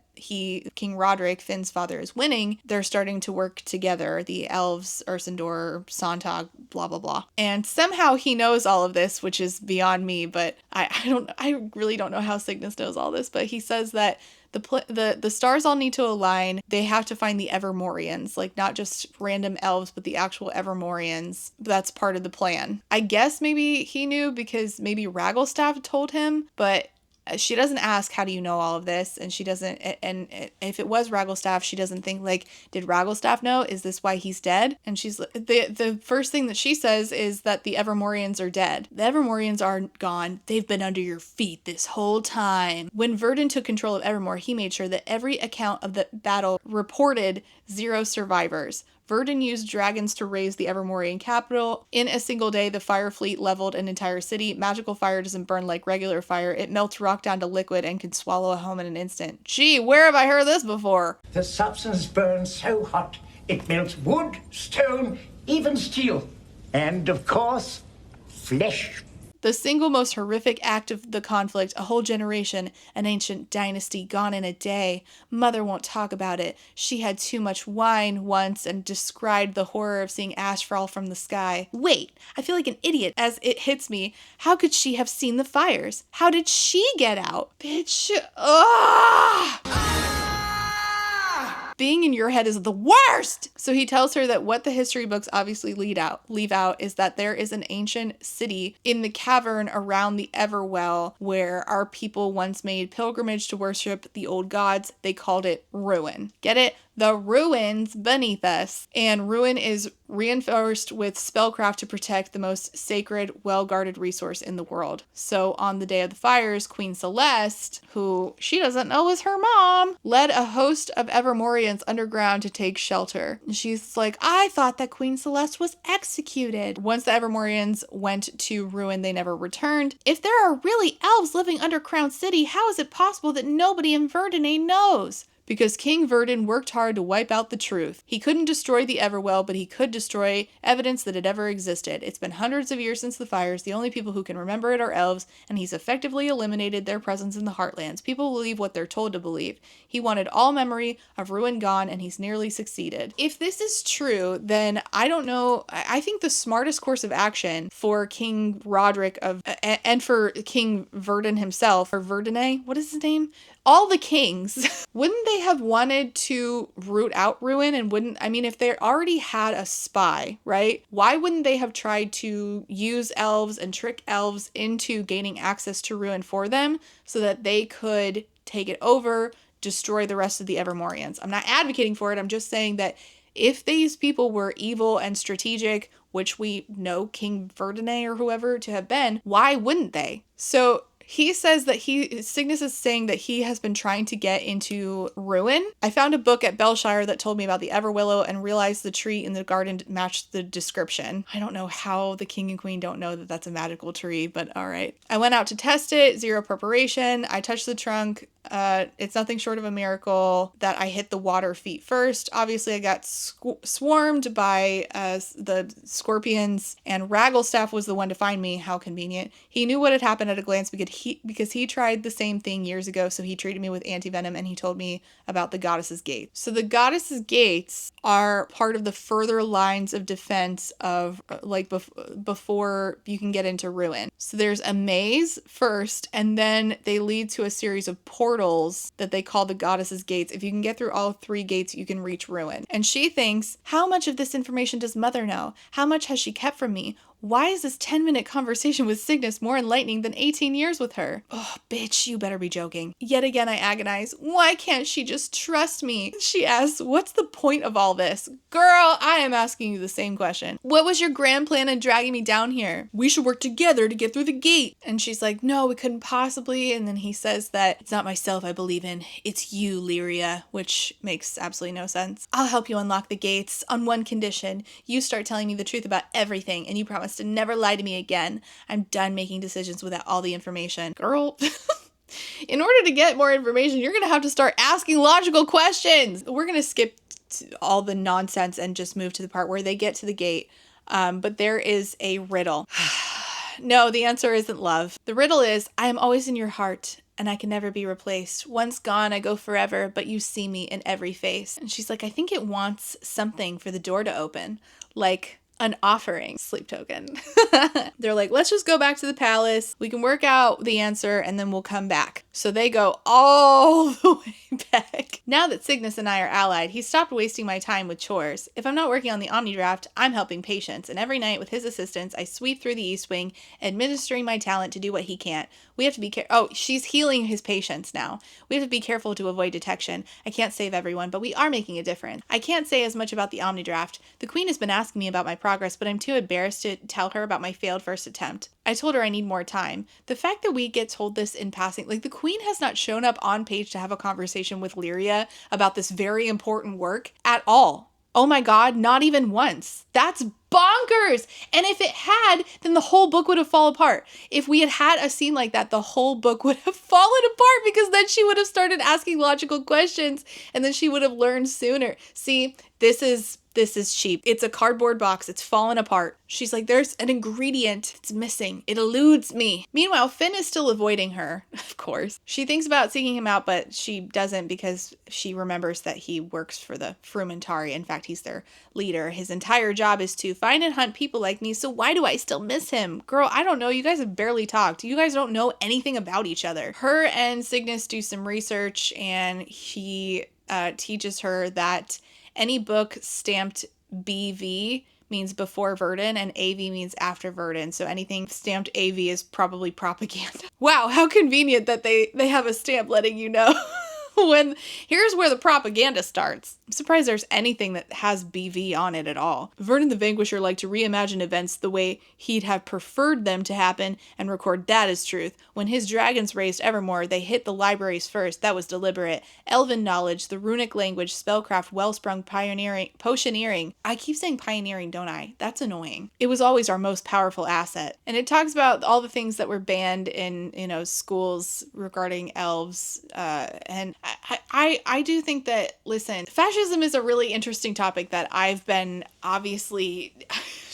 King Roderick, Finn's father, is winning, they're starting to work together. The elves, Ursendor, Sontag, blah, blah, blah. And somehow he knows all of this, which is beyond me, but I really don't know how Cygnus knows all this, but he says that the stars all need to align. They have to find the Evermorians, like not just random elves, but the actual Evermorians. That's part of the plan. I guess maybe he knew because maybe Ragglestaff told him, but she doesn't ask, how do you know all of this? And she doesn't, and if it was Ragglestaff, she doesn't think like, did Ragglestaff know? Is this why he's dead? And she's, the first thing that she says is that the Evermorians are dead. The Evermorians are gone. They've been under your feet this whole time. When Verdun took control of Evermore, he made sure that every account of the battle reported 0 survivors. Verdun used dragons to raise the Evermorian capital. In a single day, the fire fleet leveled an entire city. Magical fire doesn't burn like regular fire. It melts rock down to liquid and can swallow a home in an instant. Gee, where have I heard this before? The substance burns so hot, it melts wood, stone, even steel. And, of course, flesh. The single most horrific act of the conflict, a whole generation, an ancient dynasty gone in a day. Mother won't talk about it. She had too much wine once and described the horror of seeing ash fall from the sky. Wait, I feel like an idiot as it hits me. How could she have seen the fires? How did she get out? Bitch. Being in your head is the worst! So he tells her that what the history books obviously leave out is that there is an ancient city in the cavern around the Everwell where our people once made pilgrimage to worship the old gods. They called it Ruin. Get it? The ruins beneath us. And Ruin is reinforced with spellcraft to protect the most sacred, well-guarded resource in the world. So on the day of the fires, Queen Celeste, who she doesn't know is her mom, led a host of Evermorians underground to take shelter. And she's like, I thought that Queen Celeste was executed. Once the Evermorians went to Ruin, they never returned. If there are really elves living under Crown City, how is it possible that nobody in Verdun knows? Because King Verdun worked hard to wipe out the truth. He couldn't destroy the Everwell, but he could destroy evidence that it ever existed. It's been hundreds of years since the fires. The only people who can remember it are elves, and he's effectively eliminated their presence in the Heartlands. People believe what they're told to believe. He wanted all memory of Ruin gone, and he's nearly succeeded. If this is true, then I don't know. I think the smartest course of action for King Roderick and for King Verdun himself, or Verdune, what is his name? All the kings, wouldn't they have wanted to root out Ruin? And if they already had a spy, right? Why wouldn't they have tried to use elves and trick elves into gaining access to Ruin for them so that they could take it over, destroy the rest of the Evermorians? I'm not advocating for it. I'm just saying that if these people were evil and strategic, which we know King Verdune or whoever to have been, why wouldn't they? So he says that Cygnus is saying that he has been trying to get into Ruin. I found a book at Belshire that told me about the Everwillow and realized the tree in the garden matched the description. I don't know how the king and queen don't know that that's a magical tree, but all right. I went out to test it, 0 preparation. I touched the trunk. It's nothing short of a miracle that I hit the water feet first. Obviously, I got swarmed by the scorpions, and Ragglestaff was the one to find me. How convenient. He knew what had happened at a glance because he tried the same thing years ago, so he treated me with anti-venom, and he told me about the Goddess's Gates. So the Goddess's Gates are part of the further lines of defense of, before you can get into Ruin. So there's a maze first, and then they lead to a series of portals that they call the Goddess's Gates. If you can get through all 3 gates, you can reach Ruin. And she thinks, how much of this information does Mother know? How much has she kept from me? Why is this 10-minute conversation with Cygnus more enlightening than 18 years with her? Oh, bitch, you better be joking. Yet again, I agonize. Why can't she just trust me? She asks, what's the point of all this? Girl, I am asking you the same question. What was your grand plan in dragging me down here? We should work together to get through the gate. And she's like, no, we couldn't possibly. And then he says that it's not myself I believe in. It's you, Lyria, which makes absolutely no sense. I'll help you unlock the gates on one condition. You start telling me the truth about everything, and you promise to never lie to me again. I'm done making decisions without all the information. Girl, in order to get more information, you're going to have to start asking logical questions. We're going to skip all the nonsense and just move to the part where they get to the gate. But there is a riddle. No, the answer isn't love. The riddle is, I am always in your heart, and I can never be replaced. Once gone, I go forever, but you see me in every face. And she's like, I think it wants something for the door to open, like an offering, sleep token. They're like, let's just go back to the palace. We can work out the answer and then we'll come back. So they go all the way back. Now that Cygnus and I are allied, he stopped wasting my time with chores. If I'm not working on the Omnidraft, I'm helping patients. And every night with his assistance, I sweep through the East Wing, administering my talent to do what he can't. We have to be Oh, she's healing his patients now. We have to be careful to avoid detection. I can't save everyone, but we are making a difference. I can't say as much about the Omnidraft. The Queen has been asking me about my progress, but I'm too embarrassed to tell her about my failed first attempt. I told her I need more time. The fact that we get told this in passing, like the Queen has not shown up on page to have a conversation with Lyria about this very important work at all. Oh my God, not even once. That's bonkers. And if it had, then the whole book would have fallen apart. If we had had a scene like that, the whole book would have fallen apart because then she would have started asking logical questions and then she would have learned sooner. See, this is cheap. It's a cardboard box. It's fallen apart. She's like, there's an ingredient. It's missing. It eludes me. Meanwhile, Finn is still avoiding her, of course. She thinks about seeking him out, but she doesn't because she remembers that he works for the Frumentari. In fact, he's their leader. His entire job is to find and hunt people like me, so why do I still miss him? Girl, I don't know. You guys have barely talked. You guys don't know anything about each other. Her and Cygnus do some research, and he teaches her that any book stamped BV means before Verdun and AV means after Verdun. So anything stamped AV is probably propaganda. Wow, how convenient that they have a stamp letting you know when here's where the propaganda starts. I'm surprised there's anything that has BV on it at all. Verdun the Vanquisher liked to reimagine events the way he'd have preferred them to happen and record that as truth. When his dragons raised Evermore, they hit the libraries first. That was deliberate. Elven knowledge, the runic language, spellcraft, wellsprung potioneering. I keep saying pioneering, don't I? That's annoying. It was always our most powerful asset. And it talks about all the things that were banned in, schools regarding elves. And I do think that, listen, fascism is a really interesting topic that I've been obviously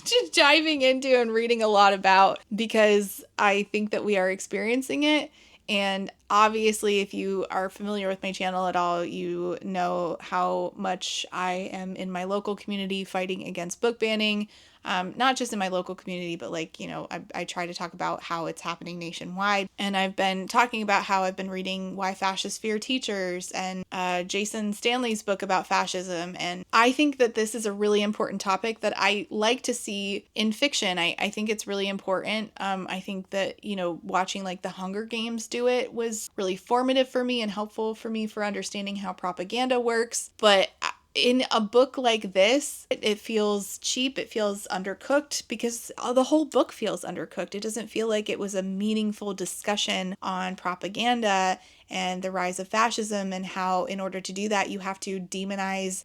just diving into and reading a lot about because I think that we are experiencing it. And obviously, if you are familiar with my channel at all, you know how much I am in my local community fighting against book banning. Not just in my local community, but I try to talk about how it's happening nationwide. And I've been talking about how I've been reading Why Fascists Fear Teachers and Jason Stanley's book about fascism. And I think that this is a really important topic that I like to see in fiction. I think it's really important. I think that, watching like the Hunger Games do it was really formative for me and helpful for me for understanding how propaganda works. But in a book like this, it feels cheap, it feels undercooked because the whole book feels undercooked. It doesn't feel like it was a meaningful discussion on propaganda and the rise of fascism and how in order to do that you have to demonize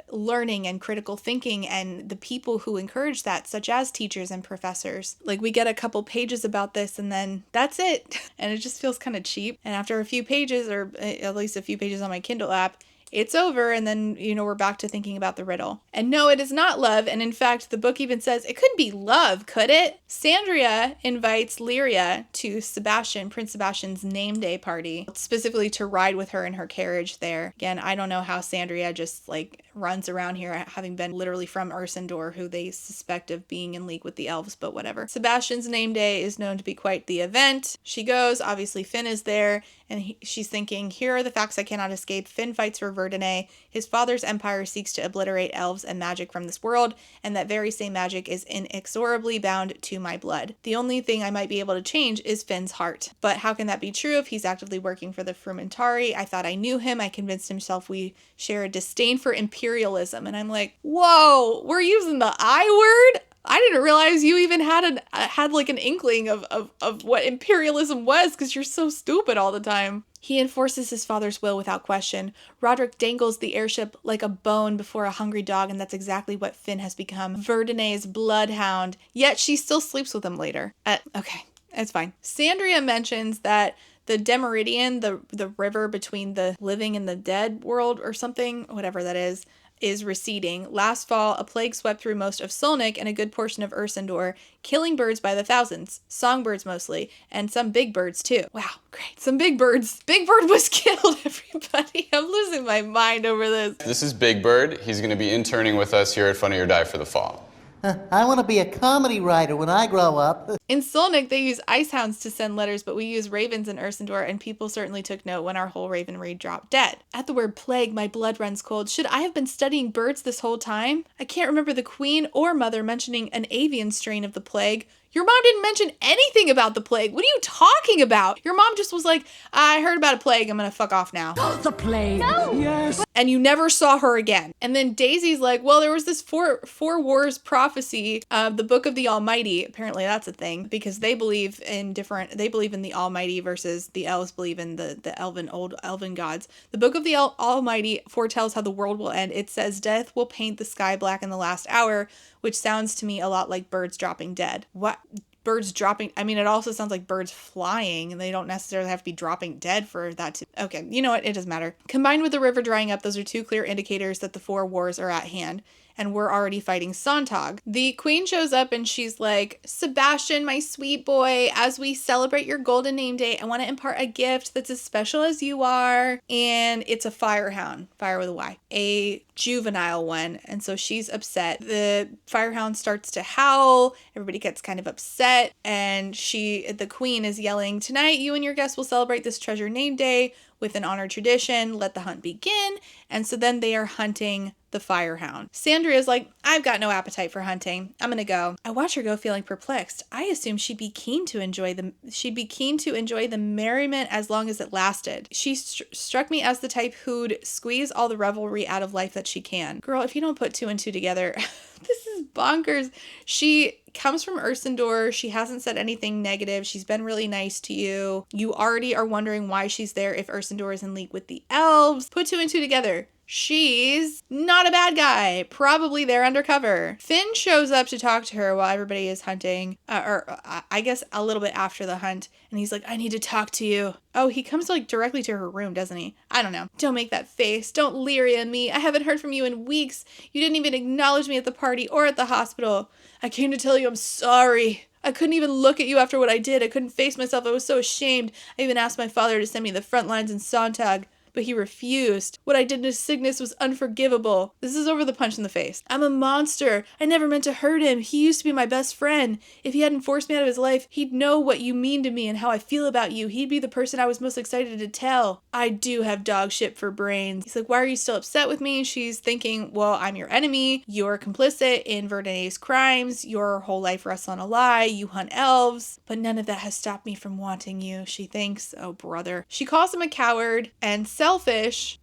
learning and critical thinking and the people who encourage that, such as teachers and professors. Like, we get a couple pages about this and then that's it. And it just feels kind of cheap. And after a few pages, or at least a few pages on my Kindle app, it's over, and then, we're back to thinking about the riddle. And no, it is not love, and in fact, the book even says it couldn't be love, could it? Sandria invites Lyria to Prince Sebastian's name day party, specifically to ride with her in her carriage there. Again, I don't know how Sandria just, runs around here, having been literally from Ursendor, who they suspect of being in league with the elves, but whatever. Sebastian's name day is known to be quite the event. She goes, obviously Finn is there, and she's thinking, here are the facts I cannot escape. Finn fights for Verdun. His father's empire seeks to obliterate elves and magic from this world, and that very same magic is inexorably bound to my blood. The only thing I might be able to change is Finn's heart. But how can that be true if he's actively working for the Frumentari? I thought I knew him. I convinced himself we share a disdain for imperialism. And I'm like, whoa, we're using the I word? I didn't realize you even had an inkling of what imperialism was because you're so stupid all the time. He enforces his father's will without question. Roderick dangles the airship like a bone before a hungry dog, and that's exactly what Finn has become. Verdun's bloodhound. Yet she still sleeps with him later. Okay, it's fine. Sandria mentions that the Demeridian, the river between the living and the dead world or something, whatever that is, is receding. Last fall, a plague swept through most of Solnik and a good portion of Ursendor, killing birds by the thousands, songbirds mostly, and some big birds too. Wow, great. Some big birds. Big Bird was killed, everybody. I'm losing my mind over this. This is Big Bird. He's going to be interning with us here at Funny or Die for the fall. I want to be a comedy writer when I grow up. In Solnik, they use ice hounds to send letters, but we use ravens in Ursendor, and people certainly took note when our whole ravenry dropped dead. At the word plague, my blood runs cold. Should I have been studying birds this whole time? I can't remember the queen or mother mentioning an avian strain of the plague. Your mom didn't mention anything about the plague. What are you talking about? Your mom just was like, I heard about a plague. I'm gonna fuck off now. The plague. No. Yes. And you never saw her again. And then Daisy's like, well, there was this four wars prophecy of the Book of the Almighty. Apparently that's a thing because they believe in the Almighty versus the elves believe in the old elven gods. The Book of the Almighty foretells how the world will end. It says death will paint the sky black in the last hour, which sounds to me a lot like birds dropping dead. What? Birds dropping? I mean, it also sounds like birds flying, and they don't necessarily have to be dropping dead for that to... Okay, you know what? It doesn't matter. Combined with the river drying up, those are two clear indicators that the four wars are at hand, and we're already fighting Sontag. The queen shows up and she's like, Sebastian, my sweet boy, as we celebrate your golden name day, I want to impart a gift that's as special as you are. And it's a firehound, fire with a Y, a juvenile one. And so she's upset. The firehound starts to howl. Everybody gets kind of upset. And the queen is yelling, tonight you and your guests will celebrate this treasure name day with an honored tradition. Let the hunt begin. And so then they are hunting the firehound. Sandria's like, I've got no appetite for hunting. I'm gonna go. I watch her go, feeling perplexed. I assumed she'd be keen to enjoy the merriment as long as it lasted. She struck me as the type who'd squeeze all the revelry out of life that she can. Girl, if you don't put two and two together, this is bonkers. She comes from Ursendor. She hasn't said anything negative. She's been really nice to you. You already are wondering why she's there if Ursendor is in league with the elves. Put two and two together. She's not a bad guy, probably there undercover. Finn shows up to talk to her while everybody is hunting, I guess a little bit after the hunt, and he's like, I need to talk to you. Oh, he comes like directly to her room, doesn't he? I don't know. Don't make that face. Don't leer at me. I haven't heard from you in weeks. You didn't even acknowledge me at the party or at the hospital. I came to tell you I'm sorry. I couldn't even look at you after what I did. I couldn't face myself. I was so ashamed. I even asked my father to send me to the front lines in Sontag, but he refused. What I did to Cygnus was unforgivable. This is over the punch in the face. I'm a monster. I never meant to hurt him. He used to be my best friend. If he hadn't forced me out of his life, he'd know what you mean to me and how I feel about you. He'd be the person I was most excited to tell. I do have dog shit for brains. He's like, why are you still upset with me? She's thinking, well, I'm your enemy. You're complicit in Verdenet's crimes. Your whole life rests on a lie. You hunt elves. But none of that has stopped me from wanting you, she thinks. Oh, brother. She calls him a coward and selfish.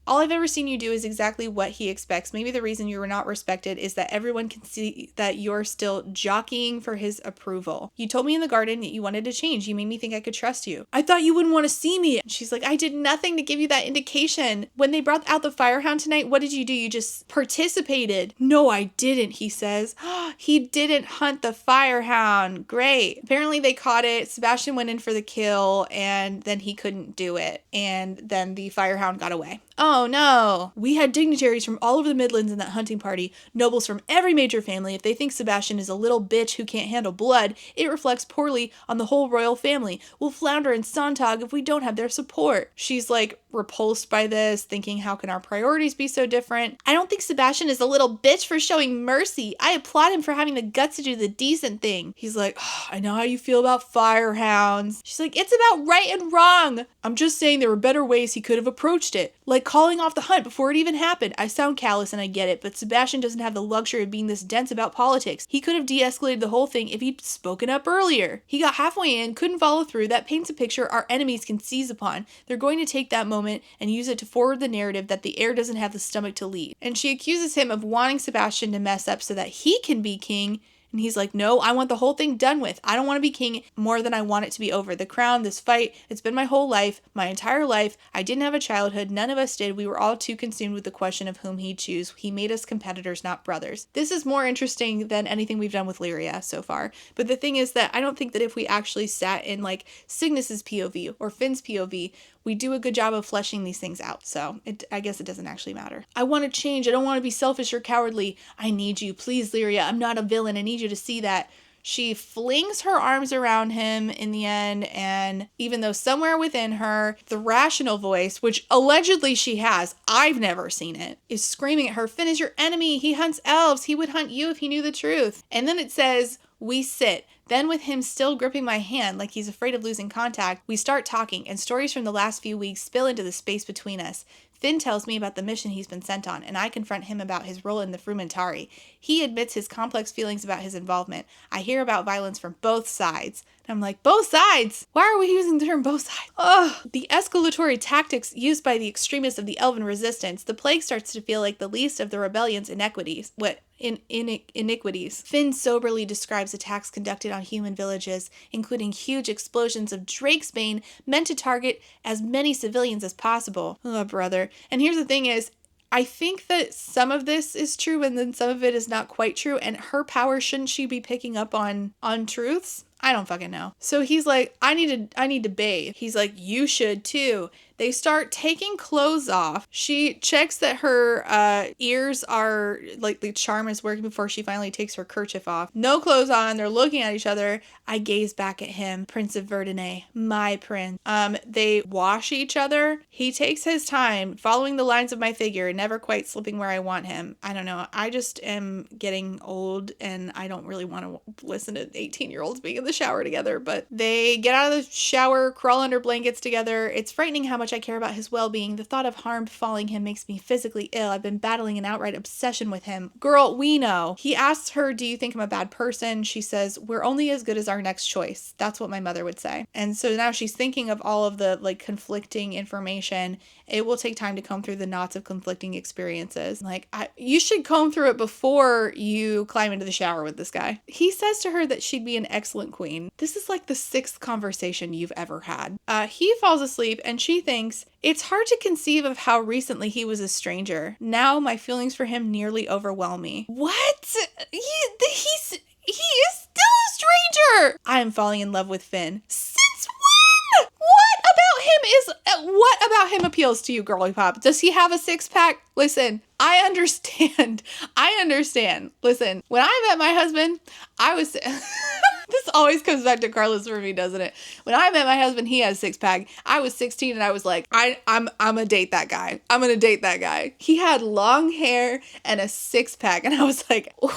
All I've ever seen you do is exactly what he expects. Maybe the reason you were not respected is that everyone can see that you're still jockeying for his approval. You told me in the garden that you wanted to change. You made me think I could trust you. I thought you wouldn't want to see me. And she's like, I did nothing to give you that indication. When they brought out the firehound tonight, what did you do? You just participated. No, I didn't, he says. He didn't hunt the firehound. Great. Apparently they caught it. Sebastian went in for the kill and then he couldn't do it. And then the firehound got away. Oh no. We had dignitaries from all over the Midlands in that hunting party, nobles from every major family. If they think Sebastian is a little bitch who can't handle blood, it reflects poorly on the whole royal family. We'll flounder in Sontag if we don't have their support. She's like repulsed by this, thinking how can our priorities be so different? I don't think Sebastian is a little bitch for showing mercy. I applaud him for having the guts to do the decent thing. He's like, oh, I know how you feel about firehounds. She's like, it's about right and wrong. I'm just saying there were better ways he could have approached it. Like calling off the hunt before it even happened. I sound callous and I get it, but Sebastian doesn't have the luxury of being this dense about politics. He could have de-escalated the whole thing if he'd spoken up earlier. He got halfway in, couldn't follow through. That paints a picture our enemies can seize upon. They're going to take that moment and use it to forward the narrative that the heir doesn't have the stomach to lead. And she accuses him of wanting Sebastian to mess up so that he can be king. And he's like, no, I want the whole thing done with. I don't want to be king more than I want it to be over. The crown, this fight, it's been my whole life, my entire life. I didn't have a childhood. None of us did. We were all too consumed with the question of whom he'd choose. He made us competitors, not brothers. This is more interesting than anything we've done with Lyria so far. But the thing is that I don't think that if we actually sat in like Cygnus's POV or Finn's POV, we do a good job of fleshing these things out. So I guess it doesn't actually matter. I want to change. I don't want to be selfish or cowardly. I need you. Please, Lyria. I'm not a villain. I need you to see that. She flings her arms around him in the end, and even though somewhere within her, the rational voice, which allegedly she has, I've never seen it, is screaming at her, Finn is your enemy. He hunts elves. He would hunt you if he knew the truth. And then it says, we sit. Then with him still gripping my hand like he's afraid of losing contact, we start talking, and stories from the last few weeks spill into the space between us. Finn tells me about the mission he's been sent on, and I confront him about his role in the Frumentari. He admits his complex feelings about his involvement. I hear about violence from both sides. And I'm like, both sides? Why are we using the term both sides? Ugh. The escalatory tactics used by the extremists of the Elven resistance, the plague starts to feel like the least of the rebellion's iniquities. Iniquities. Finn soberly describes attacks conducted on human villages, including huge explosions of Drakesbane meant to target as many civilians as possible. Oh, brother. And here's the thing is, I think that some of this is true and then some of it is not quite true. And her power, shouldn't she be picking up on truths? I don't fucking know. So he's like, I need to bathe. He's like, you should too. They start taking clothes off. She checks that her ears are, like, the charm is working before she finally takes her kerchief off. No clothes on. They're looking at each other. I gaze back at him. Prince of Verdunay. My prince. They wash each other. He takes his time, following the lines of my figure, never quite slipping where I want him. I don't know. I just am getting old, and I don't really want to listen to 18-year-olds being in the shower together. But they get out of the shower, crawl under blankets together. It's frightening how much I care about his well-being. The thought of harm befalling him makes me physically ill. I've been battling an outright obsession with him. Girl, we know. He asks her, do you think I'm a bad person? She says, we're only as good as our next choice. That's what my mother would say. And so now she's thinking of all of the, like, conflicting information. It will take time to comb through the knots of conflicting experiences. Like, you should comb through it before you climb into the shower with this guy. He says to her that she'd be an excellent queen. This is like the 6th conversation you've ever had. He falls asleep and she thinks, it's hard to conceive of how recently he was a stranger. Now my feelings for him nearly overwhelm me. What? He is still a stranger! I am falling in love with Finn. Since when? What about him appeals to you, girly pop? Does he have a 6-pack? Listen, I understand. Listen, when I met my husband, I was... This always comes back to Carlos for me, doesn't it? When I met my husband, he had a 6-pack. I was 16 and I was like, I'm gonna date that guy. I'm gonna date that guy. He had long hair and a 6-pack. And I was like, ooh!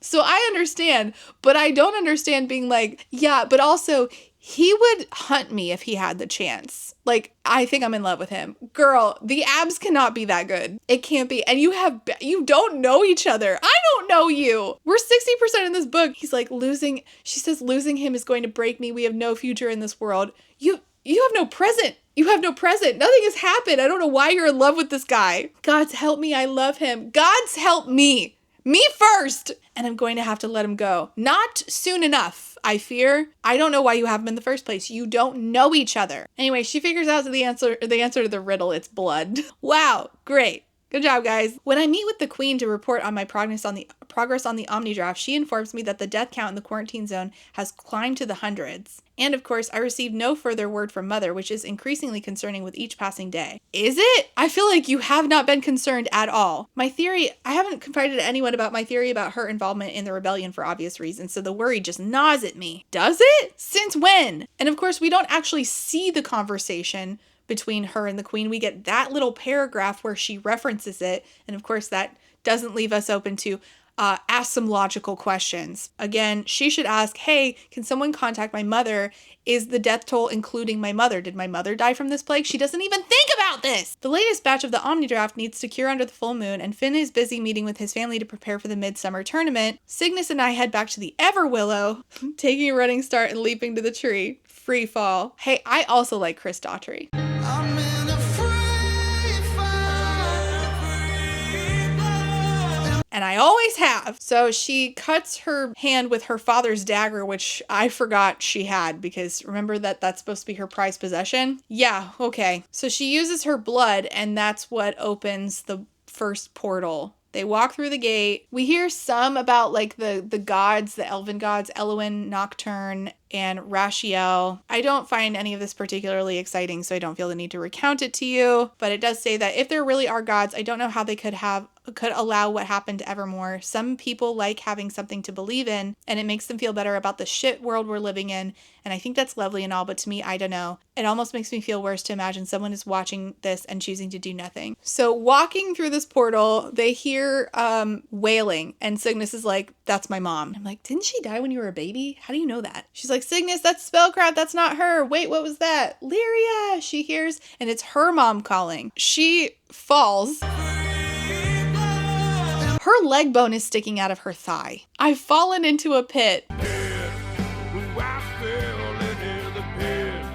So I understand, but I don't understand being like, yeah, but also he would hunt me if he had the chance. Like, I think I'm in love with him. Girl, the abs cannot be that good. It can't be. And you don't know each other. I don't know you. We're 60% in this book. He's like, she says, losing him is going to break me. We have no future in this world. You have no present. You have no present. Nothing has happened. I don't know why you're in love with this guy. God's help me. I love him. God's help me. Me first. And I'm going to have to let him go. Not soon enough, I fear. I don't know why you have him in the first place. You don't know each other. Anyway, she figures out the answer to the riddle. It's blood. Wow, great. Good job, guys. When I meet with the queen to report on my progress on the Omnidraft, she informs me that the death count in the quarantine zone has climbed to the hundreds. And of course, I received no further word from Mother, which is increasingly concerning with each passing day. Is it? I feel like you have not been concerned at all. My theory, I haven't confided to anyone about my theory about her involvement in the rebellion for obvious reasons, so the worry just gnaws at me. Does it? Since when? And of course, we don't actually see the conversation between her and the queen. We get that little paragraph where she references it, and of course that doesn't leave us open to ask some logical questions. Again, she should ask, hey, can someone contact my mother? Is the death toll including my mother? Did my mother die from this plague? She doesn't even think about this! The latest batch of the Omnidraft needs to cure under the full moon, and Finn is busy meeting with his family to prepare for the midsummer tournament. Cygnus and I head back to the Everwillow, taking a running start and leaping to the tree. Free fall. Hey, I also like Chris Daughtry. And I always have. So she cuts her hand with her father's dagger, which I forgot she had, because remember that's supposed to be her prized possession? Yeah, okay. So she uses her blood, and that's what opens the first portal They walk through the gate. We hear some about like the gods, the elven gods, Elwyn, Nocturne, and Rashiel. I don't find any of this particularly exciting, so I don't feel the need to recount it to you. But it does say that if there really are gods, I don't know how they could allow what happened to Evermore. Some people like having something to believe in, and it makes them feel better about the shit world we're living in. And I think that's lovely and all, but to me, I don't know. It almost makes me feel worse to imagine someone is watching this and choosing to do nothing. So walking through this portal, they hear wailing, and Cygnus is like, that's my mom. I'm like, didn't she die when you were a baby? How do you know that? She's like, Cygnus, that's Spellcraft. That's not her. Wait, what was that? Lyria, she hears, and it's her mom calling. She falls. Her leg bone is sticking out of her thigh. I've fallen into a pit.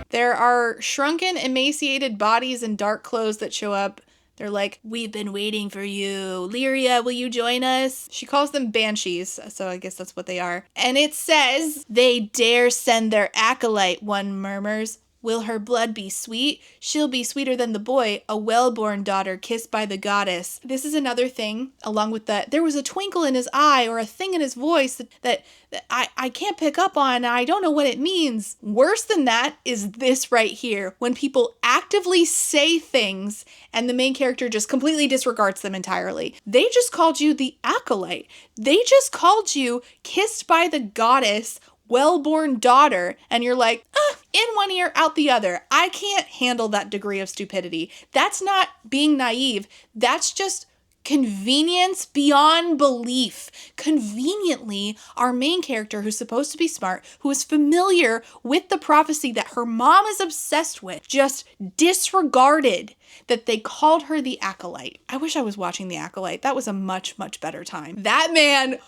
There are shrunken, emaciated bodies in dark clothes that show up. They're like, we've been waiting for you. Lyria, will you join us? She calls them banshees, so I guess that's what they are. And it says, they dare send their acolyte, one murmurs. Will her blood be sweet? She'll be sweeter than the boy, a well-born daughter kissed by the goddess. This is another thing, along with that, there was a twinkle in his eye or a thing in his voice that I can't pick up on. I don't know what it means. Worse than that is this right here, when people actively say things and the main character just completely disregards them entirely. They just called you the acolyte. They just called you kissed by the goddess, well-born daughter, and you're like, in one ear, out the other. I can't handle that degree of stupidity. That's not being naive. That's just convenience beyond belief. Conveniently, our main character, who's supposed to be smart, who is familiar with the prophecy that her mom is obsessed with, just disregarded that they called her the acolyte. I wish I was watching The Acolyte. That was a much, much better time. That man,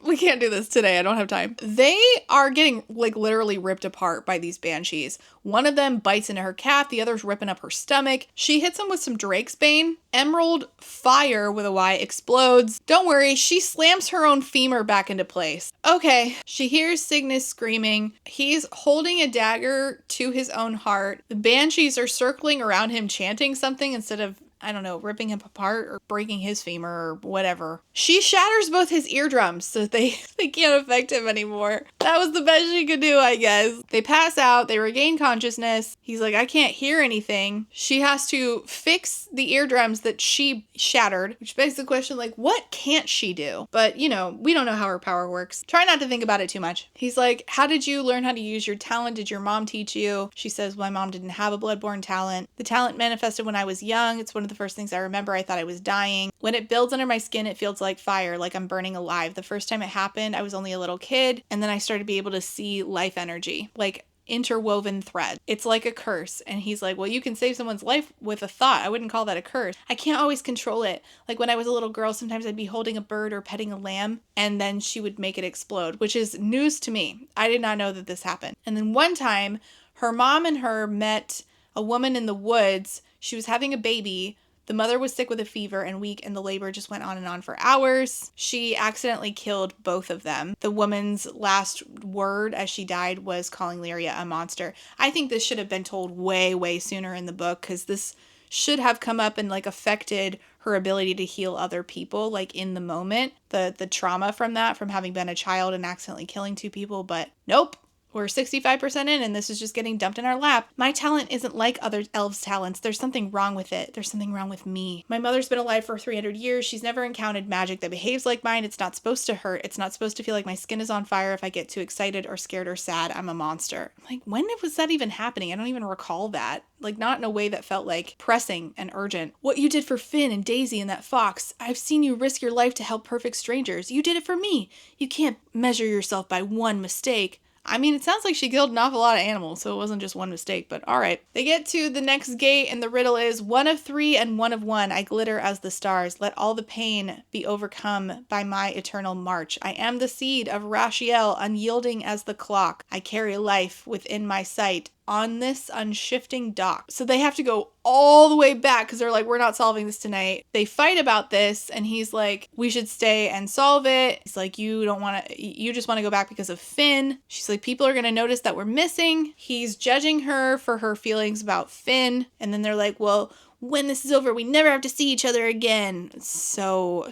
we can't do this today. I don't have time. They are getting like literally ripped apart by these banshees. One of them bites into her calf. The other's ripping up her stomach. She hits him with some Drake's Bane. Emerald Fire with a Y explodes. Don't worry, she slams her own femur back into place. Okay, she hears Cygnus screaming. He's holding a dagger to his own heart. The banshees are circling around him chanting something instead of, I don't know, ripping him apart or breaking his femur or whatever. She shatters both his eardrums so they can't affect him anymore. That was the best she could do, I guess. They pass out, they regain consciousness. He's like, I can't hear anything. She has to fix the eardrums that she shattered, which begs the question, like, what can't she do? But, you know, we don't know how her power works. Try not to think about it too much. He's like, how did you learn how to use your talent? Did your mom teach you? She says, my mom didn't have a bloodborne talent. The talent manifested when I was young. It's one of the first things I remember. I thought I was dying. When it builds under my skin, it feels like fire, like I'm burning alive. The first time it happened, I was only a little kid, and then I started to be able to see life energy, like interwoven thread. It's like a curse. And he's like, well, you can save someone's life with a thought. I wouldn't call that a curse. I can't always control it. Like when I was a little girl, sometimes I'd be holding a bird or petting a lamb, and then she would make it explode, which is news to me. I did not know that this happened. And then one time, her mom and her met a woman in the woods. She was having a baby. The mother was sick with a fever and weak, and the labor just went on and on for hours. She accidentally killed both of them. The woman's last word as she died was calling Lyria a monster. I think this should have been told way, way sooner in the book, because this should have come up and like affected her ability to heal other people, like in the moment. The trauma from that, from having been a child and accidentally killing two people, but nope. We're 65% in and this is just getting dumped in our lap. My talent isn't like other elves' talents. There's something wrong with it. There's something wrong with me. My mother's been alive for 300 years. She's never encountered magic that behaves like mine. It's not supposed to hurt. It's not supposed to feel like my skin is on fire if I get too excited or scared or sad. I'm a monster. I'm like, when was that even happening? I don't even recall that. Like, not in a way that felt like pressing and urgent. What you did for Finn and Daisy and that fox. I've seen you risk your life to help perfect strangers. You did it for me. You can't measure yourself by one mistake. I mean, it sounds like she killed an awful lot of animals, so it wasn't just one mistake, but all right. They get to the next gate, and the riddle is, 1 of 3 and 1 of 1. I glitter as the stars. Let all the pain be overcome by my eternal march. I am the seed of Rashiel, unyielding as the clock. I carry life within my sight on this unshifting dock. So they have to go all the way back because they're like, we're not solving this tonight. They fight about this and he's like, we should stay and solve it. He's like, you just want to go back because of Finn. She's like, people are going to notice that we're missing. He's judging her for her feelings about Finn. And then they're like, well, when this is over, we never have to see each other again. So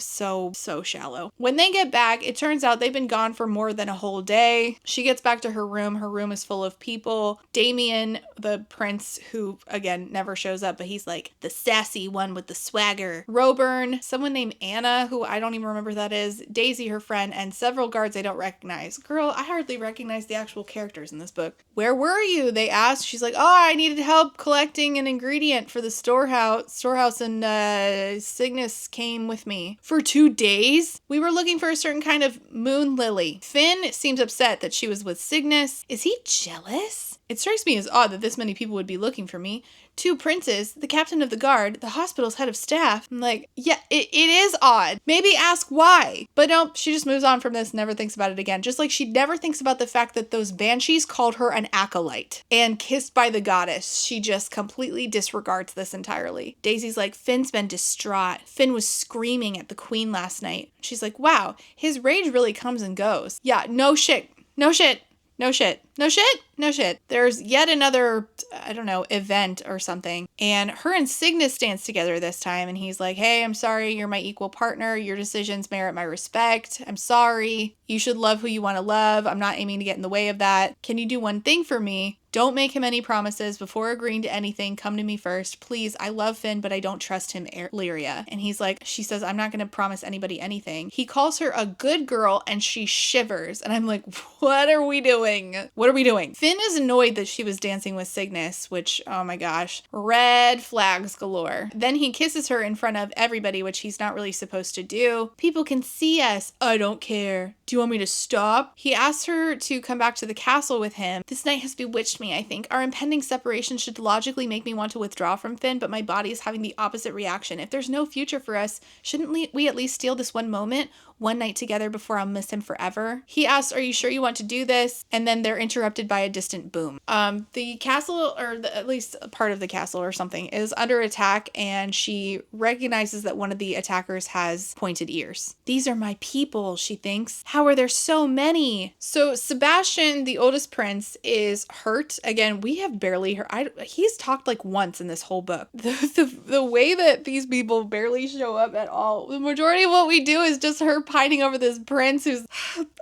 shallow. When they get back, it turns out they've been gone for more than a whole day. She gets back to her room. Her room is full of people. Damien, the prince, who again never shows up, but he's like the sassy one with the swagger. Roburn, someone named Anna, who I don't even remember who that is. Daisy, her friend, and several guards I don't recognize. Girl, I hardly recognize the actual characters in this book. Where were you? They asked. She's like, oh, I needed help collecting an ingredient for the storehouse, and Cygnus came with me. For 2 days? We were looking for a certain kind of moon lily. Finn seems upset that she was with Cygnus. Is he jealous? It strikes me as odd that this many people would be looking for me. 2 princes, the captain of the guard, the hospital's head of staff. I'm like, yeah, it is odd. Maybe ask why. But no, she just moves on from this, never thinks about it again. Just like she never thinks about the fact that those banshees called her an acolyte and kissed by the goddess. She just completely disregards this entirely. Daisy's like, Finn's been distraught. Finn was screaming at the queen last night. She's like, wow, his rage really comes and goes. Yeah, no shit. There's yet another, I don't know, event or something. And her and Cygnus dance together this time. And he's like, hey, I'm sorry. You're my equal partner. Your decisions merit my respect. I'm sorry. You should love who you want to love. I'm not aiming to get in the way of that. Can you do one thing for me? Don't make him any promises before agreeing to anything. Come to me first. Please, I love Finn, but I don't trust him, Lyria. And he's like, she says, I'm not going to promise anybody anything. He calls her a good girl and she shivers. And I'm like, what are we doing? Finn is annoyed that she was dancing with Cygnus, which, oh my gosh, red flags galore. Then he kisses her in front of everybody, which he's not really supposed to do. People can see us. I don't care. Do you want me to stop? He asks her to come back to the castle with him. This night has bewitched me, I think. Our impending separation should logically make me want to withdraw from Finn, but my body is having the opposite reaction. If there's no future for us, shouldn't we at least steal this one moment? One night together before I'll miss him forever? He asks, are you sure you want to do this? And then they're interrupted by a distant boom. The castle, or at least part of the castle or something, is under attack, and she recognizes that one of the attackers has pointed ears. These are my people, she thinks. How are there so many? So Sebastian, the oldest prince, is hurt. Again, we have barely heard, he's talked like once in this whole book. The way that these people barely show up at all. The majority of what we do is just her pining over this prince who's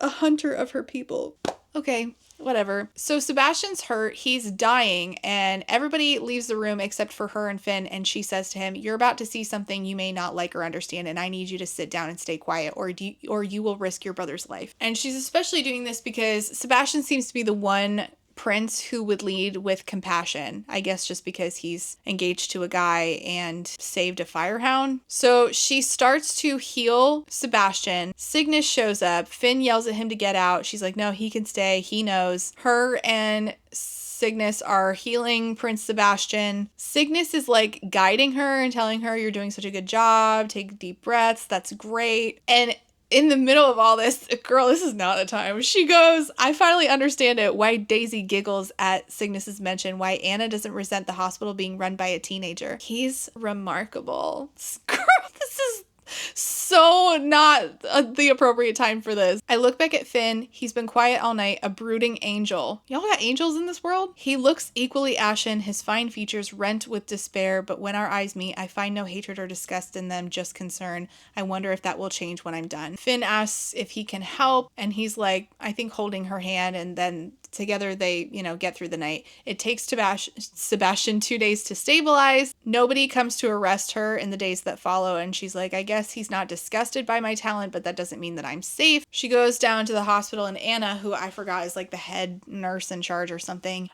a hunter of her people. Okay, whatever. So Sebastian's hurt, he's dying, and everybody leaves the room except for her and Finn, and she says to him, you're about to see something you may not like or understand, and I need you to sit down and stay quiet, or you will risk your brother's life. And she's especially doing this because Sebastian seems to be the one prince who would lead with compassion, I guess just because he's engaged to a guy and saved a firehound. So she starts to heal Sebastian. Cygnus shows up. Finn yells at him to get out. She's like, no, he can stay. He knows. Her and Cygnus are healing Prince Sebastian. Cygnus is like guiding her and telling her, you're doing such a good job. Take deep breaths. That's great. And in the middle of all this, girl, this is not the time. She goes, I finally understand it, why Daisy giggles at Cygnus's mention, why Anna doesn't resent the hospital being run by a teenager. He's remarkable. Girl, this is so not the appropriate time for this. I look back at Finn. He's been quiet all night, a brooding angel. Y'all got angels in this world? He looks equally ashen, his fine features rent with despair, but when our eyes meet, I find no hatred or disgust in them, just concern. I wonder if that will change when I'm done. Finn asks if he can help, and he's like, I think holding her hand, and then together they, get through the night. It takes Sebastian 2 days to stabilize. Nobody comes to arrest her in the days that follow, and she's like, I guess he's not disgusted by my talent, but that doesn't mean that I'm safe. She goes down to the hospital, and Anna, who I forgot is like the head nurse in charge or something,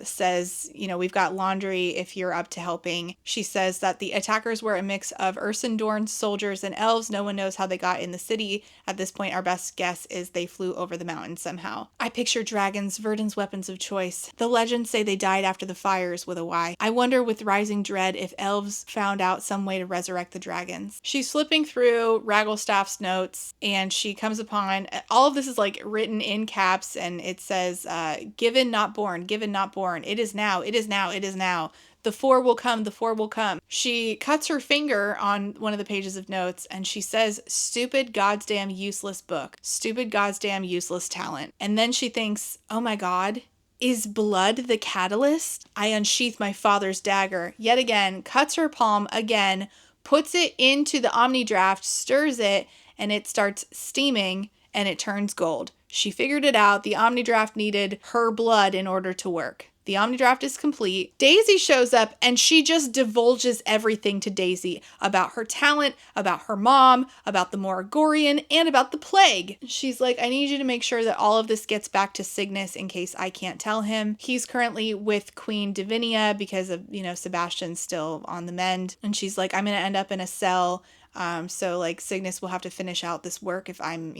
says, we've got laundry if you're up to helping. She says that the attackers were a mix of Ursendorn soldiers and elves. No one knows how they got in the city. At this point, our best guess is they flew over the mountains somehow. I picture dragons, Verdun's weapons of choice. The legends say they died after the fires with a Y. I wonder with rising dread if elves found out some way to resurrect the dragons. She's flipping through Ragglestaff's notes, and she comes upon, all of this is like written in caps, and it says, given not born, given not born. It is now, it is now, it is now. The 4 will come, the 4 will come. She cuts her finger on one of the pages of notes, and she says, stupid goddamn useless book. Stupid goddamn useless talent. And then she thinks, oh my God, Is blood the catalyst? I unsheath my father's dagger. Yet again, cuts her palm again, puts it into the Omnidraft, stirs it, and it starts steaming, and it turns gold. She figured it out. The Omnidraft needed her blood in order to work. The Omnidraft is complete. Daisy shows up and she just divulges everything to Daisy about her talent, about her mom, about the Moragorian, and about the plague. She's like, I need you to make sure that all of this gets back to Cygnus in case I can't tell him. He's currently with Queen Divinia because of, Sebastian's still on the mend. And she's like, I'm going to end up in a cell. So like Cygnus will have to finish out this work if I'm,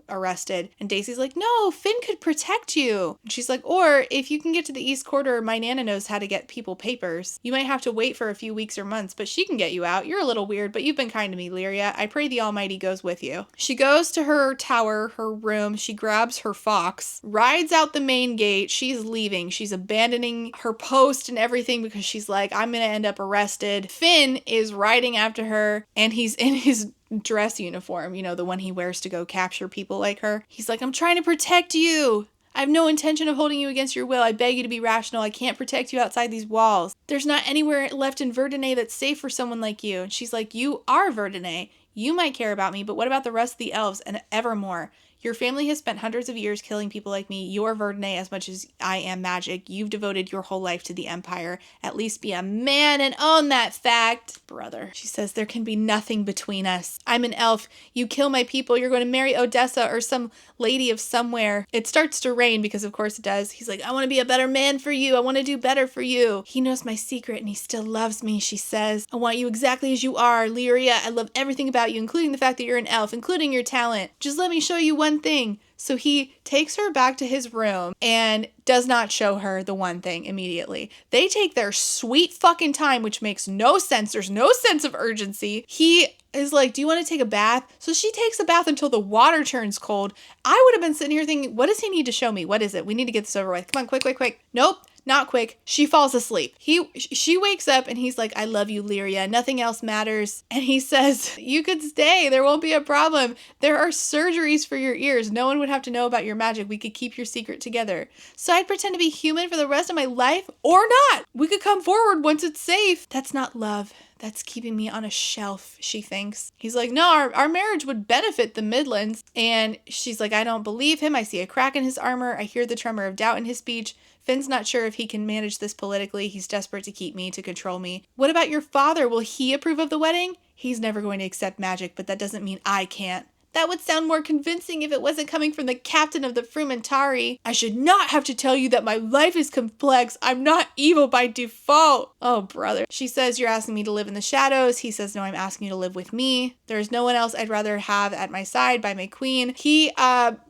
arrested. And Daisy's like, no, Finn could protect you. And she's like, or if you can get to the East Quarter, my Nana knows how to get people papers. You might have to wait for a few weeks or months, but she can get you out. You're a little weird, but you've been kind to me, Lyria. I pray the Almighty goes with you. She goes to her tower, her room. She grabs her fox, rides out the main gate. She's leaving. She's abandoning her post and everything because she's like, I'm going to end up arrested. Finn is riding after her and he's in his dress uniform, the one he wears to go capture people like her. He's like, I'm trying to protect you. I have no intention of holding you against your will. I beg you to be rational. I can't protect you outside these walls. There's not anywhere left in Verdunay that's safe for someone like you. And she's like, you are Verdunay. You might care about me, but what about the rest of the elves and evermore? Your family has spent hundreds of years killing people like me. You're Verdunay as much as I am magic. You've devoted your whole life to the Empire. At least be a man and own that fact. Brother. She says, there can be nothing between us. I'm an elf. You kill my people. You're going to marry Odessa or some lady of somewhere. It starts to rain because of course it does. He's like, I want to be a better man for you. I want to do better for you. He knows my secret and he still loves me, she says. I want you exactly as you are, Lyria. I love everything about you, including the fact that you're an elf, including your talent. Just let me show you one thing. So he takes her back to his room and does not show her the one thing immediately. They take their sweet fucking time, which makes no sense. There's no sense of urgency. He is like, do you want to take a bath? So she takes a bath until the water turns cold. I would have been sitting here thinking, what does he need to show me? What is it? We need to get this over with. Come on, quick, quick, quick. Nope. Not quick. She falls asleep. She wakes up and he's like, I love you, Lyria. Nothing else matters. And he says, you could stay. There won't be a problem. There are surgeries for your ears. No one would have to know about your magic. We could keep your secret together. So I'd pretend to be human for the rest of my life or not. We could come forward once it's safe. That's not love. That's keeping me on a shelf, she thinks. He's like, no, our marriage would benefit the Midlands. And she's like, I don't believe him. I see a crack in his armor. I hear the tremor of doubt in his speech. Finn's not sure if he can manage this politically. He's desperate to keep me, to control me. What about your father? Will he approve of the wedding? He's never going to accept magic, but that doesn't mean I can't. That would sound more convincing if it wasn't coming from the captain of the Frumentari. I should not have to tell you that my life is complex. I'm not evil by default. Oh, brother. She says, you're asking me to live in the shadows. He says, no, I'm asking you to live with me. There's no one else I'd rather have at my side by my queen. He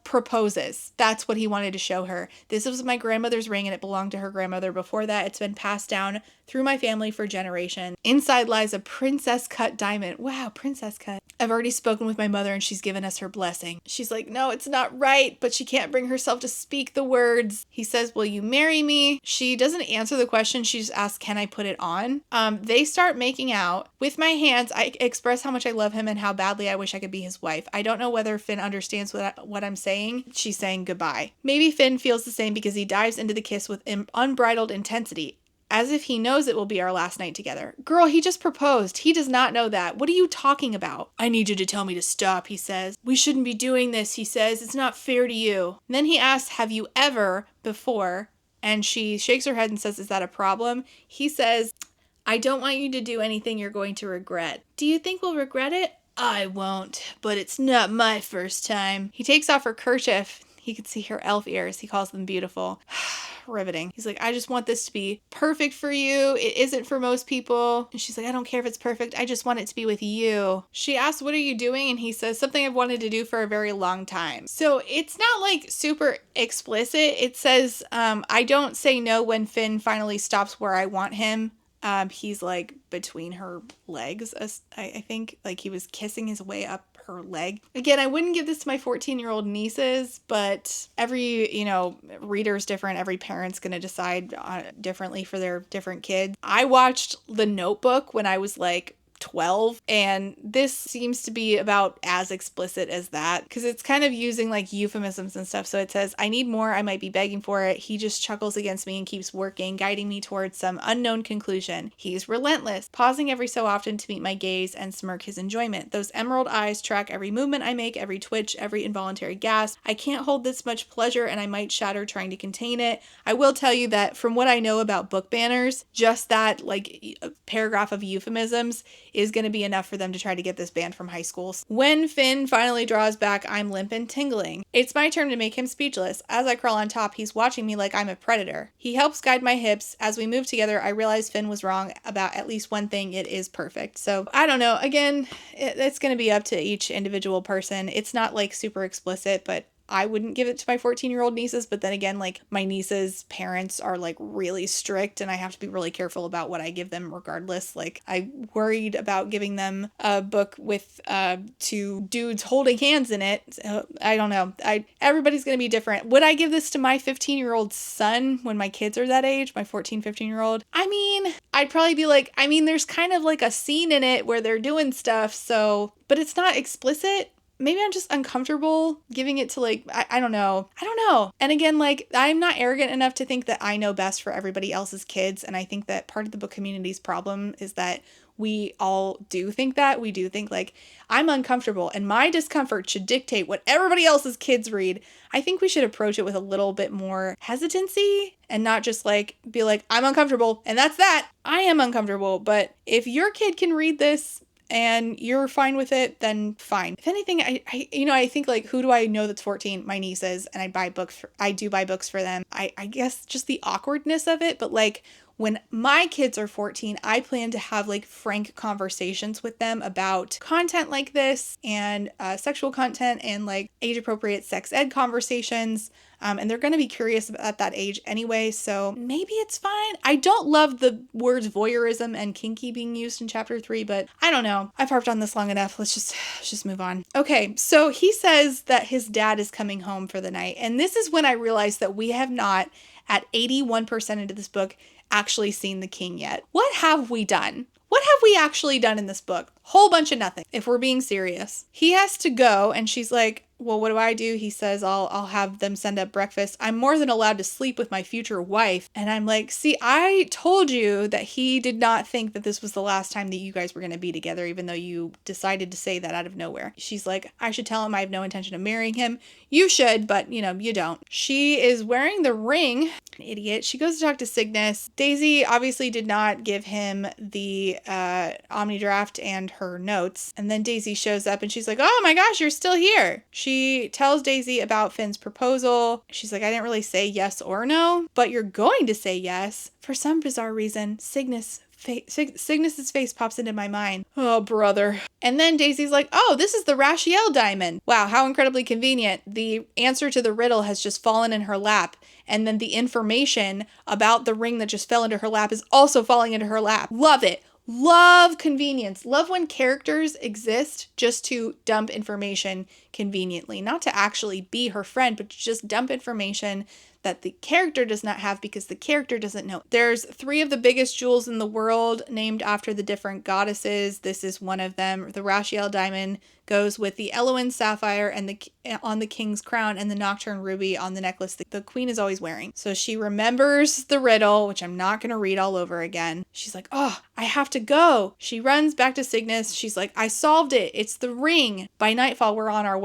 proposes. That's what he wanted to show her. This was my grandmother's ring and it belonged to her grandmother. Before that, it's been passed down through my family for generations. Inside lies a princess cut diamond. Wow, princess cut. I've already spoken with my mother and she's given us her blessing. She's like, no, it's not right, but she can't bring herself to speak the words. He says, will you marry me? She doesn't answer the question. She just asks, can I put it on? They start making out. With my hands, I express how much I love him and how badly I wish I could be his wife. I don't know whether Finn understands what I'm saying. She's saying goodbye. Maybe Finn feels the same because he dives into the kiss with unbridled intensity, as if he knows it will be our last night together. Girl, he just proposed. He does not know that. What are you talking about? I need you to tell me to stop, he says. We shouldn't be doing this, he says. It's not fair to you. And then he asks, have you ever before? And she shakes her head and says, is that a problem? He says, I don't want you to do anything you're going to regret. Do you think we'll regret it? I won't, but it's not my first time. He takes off her kerchief. He could see her elf ears. He calls them beautiful. Riveting. He's like, I just want this to be perfect for you. It isn't for most people. And she's like, I don't care if it's perfect. I just want it to be with you. She asks, what are you doing? And he says, something I've wanted to do for a very long time. So it's not like super explicit. It says, I don't say no when Finn finally stops where I want him. He's like between her legs, I think, like he was kissing his way up her leg. Again, I wouldn't give this to my 14-year-old nieces, but every, reader's different. Every parent's going to decide differently for their different kids. I watched The Notebook when I was like 12, and this seems to be about as explicit as that, because it's kind of using like euphemisms and stuff. So it says, I need more, I might be begging for it. He just chuckles against me and keeps working, guiding me towards some unknown conclusion. He's relentless, pausing every so often to meet my gaze and smirk his enjoyment. Those emerald eyes track every movement I make, every twitch, every involuntary gasp. I can't hold this much pleasure and I might shatter trying to contain it. I will tell you that from what I know about book banners, just that like paragraph of euphemisms is going to be enough for them to try to get this banned from high schools. When Finn finally draws back, I'm limp and tingling. It's my turn to make him speechless. As I crawl on top, he's watching me like I'm a predator. He helps guide my hips. As we move together, I realize Finn was wrong about at least one thing. It is perfect. So I don't know. Again, it's going to be up to each individual person. It's not like super explicit, but I wouldn't give it to my 14-year-old nieces, but then again, like my nieces' parents are like really strict and I have to be really careful about what I give them regardless. Like I worried about giving them a book with two dudes holding hands in it. So, I don't know. Everybody's going to be different. Would I give this to my 15-year-old son when my kids are that age, my 14, 15-year-old? I mean, I'd probably be like, there's kind of like a scene in it where they're doing stuff. So, but it's not explicit. Maybe I'm just uncomfortable giving it to like, I don't know. And again, like I'm not arrogant enough to think that I know best for everybody else's kids. And I think that part of the book community's problem is that we all do think that. We do think like I'm uncomfortable and my discomfort should dictate what everybody else's kids read. I think we should approach it with a little bit more hesitancy and not just like be like, I'm uncomfortable and that's that. I am uncomfortable. But if your kid can read this and you're fine with it, then fine. If anything, I think like, who do I know that's 14? My nieces, and I do buy books for them. I guess just the awkwardness of it, but like when my kids are 14, I plan to have like frank conversations with them about content like this and sexual content and like age appropriate sex ed conversations. And they're going to be curious at that age anyway, so maybe it's fine. I don't love the words voyeurism and kinky being used in chapter 3, but I don't know. I've harped on this long enough. Let's just move on. Okay, so he says that his dad is coming home for the night, and this is when I realized that we have not, at 81% into this book, actually seen the king yet. What have we done? What have we actually done in this book? Whole bunch of nothing, if we're being serious. He has to go, and she's like, well, what do? He says, I'll have them send up breakfast. I'm more than allowed to sleep with my future wife. And I'm like, see, I told you that he did not think that this was the last time that you guys were going to be together, even though you decided to say that out of nowhere. She's like, I should tell him I have no intention of marrying him. You should, but you don't. She is wearing the ring. An idiot. She goes to talk to Cygnus. Daisy obviously did not give him the Omnidraft and her notes. And then Daisy shows up and she's like, oh my gosh, you're still here. She tells Daisy about Finn's proposal. She's like, I didn't really say yes or no, but you're going to say yes. For some bizarre reason, Cygnus's face pops into my mind. Oh, brother. And then Daisy's like, oh, this is the Rachiel diamond. Wow, how incredibly convenient. The answer to the riddle has just fallen in her lap. And then the information about the ring that just fell into her lap is also falling into her lap. Love it. Love convenience. Love when characters exist just to dump information conveniently. Not to actually be her friend, but to just dump information that the character does not have because the character doesn't know. There's 3 of the biggest jewels in the world named after the different goddesses. This is one of them. The Rachiel diamond goes with the Eloin sapphire and on the king's crown and the Nocturne ruby on the necklace the queen is always wearing. So she remembers the riddle, which I'm not going to read all over again. She's like, oh, I have to go. She runs back to Cygnus. She's like, I solved it. It's the ring. By nightfall, we're on our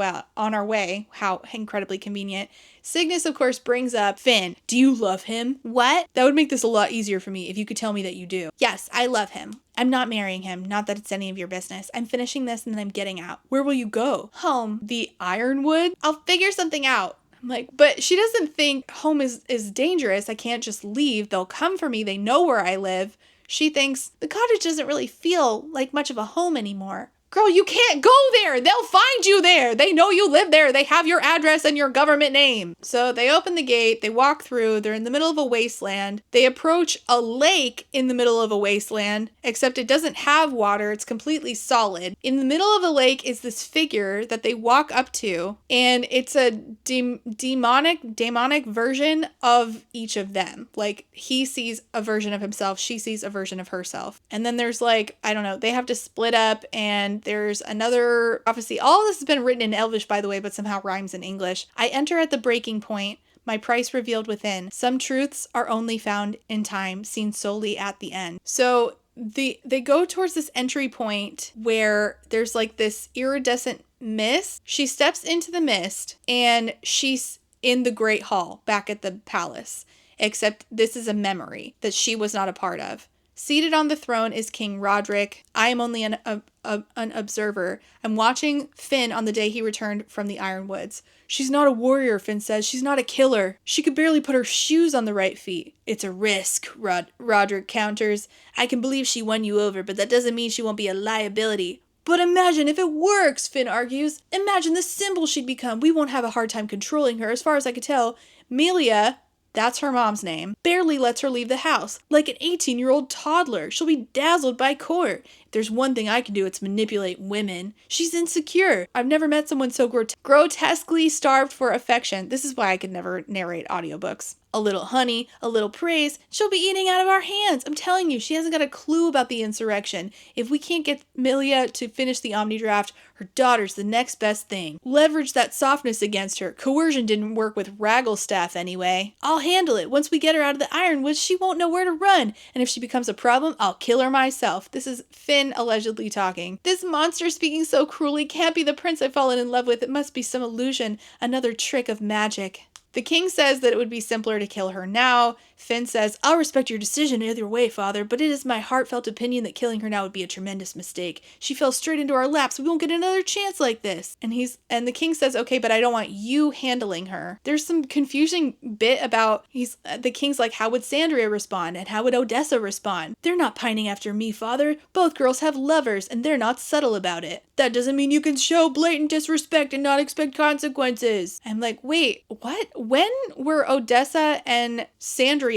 way. How incredibly convenient. Cygnus, of course, brings up Finn. Do you love him? What? That would make this a lot easier for me if you could tell me that you do. Yes, I love him. I'm not marrying him. Not that it's any of your business. I'm finishing this and then I'm getting out. Where will you go? Home. The Ironwood? I'll figure something out. I'm like, but she doesn't think home is dangerous. I can't just leave. They'll come for me. They know where I live. She thinks the cottage doesn't really feel like much of a home anymore. Girl, you can't go there. They'll find you there. They know you live there. They have your address and your government name. So they open the gate. They walk through. They're in the middle of a wasteland. They approach a lake in the middle of a wasteland, except it doesn't have water. It's completely solid. In the middle of the lake is this figure that they walk up to, and it's a demonic version of each of them. Like, he sees a version of himself. She sees a version of herself. And then there's like, I don't know, they have to split up, and there's another prophecy. All this has been written in Elvish, by the way, but somehow rhymes in English. I enter at the breaking point, my price revealed within. Some truths are only found in time, seen solely at the end. So they go towards this entry point where there's like this iridescent mist. She steps into the mist, and she's in the Great Hall back at the palace, except this is a memory that she was not a part of. Seated on the throne is King Roderick. I am only an observer. I'm watching Finn on the day he returned from the Ironwoods. She's not a warrior, Finn says. She's not a killer. She could barely put her shoes on the right feet. It's a risk, Roderick counters. I can believe she won you over, but that doesn't mean she won't be a liability. But imagine if it works, Finn argues. Imagine the symbol she'd become. We won't have a hard time controlling her. As far as I could tell, Melia, that's her mom's name, barely lets her leave the house. Like an 18-year-old toddler. She'll be dazzled by court. If there's one thing I can do, it's manipulate women. She's insecure. I've never met someone so grotesquely starved for affection. This is why I could never narrate audiobooks. A little honey, a little praise, she'll be eating out of our hands. I'm telling you, she hasn't got a clue about the insurrection. If we can't get Melia to finish the Omni draft, her daughter's the next best thing. Leverage that softness against her. Coercion didn't work with Ragglestaff anyway. I'll handle it. Once we get her out of the Ironwoods, she won't know where to run. And if she becomes a problem, I'll kill her myself. This is Finn allegedly talking. This monster speaking so cruelly can't be the prince I've fallen in love with. It must be some illusion, another trick of magic. The king says that it would be simpler to kill her now. Finn says, I'll respect your decision either way, father, but it is my heartfelt opinion that killing her now would be a tremendous mistake. She fell straight into our laps. We won't get another chance like this. And the king says, okay, but I don't want you handling her. There's some confusing bit about, the king's like, how would Sandria respond? And how would Odessa respond? They're not pining after me, father. Both girls have lovers, and they're not subtle about it. That doesn't mean you can show blatant disrespect and not expect consequences. I'm like, wait, what? When were Odessa and Sandria,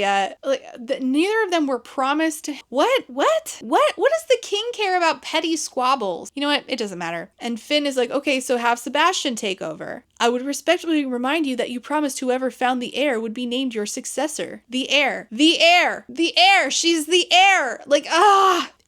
neither of them were promised to, what does the king care about petty squabbles? You know what? It doesn't matter. And Finn is like, okay, so have Sebastian take over. I would respectfully remind you that you promised whoever found the heir would be named your successor. The heir. She's the heir.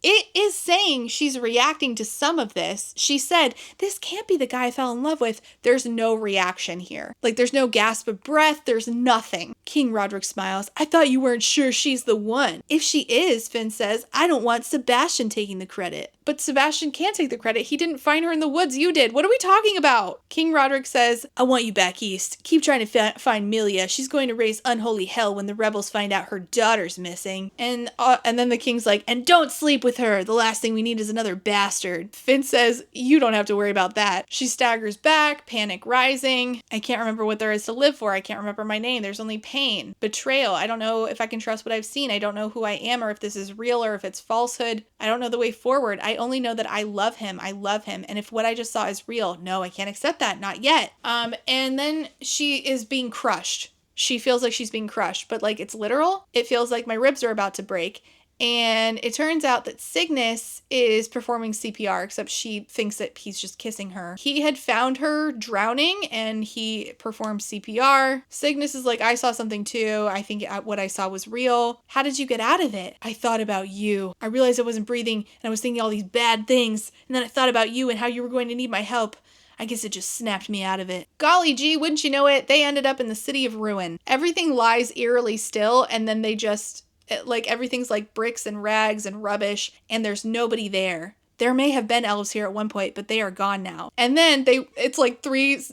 It is saying she's reacting to some of this. She said, this can't be the guy I fell in love with. There's no reaction here. There's no gasp of breath. There's nothing. King Roderick smiles. I thought you weren't sure she's the one. If she is, Finn says, I don't want Sebastian taking the credit. But Sebastian can't take the credit. He didn't find her in the woods. You did. What are we talking about? King Roderick says, I want you back east. Keep trying to find Melia. She's going to raise unholy hell when the rebels find out her daughter's missing. And then the king's like, and don't sleep with her. The last thing we need is another bastard. Finn says, you don't have to worry about that. She staggers back, panic rising. I can't remember what there is to live for. I can't remember my name. There's only pain. Betrayal. I don't know if I can trust what I've seen. I don't know who I am or if this is real or if it's falsehood. I don't know the way forward. I only know that I love him. And if what I just saw is real, no, I can't accept that. Not yet. And then she is being crushed. She feels like she's being crushed, but it's literal. It feels like my ribs are about to break. And it turns out that Cygnus is performing CPR, except she thinks that he's just kissing her. He had found her drowning and he performed CPR. Cygnus is like, I saw something too. I think what I saw was real. How did you get out of it? I thought about you. I realized I wasn't breathing and I was thinking all these bad things. And then I thought about you and how you were going to need my help. I guess it just snapped me out of it. Golly gee, wouldn't you know it? They ended up in the city of ruin. Everything lies eerily still and then they just... everything's like bricks and rags and rubbish, and there's nobody there. There may have been elves here at one point, but they are gone now. And then it's 3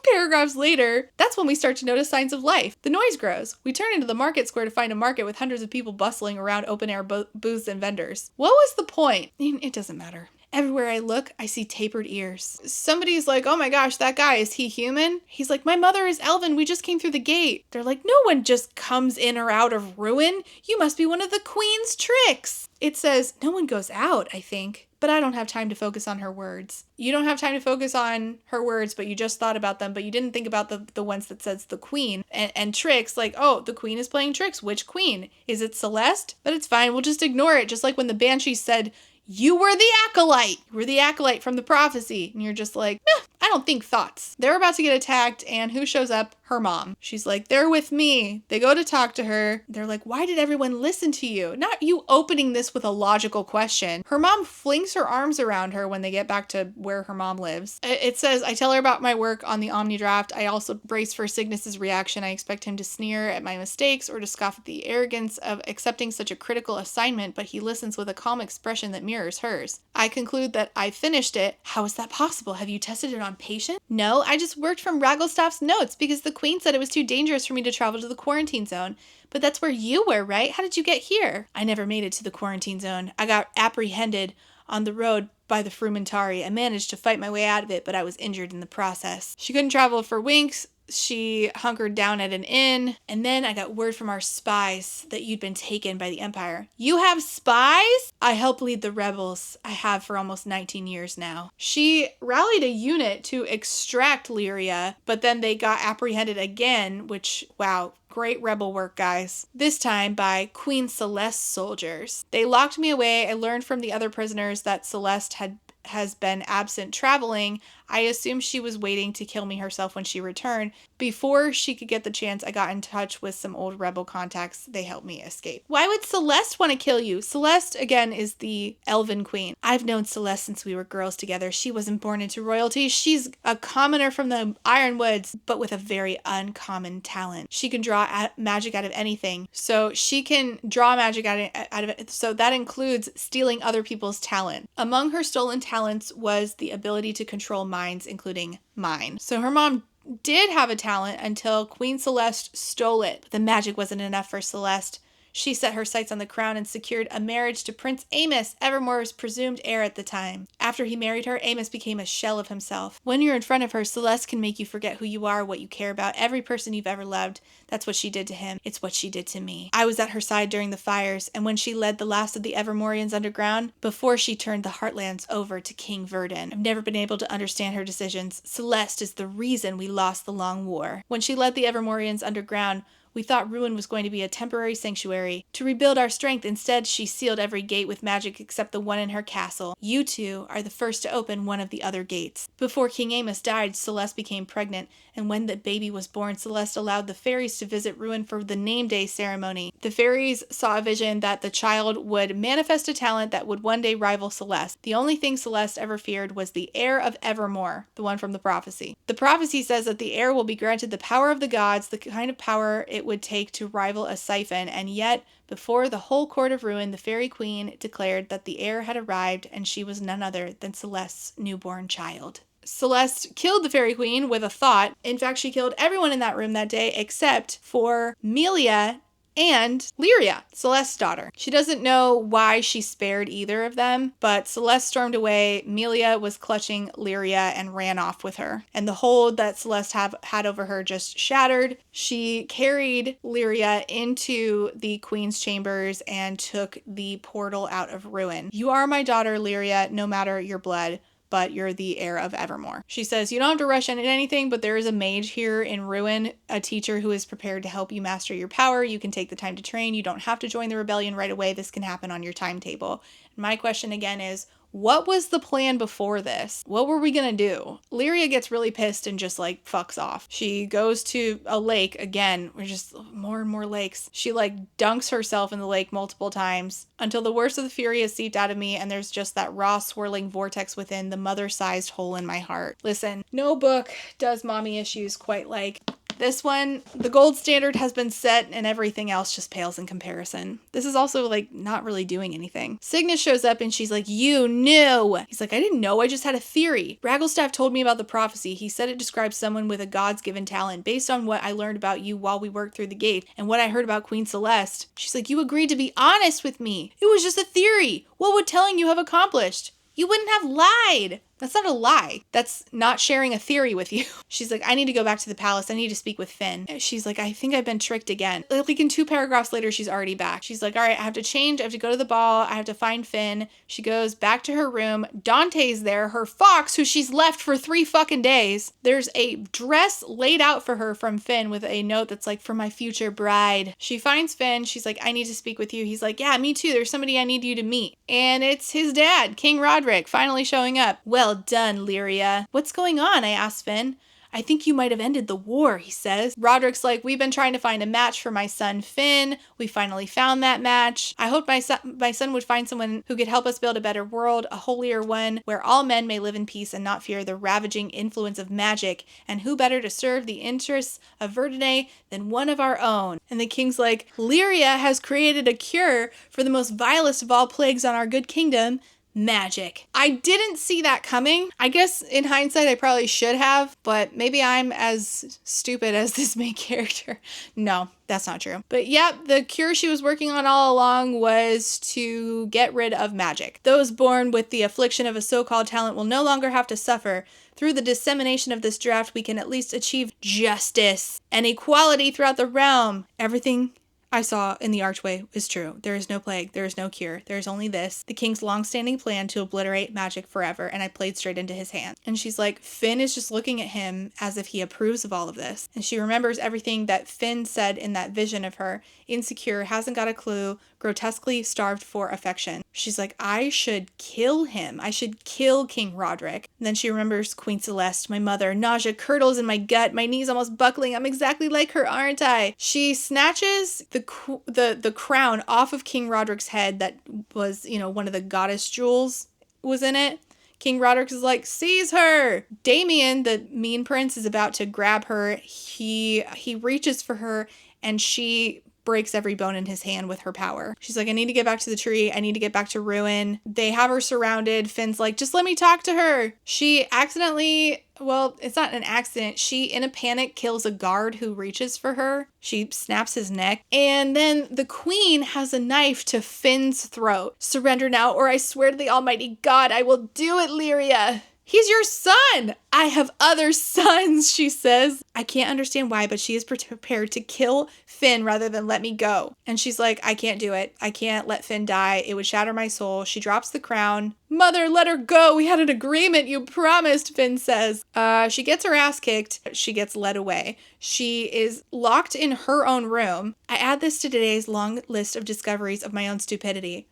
paragraphs later, that's when we start to notice signs of life. The noise grows. We turn into the market square to find a market with hundreds of people bustling around open-air booths and vendors. What was the point? It doesn't matter. Everywhere I look, I see tapered ears. Somebody's like, oh my gosh, that guy, is he human? He's like, my mother is elven. We just came through the gate. They're like, no one just comes in or out of ruin. You must be one of the queen's tricks. It says, no one goes out, I think. But I don't have time to focus on her words. You don't have time to focus on her words, but you just thought about them, but you didn't think about the ones that says the queen. And tricks, like, oh, the queen is playing tricks. Which queen? Is it Celeste? But it's fine. We'll just ignore it. Just like when the Banshee said, you were the acolyte. You were the acolyte from the prophecy. And you're just like, I don't think thoughts. They're about to get attacked, and who shows up? Her mom. She's like, they're with me. They go to talk to her. They're like, why did everyone listen to you? Not you opening this with a logical question. Her mom flings her arms around her when they get back to where her mom lives. It says, I tell her about my work on the Omni Draft. I also brace for Cygnus's reaction. I expect him to sneer at my mistakes or to scoff at the arrogance of accepting such a critical assignment, but he listens with a calm expression that mirrors hers. I conclude that I finished it. How is that possible? Have you tested it on patients? No, I just worked from Ragglestoff's notes because the queen said it was too dangerous for me to travel to the quarantine zone. But that's where you were, right? How did you get here? I never made it to the quarantine zone. I got apprehended on the road by the Frumentari. I managed to fight my way out of it, but I was injured in the process. She couldn't travel for winks. She hunkered down at an inn, and then I got word from our spies that you'd been taken by the Empire. You have spies? I help lead the rebels. I have for almost 19 years now. She rallied a unit to extract Lyria, but then they got apprehended again, which, wow, great rebel work, guys. This time by Queen Celeste's soldiers. They locked me away. I learned from the other prisoners that Celeste has been absent traveling. I assumed she was waiting to kill me herself when she returned. Before she could get the chance, I got in touch with some old rebel contacts. They helped me escape. Why would Celeste want to kill you? Celeste, again, is the elven queen. I've known Celeste since we were girls together. She wasn't born into royalty. She's a commoner from the Ironwoods, but with a very uncommon talent. She can draw magic out of anything. So she can draw magic out of it. So that includes stealing other people's talent. Among her stolen talents was the ability to control minds, including mine. So her mom did have a talent until Queen Celeste stole it. But the magic wasn't enough for Celeste. She set her sights on the crown and secured a marriage to Prince Amos, Evermore's presumed heir at the time. After he married her, Amos became a shell of himself. When you're in front of her, Celeste can make you forget who you are, what you care about, every person you've ever loved. That's what she did to him. It's what she did to me. I was at her side during the fires, and when she led the last of the Evermoreans underground, before she turned the Heartlands over to King Verdun. I've never been able to understand her decisions. Celeste is the reason we lost the Long War. When she led the Evermoreans underground, we thought ruin was going to be a temporary sanctuary. To rebuild our strength, instead, she sealed every gate with magic except the one in her castle. You two are the first to open one of the other gates. Before King Amos died, Celeste became pregnant, and when the baby was born, Celeste allowed the fairies to visit ruin for the name day ceremony. The fairies saw a vision that the child would manifest a talent that would one day rival Celeste. The only thing Celeste ever feared was the heir of Evermore, the one from the prophecy. The prophecy says that the heir will be granted the power of the gods, the kind of power it would take to rival a siphon, and yet, before the whole court of ruin, the fairy queen declared that the heir had arrived, and she was none other than Celeste's newborn child. Celeste killed the fairy queen with a thought. In fact, she killed everyone in that room that day except for Melia and Lyria, Celeste's daughter. She doesn't know why she spared either of them, but Celeste stormed away. Melia was clutching Lyria and ran off with her. And the hold that Celeste had over her just shattered. She carried Lyria into the queen's chambers and took the portal out of ruin. You are my daughter, Lyria, no matter your blood, but you're the heir of Evermore. She says, you don't have to rush into anything, but there is a mage here in Ruin, a teacher who is prepared to help you master your power. You can take the time to train. You don't have to join the rebellion right away. This can happen on your timetable. And my question again is, what was the plan before this? What were we gonna do? Lyria gets really pissed and just like fucks off. She goes to a lake again. We're just more and more lakes. She like dunks herself in the lake multiple times until the worst of the fury has seeped out of me and there's just that raw swirling vortex within the mother-sized hole in my heart. Listen, no book does mommy issues quite like this one. The gold standard has been set and everything else just pales in comparison. This is also like not really doing anything. Cygnus shows up and she's like, you knew. He's like, I didn't know, I just had a theory. Ragglestaff told me about the prophecy. He said it describes someone with a god's given talent based on what I learned about you while we worked through the gate and what I heard about Queen Celeste. She's like, you agreed to be honest with me. It was just a theory. What would telling you have accomplished? You wouldn't have lied. That's not a lie. That's not sharing a theory with you. She's like, I need to go back to the palace. I need to speak with Finn. She's like, I think I've been tricked again. Like in 2 paragraphs later, she's already back. She's like, all right, I have to change. I have to go to the ball. I have to find Finn. She goes back to her room. Dante's there, her fox, who she's left for 3 fucking days. There's a dress laid out for her from Finn with a note that's like, for my future bride. She finds Finn. She's like, I need to speak with you. He's like, yeah, me too. There's somebody I need you to meet. And it's his dad, King Roderick, finally showing up. Well done, Lyria. What's going on? I asked Finn. I think you might have ended the war, he says. Roderick's like, we've been trying to find a match for my son, Finn. We finally found that match. I hoped my son would find someone who could help us build a better world, a holier one, where all men may live in peace and not fear the ravaging influence of magic. And who better to serve the interests of Verdane than one of our own? And the king's like, Lyria has created a cure for the most vilest of all plagues on our good kingdom, magic. I didn't see that coming. I guess in hindsight, I probably should have, but maybe I'm as stupid as this main character. No, that's not true. But yeah, the cure she was working on all along was to get rid of magic. Those born with the affliction of a so-called talent will no longer have to suffer. Through the dissemination of this draft, we can at least achieve justice and equality throughout the realm. Everything I saw in the archway is true. There is no plague. There is no cure. There is only this, the king's long-standing plan to obliterate magic forever, and I played straight into his hand. And she's like, Finn is just looking at him as if he approves of all of this. And she remembers everything that Finn said in that vision of her. Insecure, hasn't got a clue, grotesquely starved for affection. She's like, I should kill him. I should kill King Roderick. And then she remembers Queen Celeste, my mother. Nausea curdles in my gut. My knees almost buckling. I'm exactly like her, aren't I? She snatches the crown off of King Roderick's head that was, one of the goddess jewels was in it. King Roderick is like, seize her! Damien, the mean prince, is about to grab her. He reaches for her and she breaks every bone in his hand with her power. She's like, I need to get back to the tree. I need to get back to Ruin. They have her surrounded. Finn's like, just let me talk to her. She accidentally, well, it's not an accident. She, in a panic, kills a guard who reaches for her. She snaps his neck. And then the queen has a knife to Finn's throat. Surrender now, or I swear to the almighty God, I will do it, Lyria. He's your son! I have other sons, she says. I can't understand why, but she is prepared to kill Finn rather than let me go. And she's like, I can't do it. I can't let Finn die. It would shatter my soul. She drops the crown. Mother, let her go. We had an agreement. You promised, Finn says. She gets her ass kicked. She gets led away. She is locked in her own room. I add this to today's long list of discoveries of my own stupidity.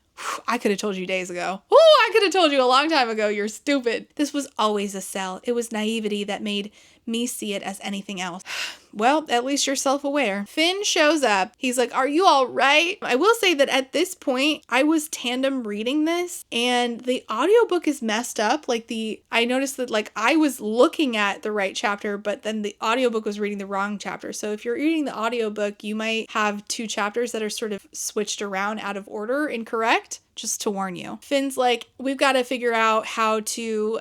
I could have told you days ago. I could have told you a long time ago you're stupid. This was always a cell. It was naivety that made me see it as anything else. Well, at least you're self-aware. Finn shows up. He's like, are you all right? I will say that at this point, I was tandem reading this and the audiobook is messed up. I noticed that I was looking at the right chapter, but then the audiobook was reading the wrong chapter. So if you're reading the audiobook, you might have 2 chapters that are sort of switched around out of order, incorrect. Just to warn you. Finn's like, we've got to figure out how to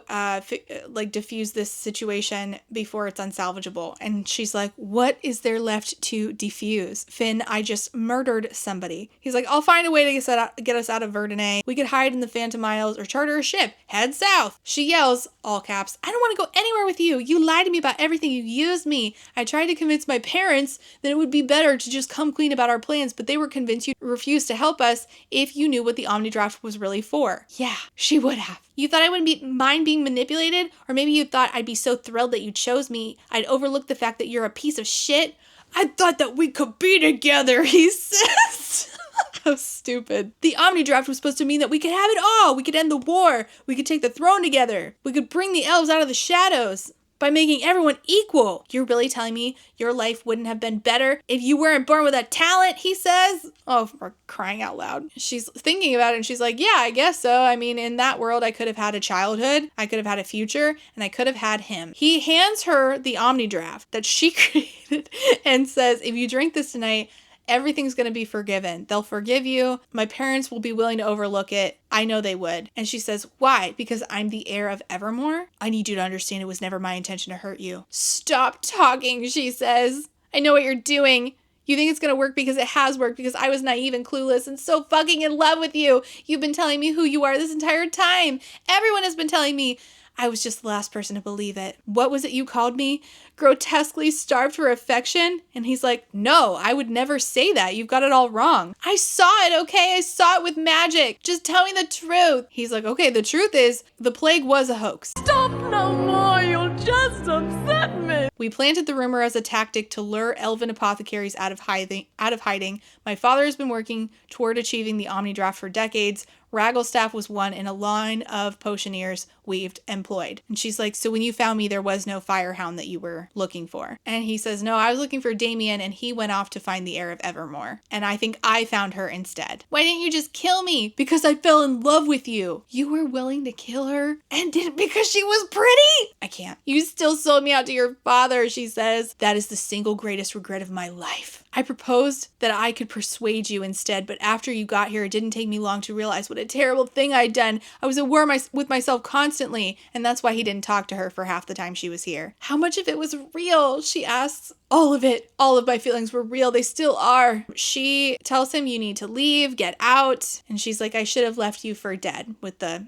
diffuse this situation before it's unsalvageable. And she's like, what is there left to defuse? Finn, I just murdered somebody. He's like, I'll find a way to get us out of Verdane. We could hide in the Phantom Isles or charter a ship. Head south. She yells, all caps, I don't want to go anywhere with you. You lied to me about everything. You used me. I tried to convince my parents that it would be better to just come clean about our plans, but they were convinced you refused to help us if you knew what the Omni Draft was really for. Yeah, she would have. You thought I wouldn't mind being manipulated? Or maybe you thought I'd be so thrilled that you chose me, I'd overlook the fact that you're a piece of shit? I thought that we could be together, he says. How stupid. The Omni Draft was supposed to mean that we could have it all. We could end the war. We could take the throne together. We could bring the elves out of the shadows by making everyone equal. You're really telling me your life wouldn't have been better if you weren't born with a talent, he says? Oh, for crying out loud. She's thinking about it and she's like, yeah, I guess so. I mean, in that world, I could have had a childhood, I could have had a future, and I could have had him. He hands her the Omni Draft that she created and says, if you drink this tonight, everything's going to be forgiven. They'll forgive you. My parents will be willing to overlook it. I know they would. And she says, why? Because I'm the heir of Evermore? I need you to understand it was never my intention to hurt you. Stop talking, she says. I know what you're doing. You think it's going to work because it has worked, because I was naive and clueless and so fucking in love with you. You've been telling me who you are this entire time. Everyone has been telling me. I was just the last person to believe it. What was it you called me? Grotesquely starved for affection? And he's like, no, I would never say that. You've got it all wrong. I saw it, okay? I saw it with magic. Just tell me the truth. He's like, okay, the truth is the plague was a hoax. Stop no more, you'll just upset me. We planted the rumor as a tactic to lure elven apothecaries out of hiding. My father has been working toward achieving the Omnidraft for decades. Ragglestaff was one in a line of potioneers we've employed. And she's like, so when you found me, there was no firehound that you were looking for. And he says, no, I was looking for Damien and he went off to find the heir of Evermore. And I think I found her instead. Why didn't you just kill me? Because I fell in love with you. You were willing to kill her and didn't because she was pretty? I can't. You still sold me out to your father, she says. That is the single greatest regret of my life. I proposed that I could persuade you instead, but after you got here, it didn't take me long to realize what a terrible thing I'd done. I was at war with myself constantly, and that's why he didn't talk to her for half the time she was here. How much of it was real? She asks. All of it. All of my feelings were real. They still are. She tells him you need to leave, get out. And she's like, I should have left you for dead with the,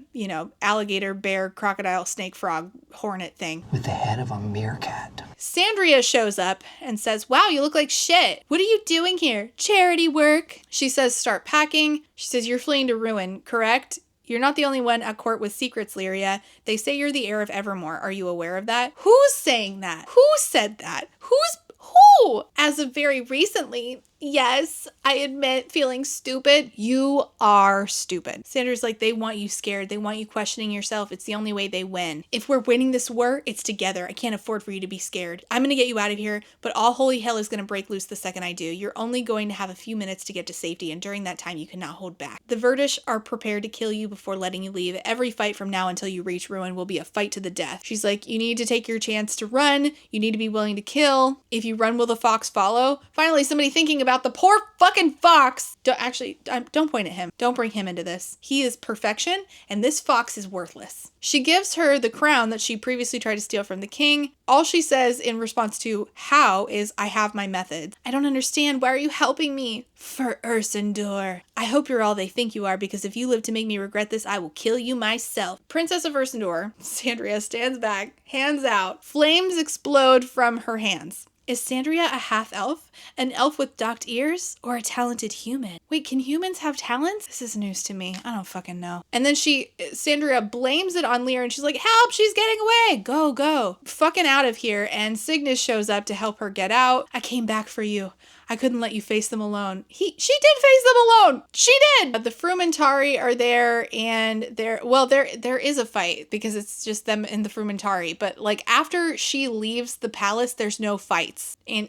alligator, bear, crocodile, snake, frog, hornet thing. With the head of a meerkat. Sandria shows up and says, wow, you look like shit. What are you doing here? Charity work. She says, start packing. She says, you're fleeing to ruin, correct? You're not the only one at court with secrets, Lyria. They say you're the heir of Evermore. Are you aware of that? Who's saying that? Who said that? Who? As of very recently, yes, I admit feeling stupid. You are stupid. Sandra's like, they want you scared. They want you questioning yourself. It's the only way they win. If we're winning this war, it's together. I can't afford for you to be scared. I'm going to get you out of here, but all holy hell is going to break loose the second I do. You're only going to have a few minutes to get to safety, and during that time, you cannot hold back. The Verdish are prepared to kill you before letting you leave. Every fight from now until you reach ruin will be a fight to the death. She's like, you need to take your chance to run. You need to be willing to kill. If you run, will the fox follow? Finally, somebody thinking about the poor fucking fox. Don't point at him. Don't bring him into this. He is perfection, and this fox is worthless. She gives her the crown that she previously tried to steal from the king. All she says in response to how is, I have my methods. I don't understand. Why are you helping me? For Ursendor. I hope you're all they think you are, because if you live to make me regret this, I will kill you myself. Princess of Ursendor. Sandria stands back, hands out. Flames explode from her hands. Is Sandria a half-elf? An elf with docked ears? Or a talented human? Wait, can humans have talents? This is news to me. I don't fucking know. And then Sandria blames it on Lyra and she's like, help, she's getting away. Go, go. Fucking out of here. And Cygnus shows up to help her get out. I came back for you. I couldn't let you face them alone. She did face them alone. She did. The Frumentari are there, and there is a fight because it's just them and the Frumentari. But like after she leaves the palace, there's no fights. And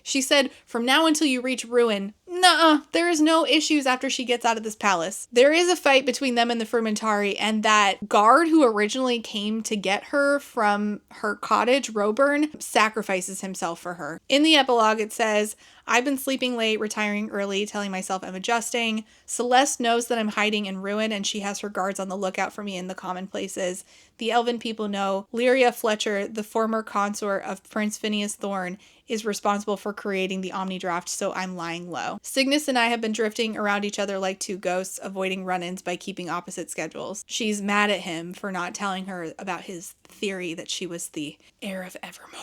she said, from now until you reach ruin, nuh-uh, there is no issues after she gets out of this palace. There is a fight between them and the Frumentari, and that guard who originally came to get her from her cottage, Roburn, sacrifices himself for her. In the epilogue, it says, I've been sleeping late, retiring early, telling myself I'm adjusting. Celeste knows that I'm hiding in ruin, and she has her guards on the lookout for me in the common places. The elven people know Lyria Fletcher, the former consort of Prince Phineas Thorne, is responsible for creating the Omnidraft, so I'm lying low. Cygnus and I have been drifting around each other like two ghosts, avoiding run-ins by keeping opposite schedules. She's mad at him for not telling her about his theory that she was the heir of Evermore.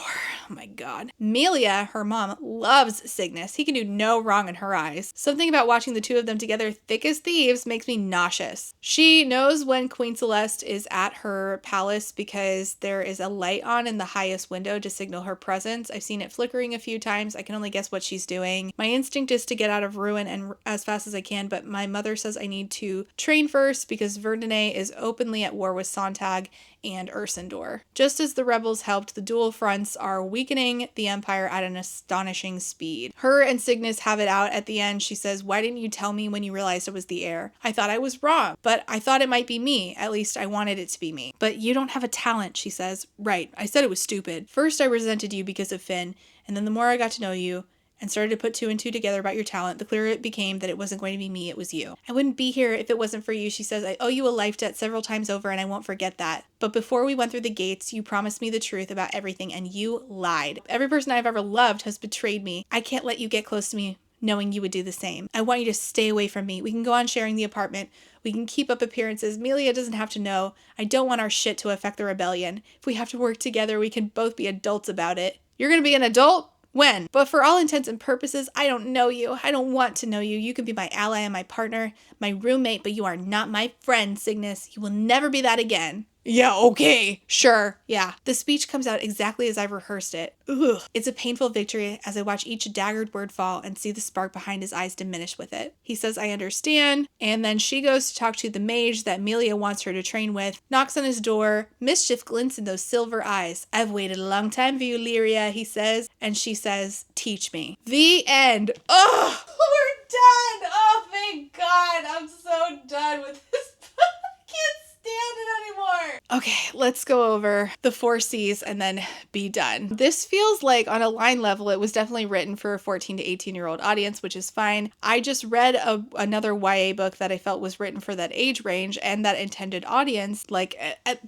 Oh my god. Melia, her mom, loves Cygnus. He can do no wrong in her eyes. Something about watching the two of them together thick as thieves makes me nauseous. She knows when Queen Celeste is at her palace because there is a light on in the highest window to signal her presence. I've seen it flickering a few times. I can only guess what she's doing. My instinct is to get out of ruin and as fast as I can, but my mother says I need to train first because Verdunay is openly at war with Sontag and Ursendor. Just as the rebels helped, the dual fronts are weakening the Empire at an astonishing speed. Her and Cygnus have it out at the end. She says, why didn't you tell me when you realized it was the heir? I thought I was wrong, but I thought it might be me. At least I wanted it to be me. But you don't have a talent, she says. Right, I said it was stupid. First I resented you because of Finn, and then the more I got to know you, and started to put two and two together about your talent, the clearer it became that it wasn't going to be me, it was you. I wouldn't be here if it wasn't for you, she says. I owe you a life debt several times over, and I won't forget that. But before we went through the gates, you promised me the truth about everything, and you lied. Every person I've ever loved has betrayed me. I can't let you get close to me knowing you would do the same. I want you to stay away from me. We can go on sharing the apartment. We can keep up appearances. Melia doesn't have to know. I don't want our shit to affect the rebellion. If we have to work together, we can both be adults about it. You're gonna be an adult? When? But for all intents and purposes, I don't know you. I don't want to know you. You can be my ally and my partner, my roommate, but you are not my friend, Cygnus. You will never be that again. Yeah, okay, sure, yeah. The speech comes out exactly as I've rehearsed it. Ugh. It's a painful victory as I watch each daggered word fall and see the spark behind his eyes diminish with it. He says, I understand, and then she goes to talk to the mage that Melia wants her to train with, knocks on his door, mischief glints in those silver eyes. I've waited a long time for you, Lyria, he says, and she says, teach me. The end. Oh, we're done. Oh, thank God. I'm so done with this book. I can't stand it anymore. Okay, let's go over the 4 C's and then be done. This feels like on a line level, it was definitely written for a 14 to 18-year-old audience, which is fine. I just read another YA book that I felt was written for that age range and that intended audience. Like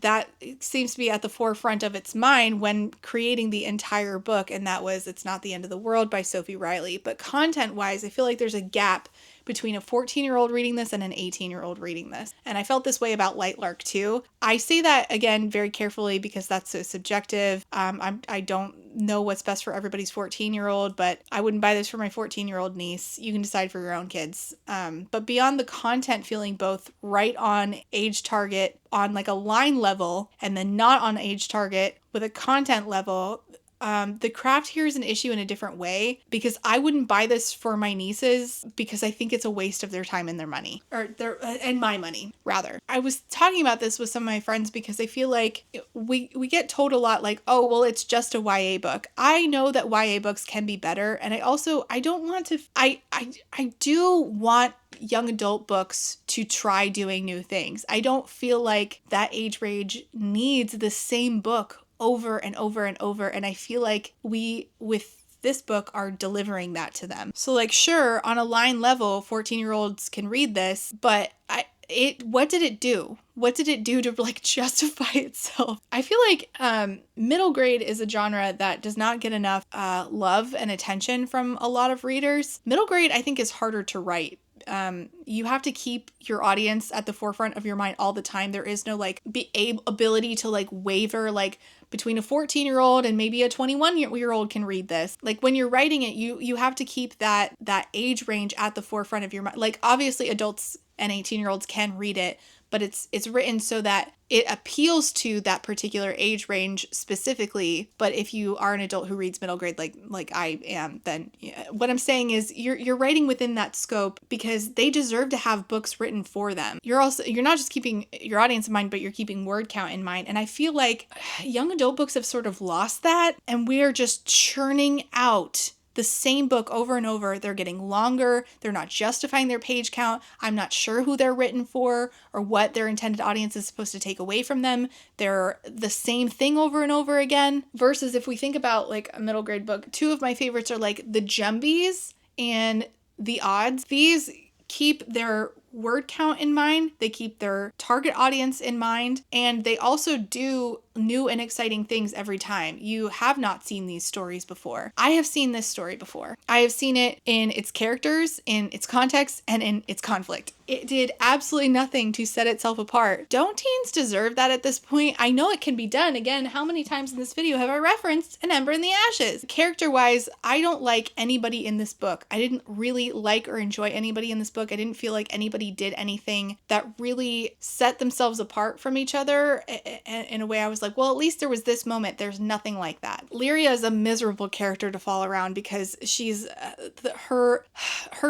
that seems to be at the forefront of its mind when creating the entire book, and that was It's Not the End of the World by Sophie Riley. But content-wise, I feel like there's a gap between a 14-year-old reading this and an 18-year-old reading this. And I felt this way about Light Lark too. I say that again very carefully because that's so subjective. I don't know what's best for everybody's 14-year-old, but I wouldn't buy this for my 14-year-old niece. You can decide for your own kids. But beyond the content feeling both right on age target on like a line level and then not on age target with a content level, the craft here is an issue in a different way because I wouldn't buy this for my nieces because I think it's a waste of their time and their money, or and my money rather. I was talking about this with some of my friends because I feel like we get told a lot like, oh, well, it's just a YA book. I know that YA books can be better, and I don't want to. I do want young adult books to try doing new things. I don't feel like that age range needs the same book over and over and over, and I feel like we, with this book, are delivering that to them. So like, sure, on a line level, 14-year-olds can read this, but what did it do? What did it do to like justify itself? I feel like middle grade is a genre that does not get enough love and attention from a lot of readers. Middle grade, I think, is harder to write. You have to keep your audience at the forefront of your mind all the time. There is no like ability to like waver like between a 14-year-old and maybe a 21-year-old can read this. Like when you're writing it, you have to keep that age range at the forefront of your mind. Like obviously adults and 18-year-olds can read it, but it's written so that it appeals to that particular age range specifically. But if you are an adult who reads middle grade like I am, then what I'm saying is you're writing within that scope because they deserve to have books written for them. You're not just keeping your audience in mind, but you're keeping word count in mind. And I feel like young adult books have sort of lost that, and we are just churning out the same book over and over. They're getting longer. They're not justifying their page count. I'm not sure who they're written for or what their intended audience is supposed to take away from them. They're the same thing over and over again. Versus if we think about like a middle grade book, 2 of my favorites are like the Jumbies and the Odds. These keep their word count in mind. They keep their target audience in mind. And they also do new and exciting things every time. You have not seen these stories before. I have seen this story before. I have seen it in its characters, in its context, and in its conflict. It did absolutely nothing to set itself apart. Don't teens deserve that at this point? I know it can be done. Again, how many times in this video have I referenced An Ember in the Ashes? Character-wise, I don't like anybody in this book. I didn't really like or enjoy anybody in this book. I didn't feel like anybody did anything that really set themselves apart from each other in a way I was like, well, at least there was this moment. There's nothing like that. Lyria is a miserable character to fall around because she's her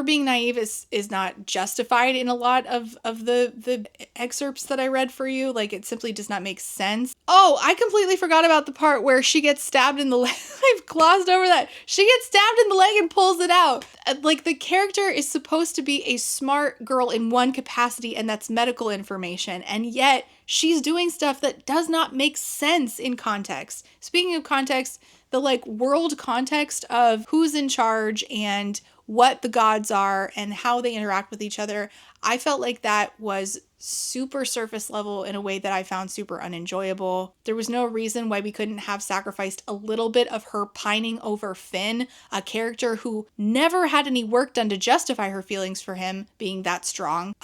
being naive is not justified in a lot of the excerpts that I read for you. Like, it simply does not make sense. Oh, I completely forgot about the part where she gets stabbed in the leg. I've glossed over that. She gets stabbed in the leg and pulls it out. Like, the character is supposed to be a smart girl in one capacity, and that's medical information, and yet she's doing stuff that does not make sense in context. Speaking of context, the like world context of who's in charge and what the gods are and how they interact with each other, I felt like that was super surface level in a way that I found super unenjoyable. There was no reason why we couldn't have sacrificed a little bit of her pining over Finn, a character who never had any work done to justify her feelings for him being that strong.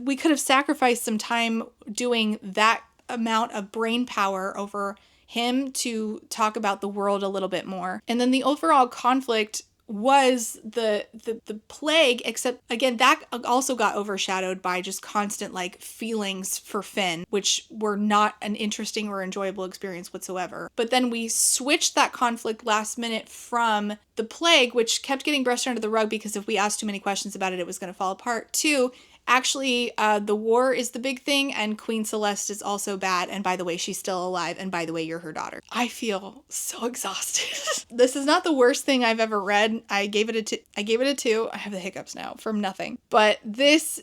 We could have sacrificed some time doing that amount of brain power over him to talk about the world a little bit more. And then the overall conflict was the plague, except again that also got overshadowed by just constant like feelings for Finn, which were not an interesting or enjoyable experience whatsoever. But then we switched that conflict last minute from the plague, which kept getting brushed under the rug because if we asked too many questions about it, it was going to fall apart, to actually, the war is the big thing, and Queen Celeste is also bad, and by the way, she's still alive, and by the way, you're her daughter. I feel so exhausted. This is not the worst thing I've ever read. I gave it a 2. I have the hiccups now from nothing. But this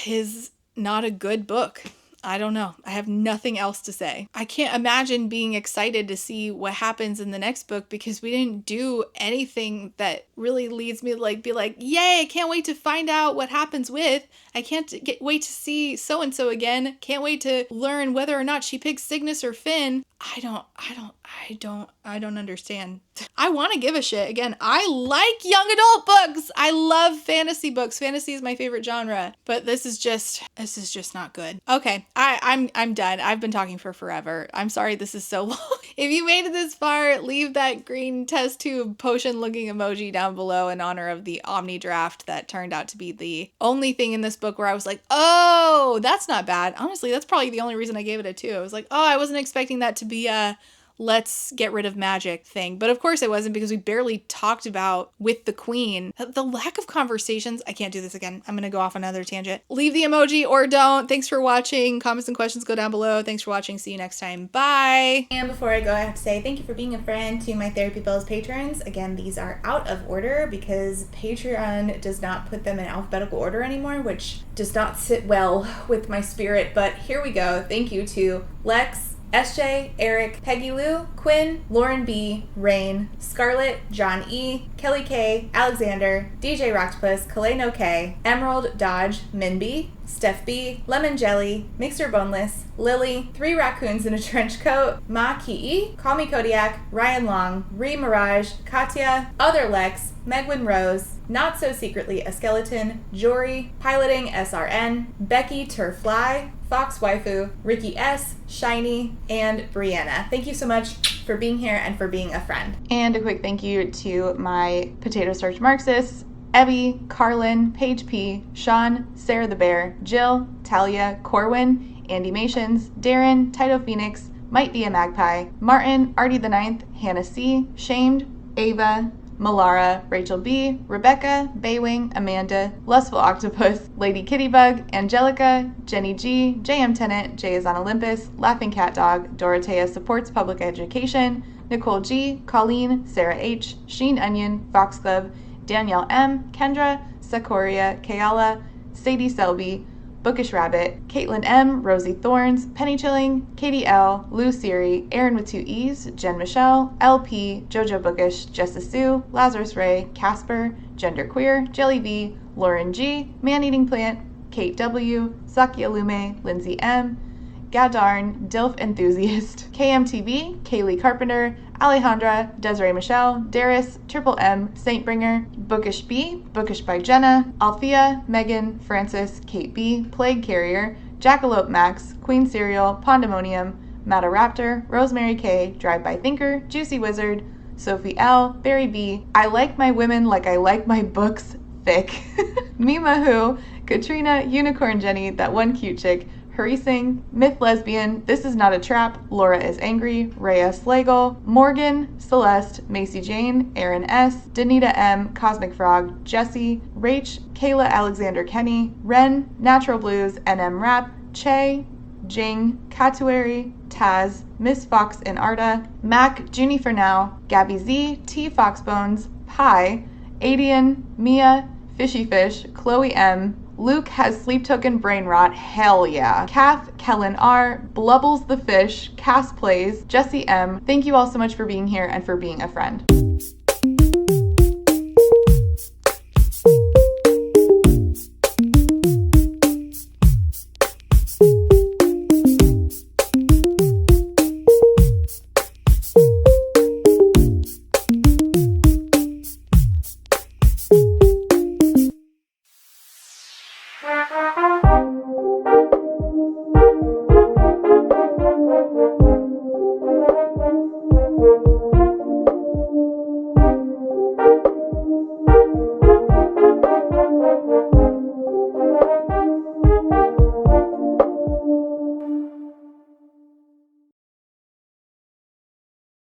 is not a good book. I don't know. I have nothing else to say. I can't imagine being excited to see what happens in the next book because we didn't do anything that really leads me to like be like, yay, I can't wait to find out what happens with. I can't wait to see so-and-so again. Can't wait to learn whether or not she picks Cygnus or Finn. I don't understand. I want to give a shit. Again, I like young adult books. I love fantasy books. Fantasy is my favorite genre, but this is just not good. Okay, I'm done. I've been talking for forever. I'm sorry this is so long. If you made it this far, leave that green test tube potion looking emoji down below in honor of the Omni draft that turned out to be the only thing in this book where I was like, oh, that's not bad. Honestly, that's probably the only reason I gave it a 2. I was like, oh, I wasn't expecting that to be a let's get rid of magic thing. But of course it wasn't because we barely talked about with the queen. The lack of conversations. I can't do this again. I'm going to go off on another tangent. Leave the emoji or don't. Thanks for watching. Comments and questions go down below. Thanks for watching. See you next time. Bye. And before I go, I have to say thank you for being a friend to my Therapy Bills patrons. Again, these are out of order because Patreon does not put them in alphabetical order anymore, which does not sit well with my spirit. But here we go. Thank you to Lex, SJ, Eric, Peggy Lou, Quinn, Lauren B, Rain, Scarlett, John E, Kelly K, Alexander, DJ Rocktopus, Kaleno K, Emerald, Dodge, Minby, Steph B, Lemon Jelly, Mixer Boneless, Lily, 3 Raccoons in a Trench Coat, Ma Ki, Call Me Kodiak, Ryan Long, Ree Mirage, Katya, Other Lex, Megwin Rose, Not So Secretly a Skeleton, Jory, Piloting SRN, Becky Turfly, Fox Waifu, Ricky S, Shiny, and Brianna. Thank you so much for being here and for being a friend. And a quick thank you to my Potato Starch Marxists, Evie, Carlin, Paige P, Sean, Sarah the Bear, Jill, Talia, Corwin, Andy Mations, Darren, Tito Phoenix, Might Be a Magpie, Martin, Artie the Ninth, Hannah C, Shamed, Ava, Malara, Rachel B, Rebecca, Baywing, Amanda, Lustful Octopus, Lady Kittybug, Angelica, Jenny G, JM Tennant, Jay is on Olympus, Laughing Cat Dog, Dorothea supports public education, Nicole G, Colleen, Sarah H, Sheen Onion, Fox Club, Danielle M, Kendra, Sakoria, Kayala, Sadie Selby, Bookish Rabbit, Caitlin M, Rosie Thorns, Penny Chilling, Katie L, Lou Siri, Aaron with 2 E's, Jen Michelle, LP, Jojo Bookish, Jessa Sue, Lazarus Ray, Casper, Genderqueer, Jelly V, Lauren G, Man-Eating Plant, Kate W, Saki Alume, Lindsay M, Gadarn, Dilf Enthusiast, KMTV, Kaylee Carpenter, Alejandra, Desiree Michelle, Darius, Triple M, Saintbringer, Bookish B, Bookish by Jenna, Althea, Megan, Francis, Kate B, Plague Carrier, Jackalope Max, Queen Cereal, Pandemonium, Mataraptor, Rosemary K, Drive By Thinker, Juicy Wizard, Sophie L, Barry B, I Like My Women Like I Like My Books Thick, Mima Who, Katrina, Unicorn Jenny, That One Cute Chick, Harassing, Myth Lesbian, This Is Not a Trap, Laura is Angry, Rhea Slagle, Morgan, Celeste, Macy Jane, Aaron S, Danita M, Cosmic Frog, Jesse, Rach, Kayla Alexander Kenny, Ren, Natural Blues, NM Rap, Che, Jing, Katuari, Taz, Miss Fox and Arda, Mac, Junie for Now, Gabby Z, T Foxbones, Pi, Adian, Mia, Fishy Fish, Chloe M, Luke has sleep token brain rot, hell yeah. Kath, Kellen R, Blubbles the Fish, Cass Plays, Jesse M. Thank you all so much for being here and for being a friend.